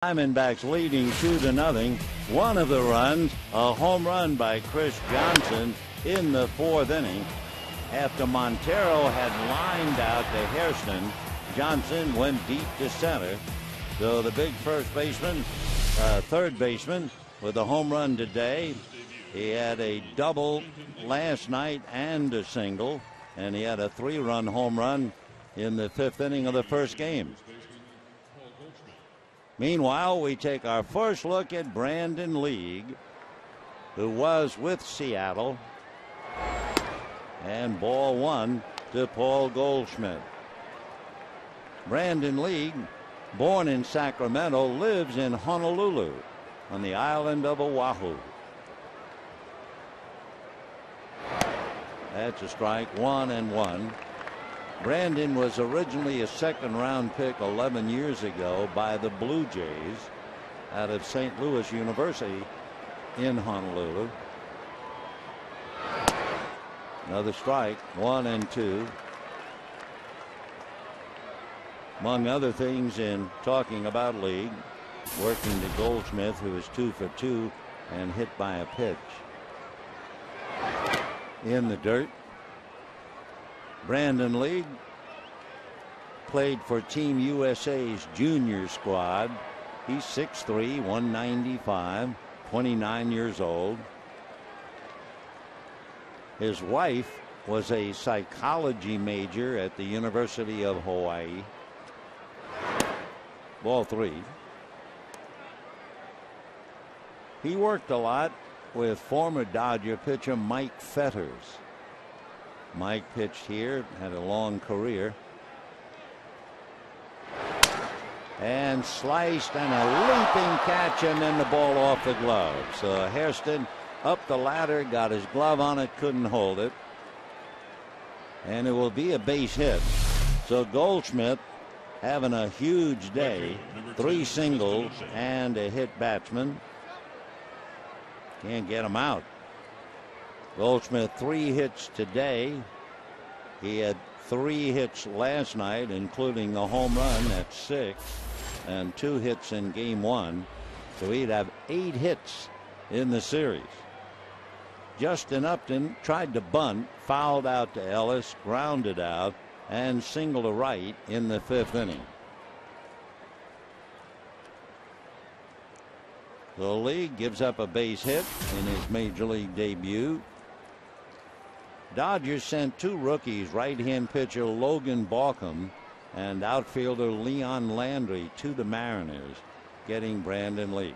Diamondbacks leading 2-0. One of the runs, a home run by Chris Johnson in the 4th inning. After Montero had lined out to Hairston, Johnson went deep to center. So the big third baseman with a home run today. He had a double last night and a single, and he had a 3-run home run in the 5th inning of the first game. Meanwhile, we take our first look at Brandon Lee, who was with Seattle. And ball 1 to Paul Goldschmidt. Brandon Lee, born in Sacramento, lives in Honolulu on the island of Oahu. That's a strike. 1-1. Brandon was originally a second-round pick 11 years ago by the Blue Jays out of St. Louis University in Honolulu. Another strike. 1-2. Among other things, in talking about league, working to Goldschmidt, who is 2 for 2 and hit by a pitch. In the dirt, Brandon League played for Team USA's junior squad. He's 6'3", 195, 29 years old. His wife was a psychology major at the University of Hawaii. Ball 3. He worked a lot with former Dodger pitcher Mike Fetters. Mike pitched here, had a long career. And sliced, and a leaping catch, and then the ball off the glove. So Hairston up the ladder, got his glove on it, couldn't hold it. And it will be a base hit. So Goldschmidt having a huge day. 3 singles and a hit batsman. Can't get him out. Goldschmidt 3 hits today. He had 3 hits last night, including the home run at 6, and 2 hits in game 1. So he'd have 8 hits in the series. Justin Upton tried to bunt, fouled out to Ellis, grounded out, and singled to right in the 5th inning. The league gives up a base hit in his major league debut. Dodgers sent 2 rookies, right-hand pitcher Logan Bauckham and outfielder Leon Landry, to the Mariners, getting Brandon Lee.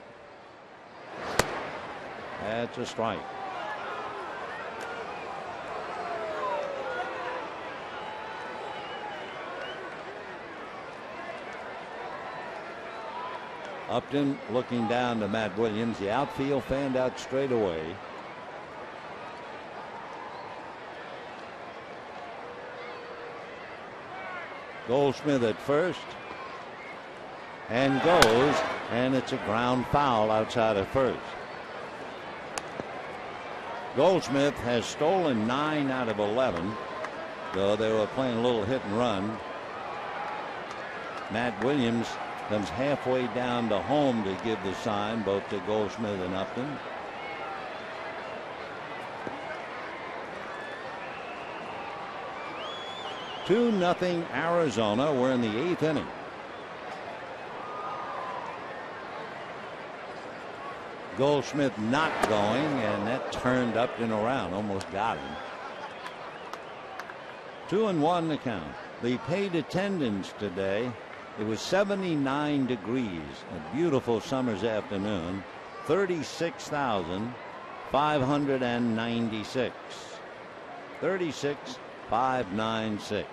That's a strike. Upton looking down to Matt Williams. The outfield fanned out straight away. Goldschmidt at first, and goes, and it's a ground foul outside of first. Goldschmidt has stolen 9 out of 11, though they were playing a little hit and run. Matt Williams comes halfway down to home to give the sign, both to Goldschmidt and Upton. Two nothing Arizona. We're in the 8th inning. Goldschmidt not going, and that turned Upton around, almost got him. 2-1 the count. The paid attendance today, it was 79 degrees, a beautiful summer's afternoon. 36,596. 36,596.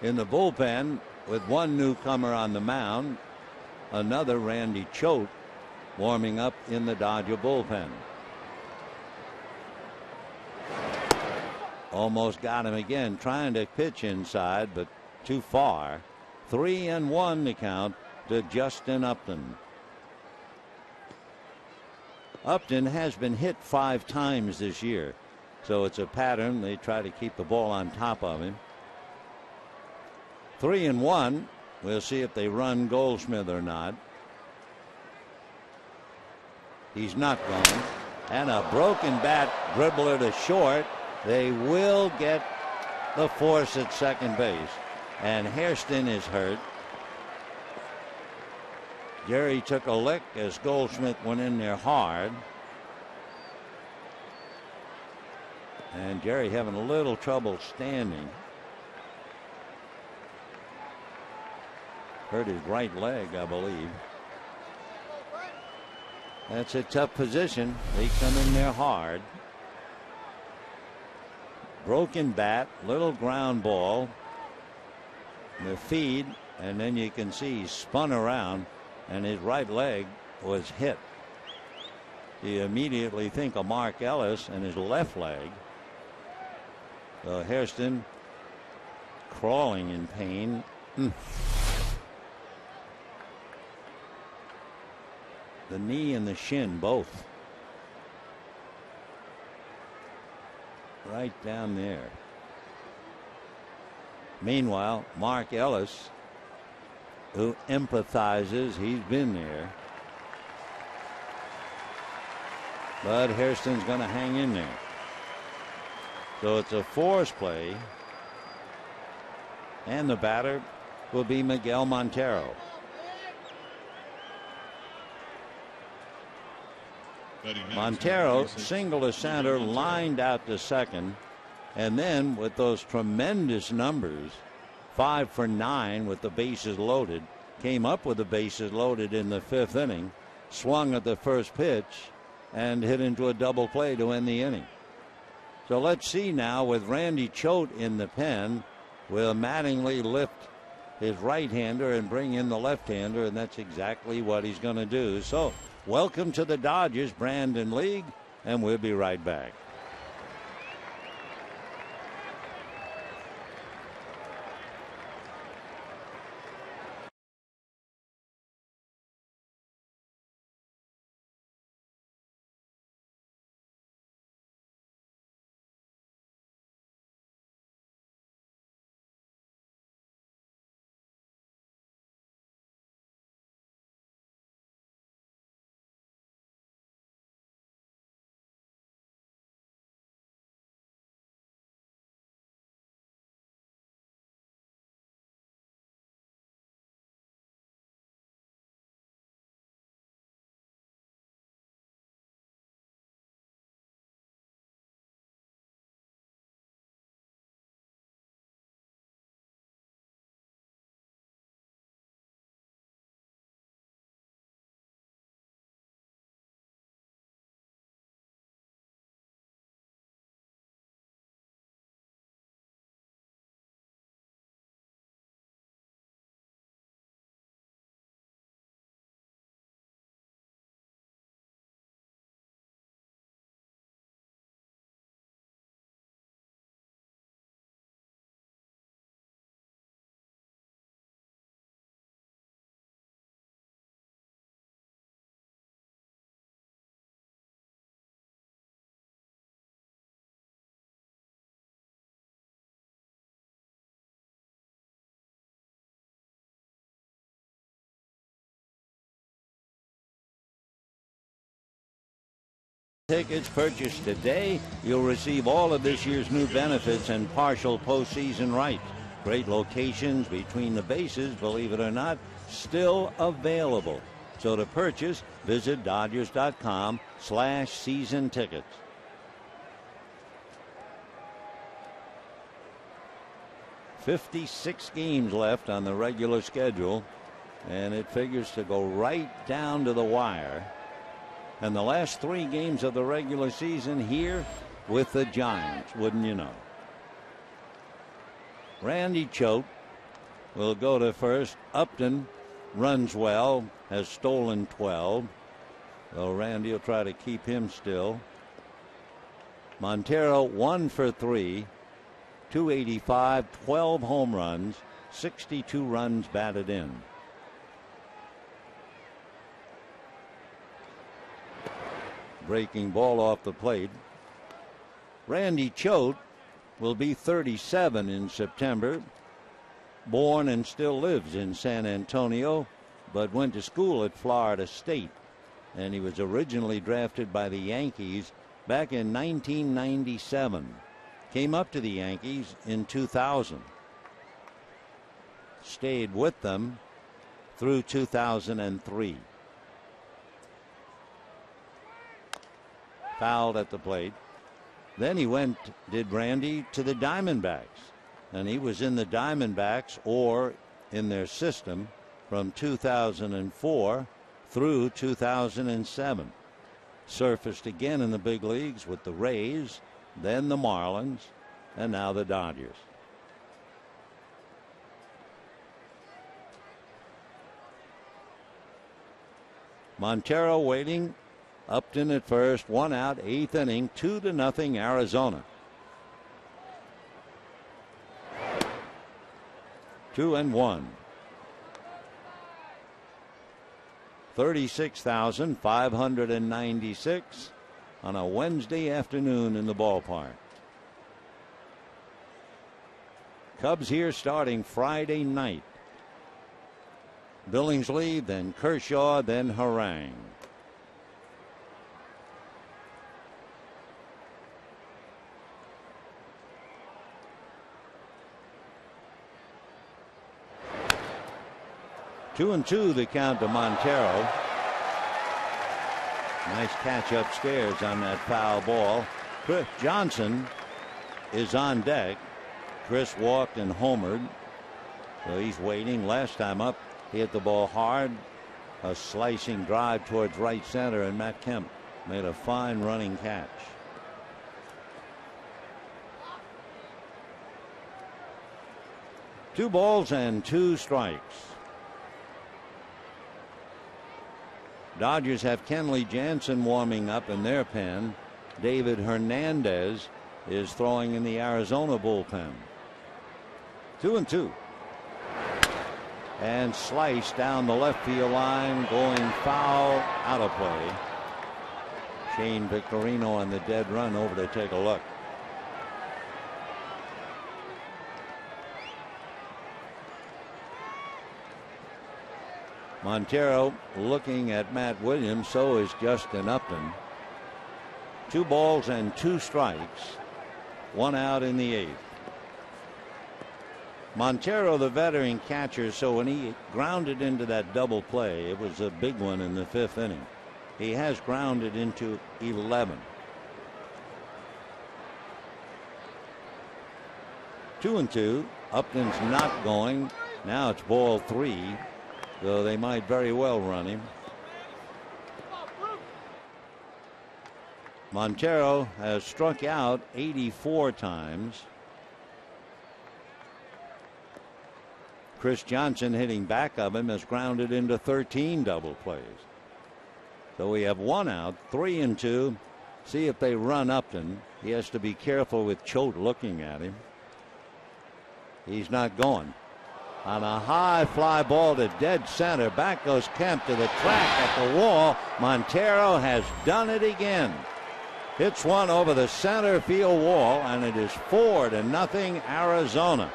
In the bullpen, with one newcomer on the mound, another Randy Choate warming up in the Dodger bullpen. Almost got him again, trying to pitch inside, but too far. 3-1 the count to Justin Upton. Upton has been hit 5 times this year, so it's a pattern. They try to keep the ball on top of him. 3-1. We'll see if they run Goldschmidt or not. He's not going. And a broken bat, dribbler to short. They will get the force at second base. And Hairston is hurt. Jerry took a lick as Goldschmidt went in there hard. And Jerry having a little trouble standing. Hurt his right leg, I believe. That's a tough position. They come in there hard. Broken bat, little ground ball. the feed, and then you can see he spun around and his right leg was hit. You immediately think of Mark Ellis and his left leg. So Hairston crawling in pain. The knee and the shin both. Right down there. Meanwhile, Mark Ellis, who empathizes, he's been there. But Hairston's going to hang in there. So it's a force play. And the batter will be Miguel Montero. Montero single to center, lined out to second, and then with those tremendous numbers, 5 for 9 with the bases loaded, came up with the bases loaded in the 5th inning, swung at the first pitch, and hit into a double play to end the inning. So let's see now, with Randy Choate in the pen, will Mattingly lift his right-hander and bring in the left-hander, and that's exactly what he's going to do. So welcome to the Dodgers, Brandon League, and we'll be right back. Tickets purchased today, you'll receive all of this year's new benefits and partial postseason rights. Great locations between the bases, believe it or not, still available. So to purchase, visit Dodgers.com/season tickets. "56 games left on the regular schedule, and it figures to go right down to the wire. And the last 3 games of the regular season here with the Giants, wouldn't you know?" Randy Choate will go to first. Upton runs well, has stolen 12. So Randy will try to keep him still. Montero 1 for 3, 285, 12 home runs, 62 runs batted in. Breaking ball off the plate. Randy Choate will be 37 in September. Born and still lives in San Antonio, but went to school at Florida State. And he was originally drafted by the Yankees back in 1997. Came up to the Yankees in 2000. Stayed with them through 2003. Fouled at the plate. Then he did Randy, to the Diamondbacks. And he was in the Diamondbacks, or in their system, from 2004 through 2007. Surfaced again in the big leagues with the Rays, then the Marlins, and now the Dodgers. Montero waiting. Upton at first, 1 out, 8th inning, 2-0 Arizona. 2-1. 36,596 on a Wednesday afternoon in the ballpark. Cubs here starting Friday night. Billingsley, then Kershaw, then Harang. Two and two the count to Montero. Nice catch upstairs on that foul ball. Chris Johnson is on deck. Chris walked and homered, so he's waiting. Last time up, he hit the ball hard. A slicing drive towards right center, and Matt Kemp made a fine running catch. Two balls and 2 strikes. Dodgers have Kenley Jansen warming up in their pen. David Hernandez is throwing in the Arizona bullpen. 2-2. And sliced down the left field line, going foul, out of play. Shane Victorino on the dead run over to take a look. Montero looking at Matt Williams, so is Justin Upton. 2 balls and 2 strikes, 1 out in the 8th. Montero, the veteran catcher, so when he grounded into that double play, it was a big one in the 5th inning. He has grounded into 11. 2-2. Upton's not going. Now it's ball 3. Though they might very well run him. Montero has struck out 84 times. Chris Johnson, hitting back of him, has grounded into 13 double plays. So we have 1 out, 3-2. See if they run Upton. He has to be careful with Choate looking at him. He's not going. On a high fly ball to dead center. Back goes Kemp to the track at the wall. Montero has done it again. Hits one over the center field wall, and it is 4-0 Arizona.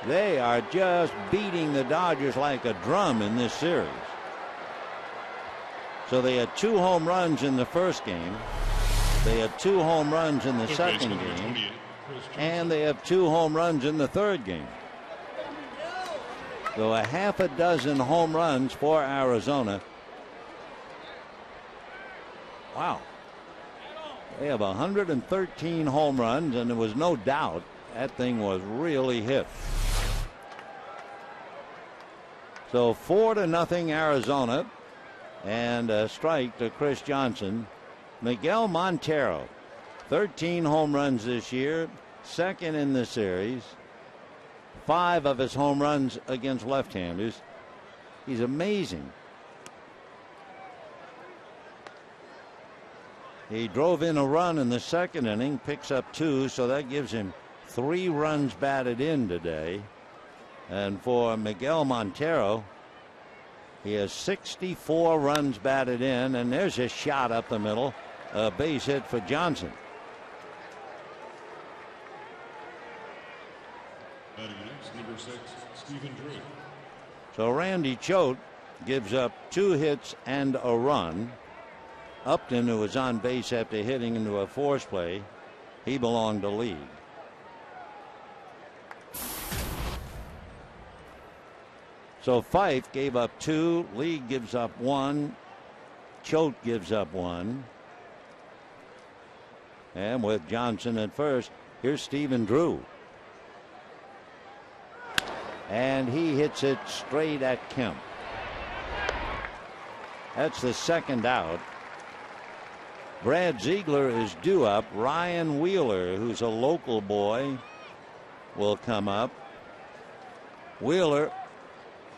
They are just beating the Dodgers like a drum in this series. So they had 2 home runs in the first game. They had 2 home runs in the second game. And they have 2 home runs in the third game. So a half a dozen home runs for Arizona. Wow. They have 113 home runs, and there was no doubt that thing was really hit. So 4-0 Arizona, and a strike to Chris Johnson. Miguel Montero, 13 home runs this year, second in the series. 5 of his home runs against left-handers. He's amazing. He drove in a run in the second inning, picks up 2, so that gives him 3 runs batted in today. And for Miguel Montero, he has 64 runs batted in, and there's a shot up the middle, a base hit for Johnson. Number 6, Stephen Drew. So Randy Choate gives up 2 hits and a run. Upton, who was on base after hitting into a force play, he belonged to Lee. So Fife gave up 2, Lee gives up 1, Choate gives up 1. And with Johnson at first, here's Stephen Drew. And he hits it straight at Kemp. That's the second out. Brad Ziegler is due up. Ryan Wheeler, who's a local boy, will come up. Wheeler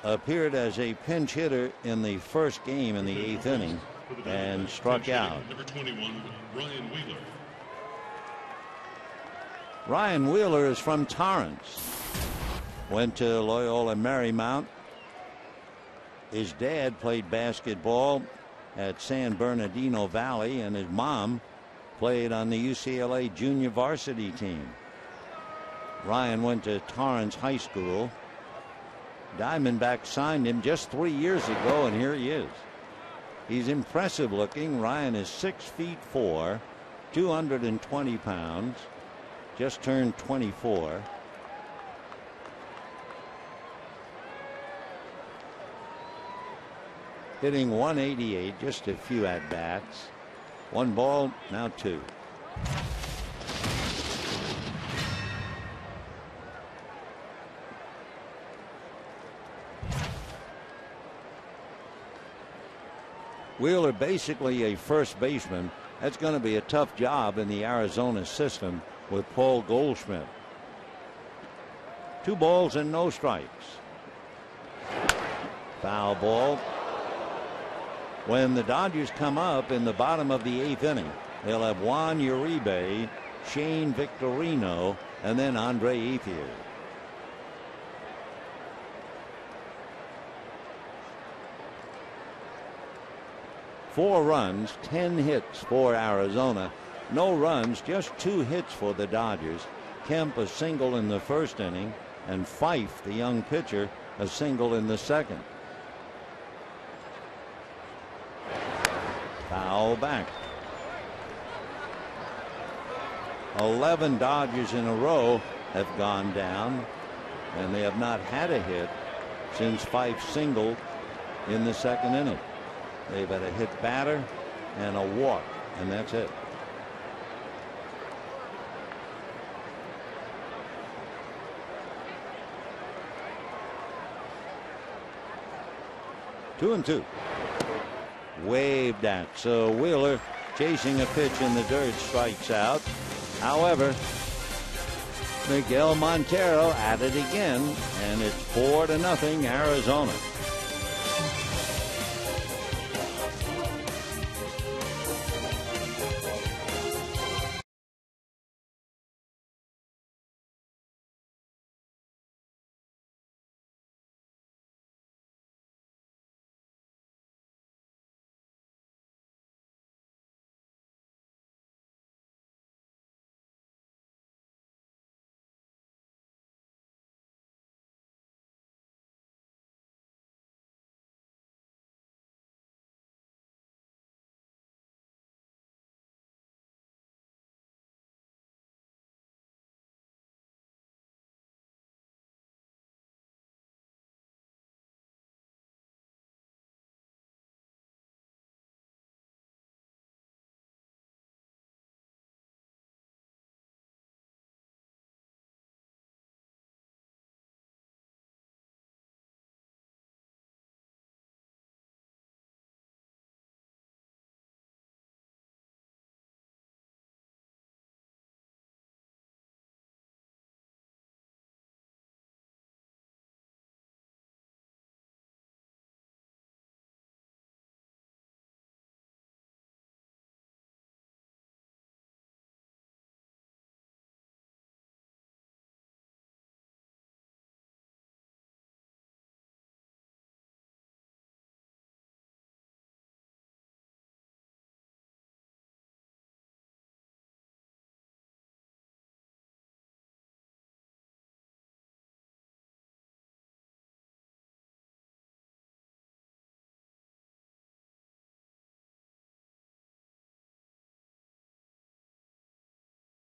appeared as a pinch hitter in the first game in the 8th inning and struck out. Number 21, Ryan Wheeler. Ryan Wheeler is from Torrance. Went to Loyola Marymount. His dad played basketball at San Bernardino Valley, and his mom played on the UCLA junior varsity team. Ryan went to Torrance High School. Diamondbacks signed him just 3 years ago, and here he is. He's impressive looking. Ryan is 6'4", 220 pounds, just turned 24. Hitting .188, just a few at-bats. 1 ball, now 2. Wheeler basically a first baseman. That's going to be a tough job in the Arizona system with Paul Goldschmidt. 2 balls and no strikes. Foul ball. When the Dodgers come up in the bottom of the 8th inning, they'll have Juan Uribe, Shane Victorino, and then Andre Ethier. Four runs, 10 hits for Arizona. No runs, just 2 hits for the Dodgers. Kemp a single in the first inning, and Fife, the young pitcher, a single in the second. Foul back. 11 Dodgers in a row have gone down, and they have not had a hit since Fife singled in the second inning. They've had a hit batter and a walk, and that's it. Two and two. Waved at. So Wheeler, chasing a pitch in the dirt, strikes out. However, Miguel Montero at it again, and it's 4-0 Arizona.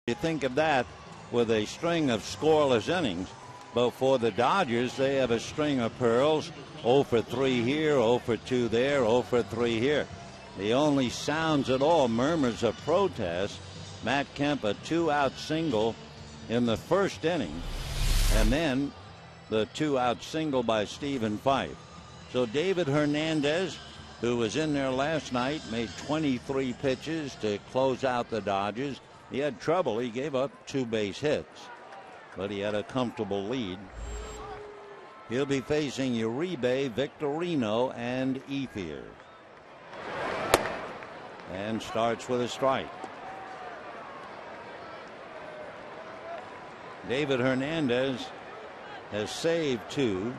You think of that with a string of scoreless innings, but for the Dodgers, they have a string of pearls. 0 for 3 here, 0 for 2 there, 0 for 3 here. The only sounds at all, murmurs of protest. Matt Kemp a 2-out single in the first inning, and then the 2-out single by Stephen Fife. So David Hernandez, who was in there last night, made 23 pitches to close out the Dodgers. He had trouble. He gave up 2 base hits, but he had a comfortable lead. He'll be facing Uribe, Victorino, and Ethier. And starts with a strike. David Hernandez has saved 2,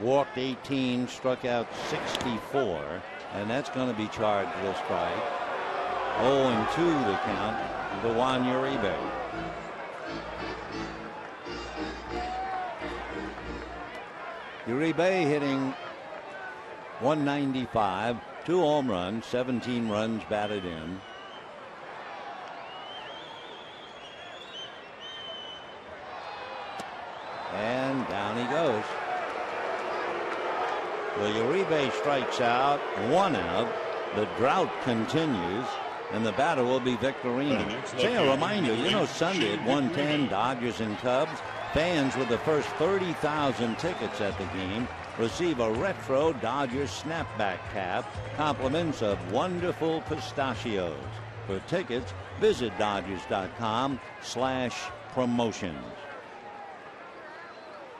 walked 18, struck out 64, and that's going to be charged with a strike. 0-2 the count to Juan Uribe. Uribe hitting .195, 2 home runs, 17 runs batted in. And down he goes. Well, Uribe strikes out, 1 out. The drought continues, and the batter will be Victorino. Say a reminder, Sunday at 1:10, Dodgers and Cubs. Fans with the first 30,000 tickets at the game receive a retro Dodgers snapback cap, compliments of wonderful pistachios. For tickets, visit Dodgers.com/promotions.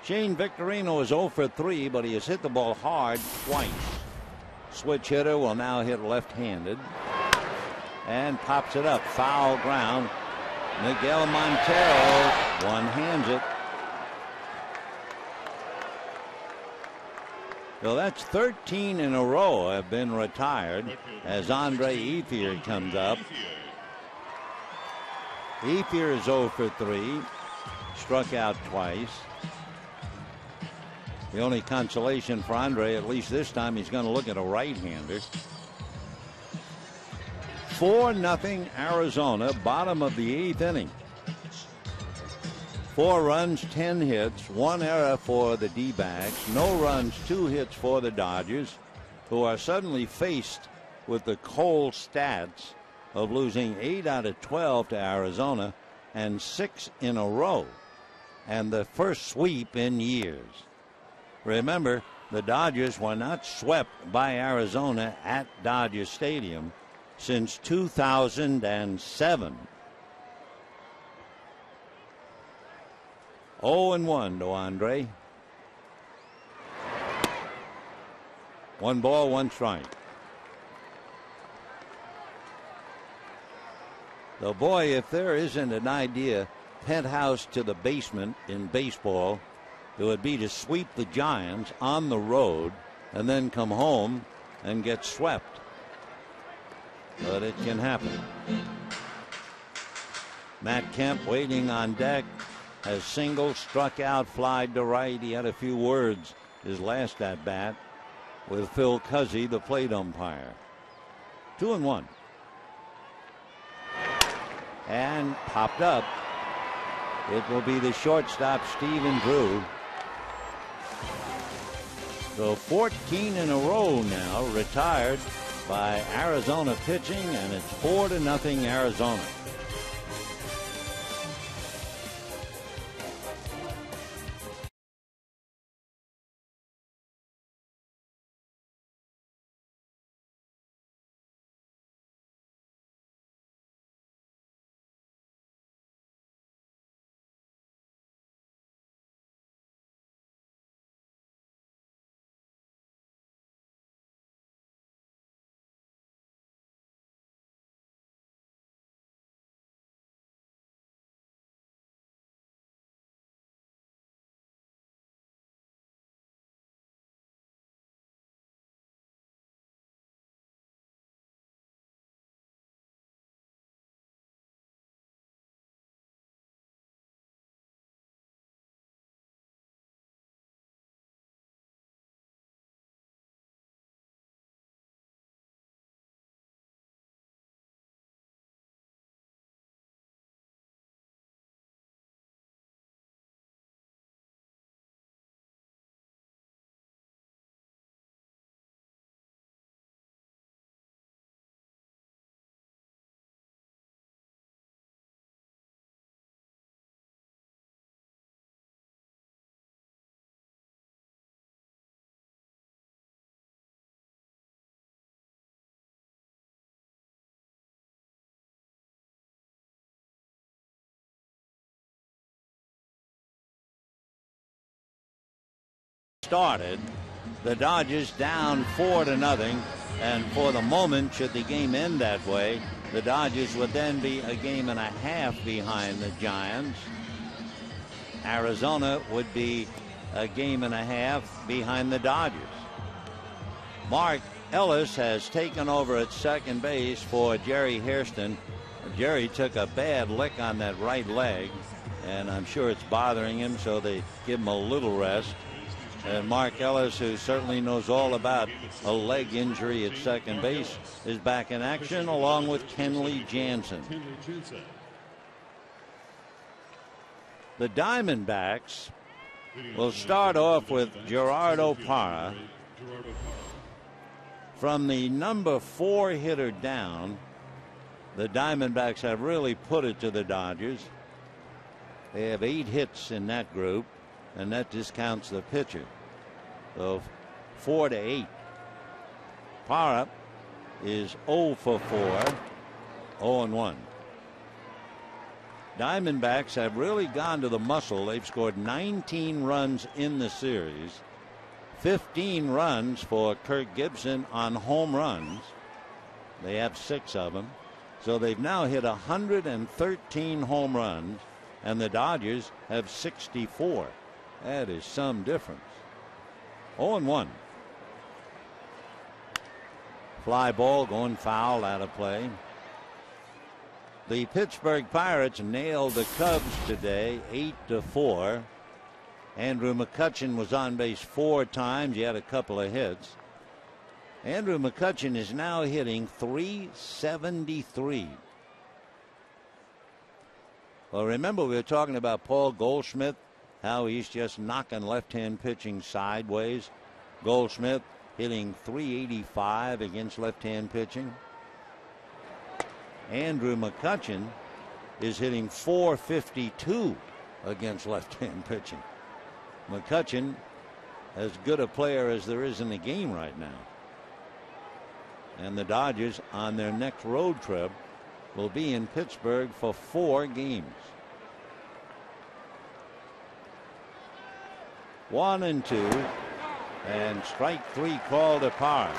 Shane Victorino is 0 for 3, but he has hit the ball hard twice. Switch hitter will now hit left-handed and pops it up. Foul ground. Miguel Montero one-hands it. So that's 13 in a row have been retired as Andre Ethier comes up. Ethier is 0 for 3, struck out twice. The only consolation for Andre, at least this time, he's going to look at a right-hander. 4-0 Arizona, bottom of the 8th inning. 4 runs, 10 hits, 1 error for the D-backs, no runs, 2 hits for the Dodgers, who are suddenly faced with the cold stats of losing 8 out of 12 to Arizona and 6 in a row, and the first sweep in years. Remember, the Dodgers were not swept by Arizona at Dodger Stadium since 2007. 0-1 to Andre. 1 ball, 1 strike. So, boy, if there isn't an idea, penthouse to the basement in baseball, it would be to sweep the Giants on the road and then come home and get swept. But it can happen. Matt Kemp waiting on deck, has singled, struck out, flied to right. He had a few words his last at bat with Phil Cuzzy, the plate umpire. 2-1. And popped up. It will be the shortstop, Stephen Drew. So 14 in a row now retired by Arizona pitching, and it's 4-0 Arizona. started. The Dodgers down 4-0, and for the moment, should the game end that way, the Dodgers would then be a game and a half behind the Giants. Arizona would be a game and a half behind the Dodgers. Mark Ellis has taken over at second base for Jerry Hairston. Jerry took a bad lick on that right leg, and I'm sure it's bothering him, so they give him a little rest. And Mark Ellis, who certainly knows all about a leg injury at second base, is back in action along with Kenley Jansen. The Diamondbacks will start off with Gerardo Parra. From the number 4 hitter down, the Diamondbacks have really put it to the Dodgers. They have 8 hits in that group, and that discounts the pitcher. So 4-8. Parra is 0 for 4, 0-1. Diamondbacks have really gone to the muscle. They've scored 19 runs in the series, 15 runs for Kirk Gibson on home runs. They have 6 of them. So they've now hit 113 home runs, and the Dodgers have 64. That is some difference. 0-1. Fly ball going foul, out of play. The Pittsburgh Pirates nailed the Cubs today 8-4. Andrew McCutchen was on base 4 times. He had a couple of hits. Andrew McCutchen is now hitting .373. Well, remember we were talking about Paul Goldschmidt, how he's just knocking left-hand pitching sideways. Goldschmidt hitting .385 against left-hand pitching. Andrew McCutchen is hitting .452 against left-hand pitching. McCutchen, as good a player as there is in the game right now. And the Dodgers, on their next road trip, will be in Pittsburgh for 4 games. 1-2, and strike 3 called to Parra.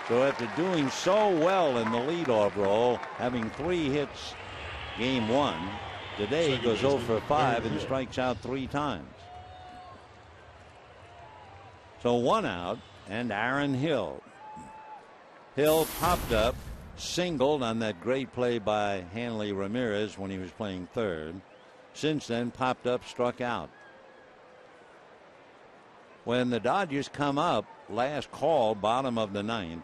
So after doing so well in the leadoff role, having 3 hits game 1, today he goes 0 for 5 and strikes out 3 times. So 1 out, and Aaron Hill. Hill popped up, singled on that great play by Hanley Ramirez when he was playing third. Since then, popped up, struck out. When the Dodgers come up, last call, bottom of the 9th,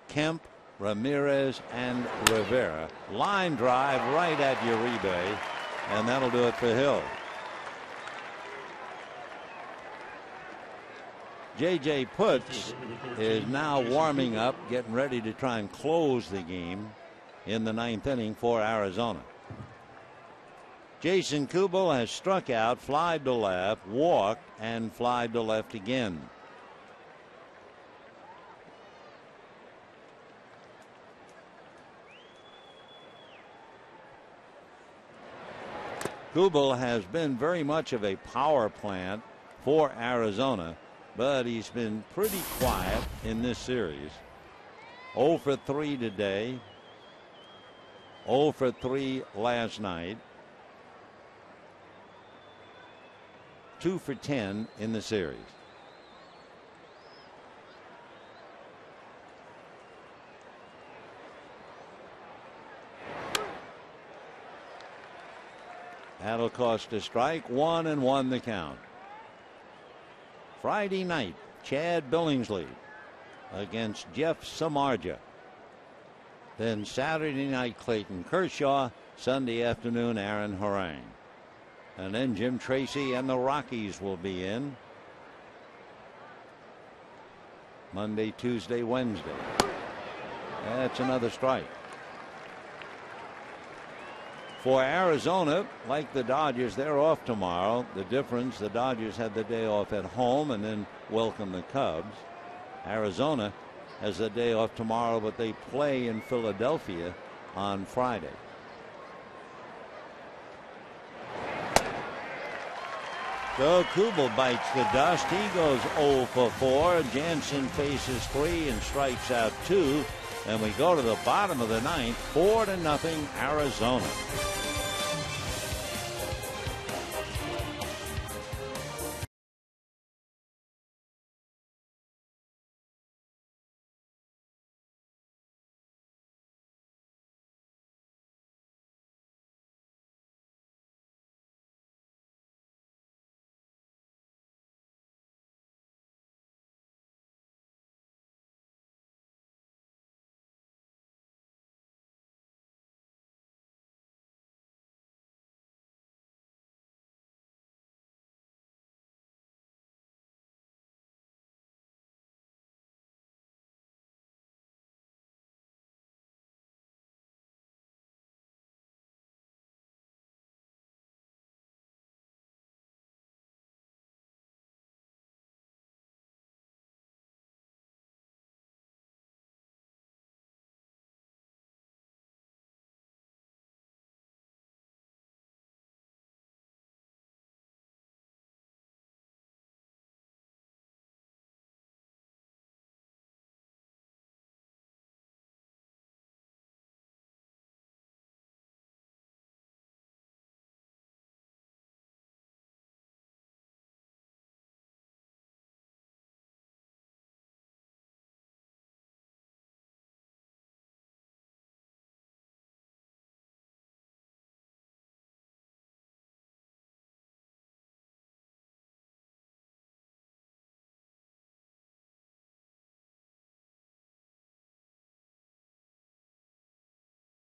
Kemp, Ramirez, and Rivera. Line drive right at Uribe, and that'll do it for Hill. J.J. Putz is now warming up, getting ready to try and close the game in the 9th inning for Arizona. Jason Kubel has struck out, flied to left, walked, and flied to left again. Kubel has been very much of a power plant for Arizona, but he's been pretty quiet in this series. 0 for 3 today, 0 for 3 last night, 2 for 10 in the series. That'll cost a strike. 1-1 the count. Friday night, Chad Billingsley against Jeff Samardzija. Then Saturday night, Clayton Kershaw. Sunday afternoon, Aaron Harang. And then Jim Tracy and the Rockies will be in Monday, Tuesday, Wednesday. That's another strike. For Arizona, like the Dodgers, they're off tomorrow. The difference, the Dodgers had the day off at home and then welcome the Cubs. Arizona has the day off tomorrow, but they play in Philadelphia on Friday. So Kubel bites the dust. He goes 0 for 4. Jansen faces 3 and strikes out 2. And we go to the bottom of the ninth, 4-0 Arizona.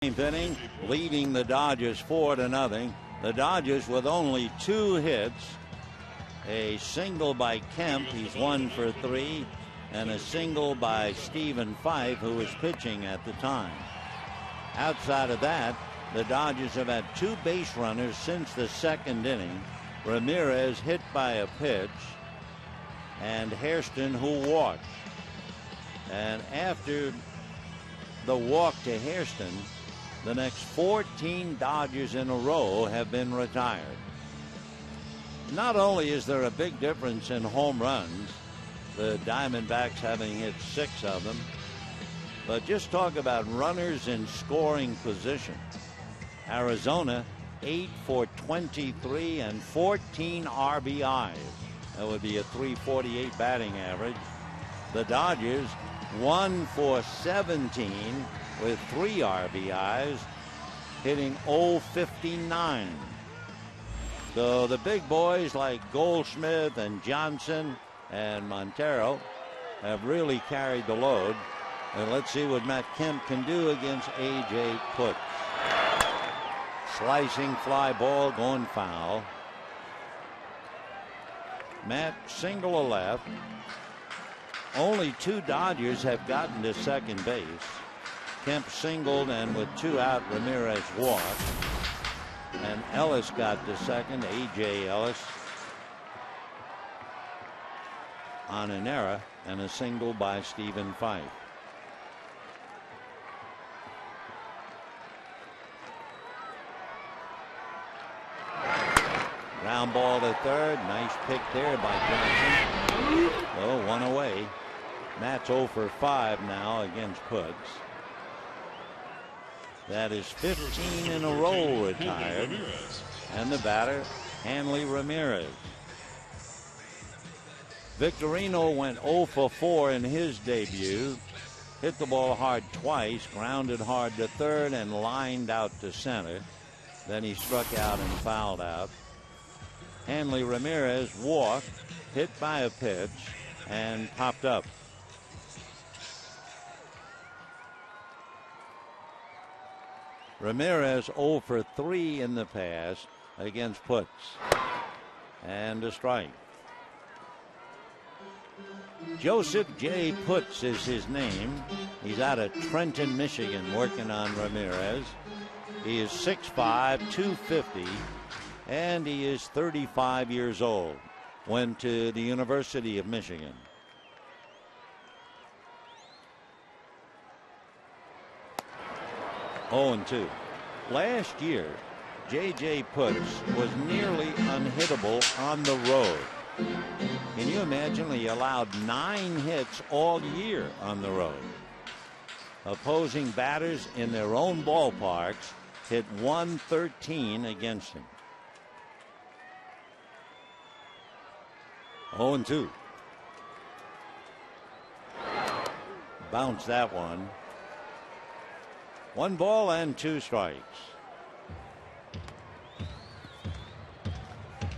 Ninth inning, leading the Dodgers 4-0. The Dodgers with only 2 hits, a single by Kemp, he's 1 for 3, and a single by Stephen Fife, who was pitching at the time. Outside of that, the Dodgers have had 2 base runners since the 2nd inning. Ramirez hit by a pitch, and Hairston, who walked. And after the walk to Hairston, the next 14 Dodgers in a row have been retired. Not only is there a big difference in home runs, the Diamondbacks having hit 6 of them, but just talk about runners in scoring position. Arizona 8 for 23 and 14 RBIs. That would be a .348 batting average. The Dodgers 1 for 17 with 3 RBIs, hitting .059. So the big boys like Goldschmidt and Johnson and Montero have really carried the load. And let's see what Matt Kemp can do against A.J. Putz. Slicing fly ball going foul. Matt single a left. Only 2 Dodgers have gotten to second base. Kemp singled, and with 2 out, Ramirez walked. And Ellis got to second, A.J. Ellis, on an error, and a single by Stephen Fife. Ground ball to third. Nice pick there by Johnson. Oh, 1 away. Matt's 0 for 5 now against Putz. That is 15 in a row retired. And the batter, Hanley Ramirez. Victorino went 0 for 4 in his debut. Hit the ball hard twice, grounded hard to third, and lined out to center. Then he struck out and fouled out. Hanley Ramirez walked, hit by a pitch, and popped up. Ramirez 0 for 3 in the pass against Putz. And a strike. Joseph J. Putz is his name. He's out of Trenton, Michigan, working on Ramirez. He is 6'5", 250, and he is 35 years old. Went to the University of Michigan. Oh, and 2. Last year, J.J. Putz was nearly unhittable on the road. Can you imagine? He allowed 9 hits all year on the road. Opposing batters in their own ballparks hit 113 against him. 0-2. Bounce that one. 1 ball and 2 strikes.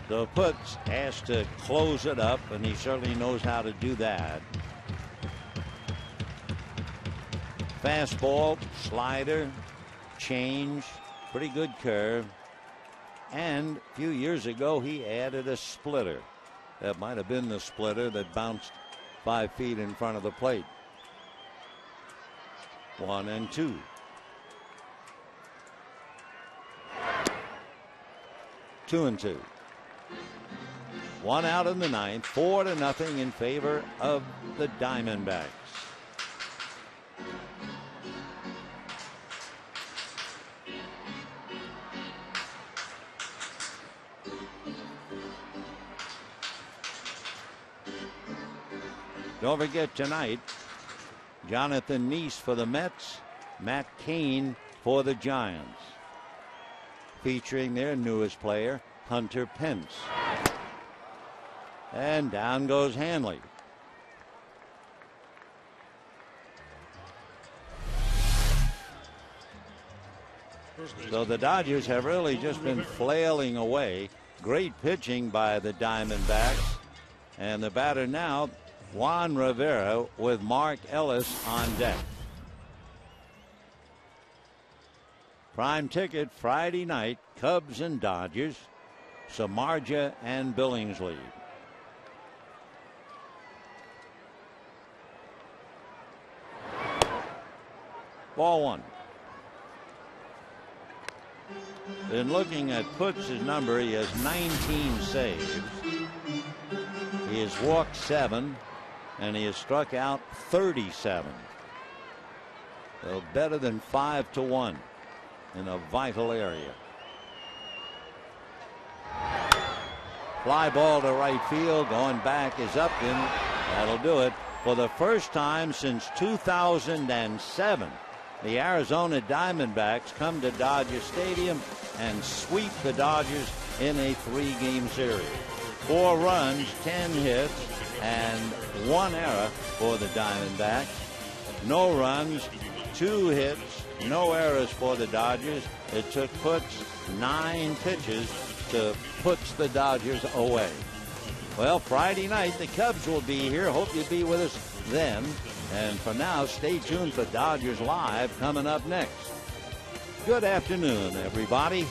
So Putz has to close it up, and he certainly knows how to do that. Fastball, slider, change, pretty good curve. And a few years ago, he added a splitter. That might have been the splitter that bounced 5 feet in front of the plate. 1-2. 2-2. 1 out in the 9th, 4-0 in favor of the Diamondbacks. Don't forget tonight, Jonathan Neese for the Mets, Matt Cain for the Giants, featuring their newest player, Hunter Pence. And down goes Hanley. So the Dodgers have really just been flailing away. Great pitching by the Diamondbacks. And the batter now, Juan Rivera, with Mark Ellis on deck. Prime ticket Friday night, Cubs and Dodgers, Samardzija and Billingsley. Ball 1. In looking at Putz's number, he has 19 saves. He has walked 7, and he has struck out 37. So better than 5-1 in a vital area. Fly ball to right field, going back is Upton. That'll do it. For the first time since 2007, the Arizona Diamondbacks come to Dodger Stadium and sweep the Dodgers in a 3-game series. 4 runs, 10 hits, and 1 error for the Diamondbacks. No runs, 2 hits, no errors for the Dodgers. It took Putz 9 pitches to put the Dodgers away. Well, Friday night, the Cubs will be here. Hope you'll be with us then. And for now, stay tuned for Dodgers Live coming up next. Good afternoon, everybody.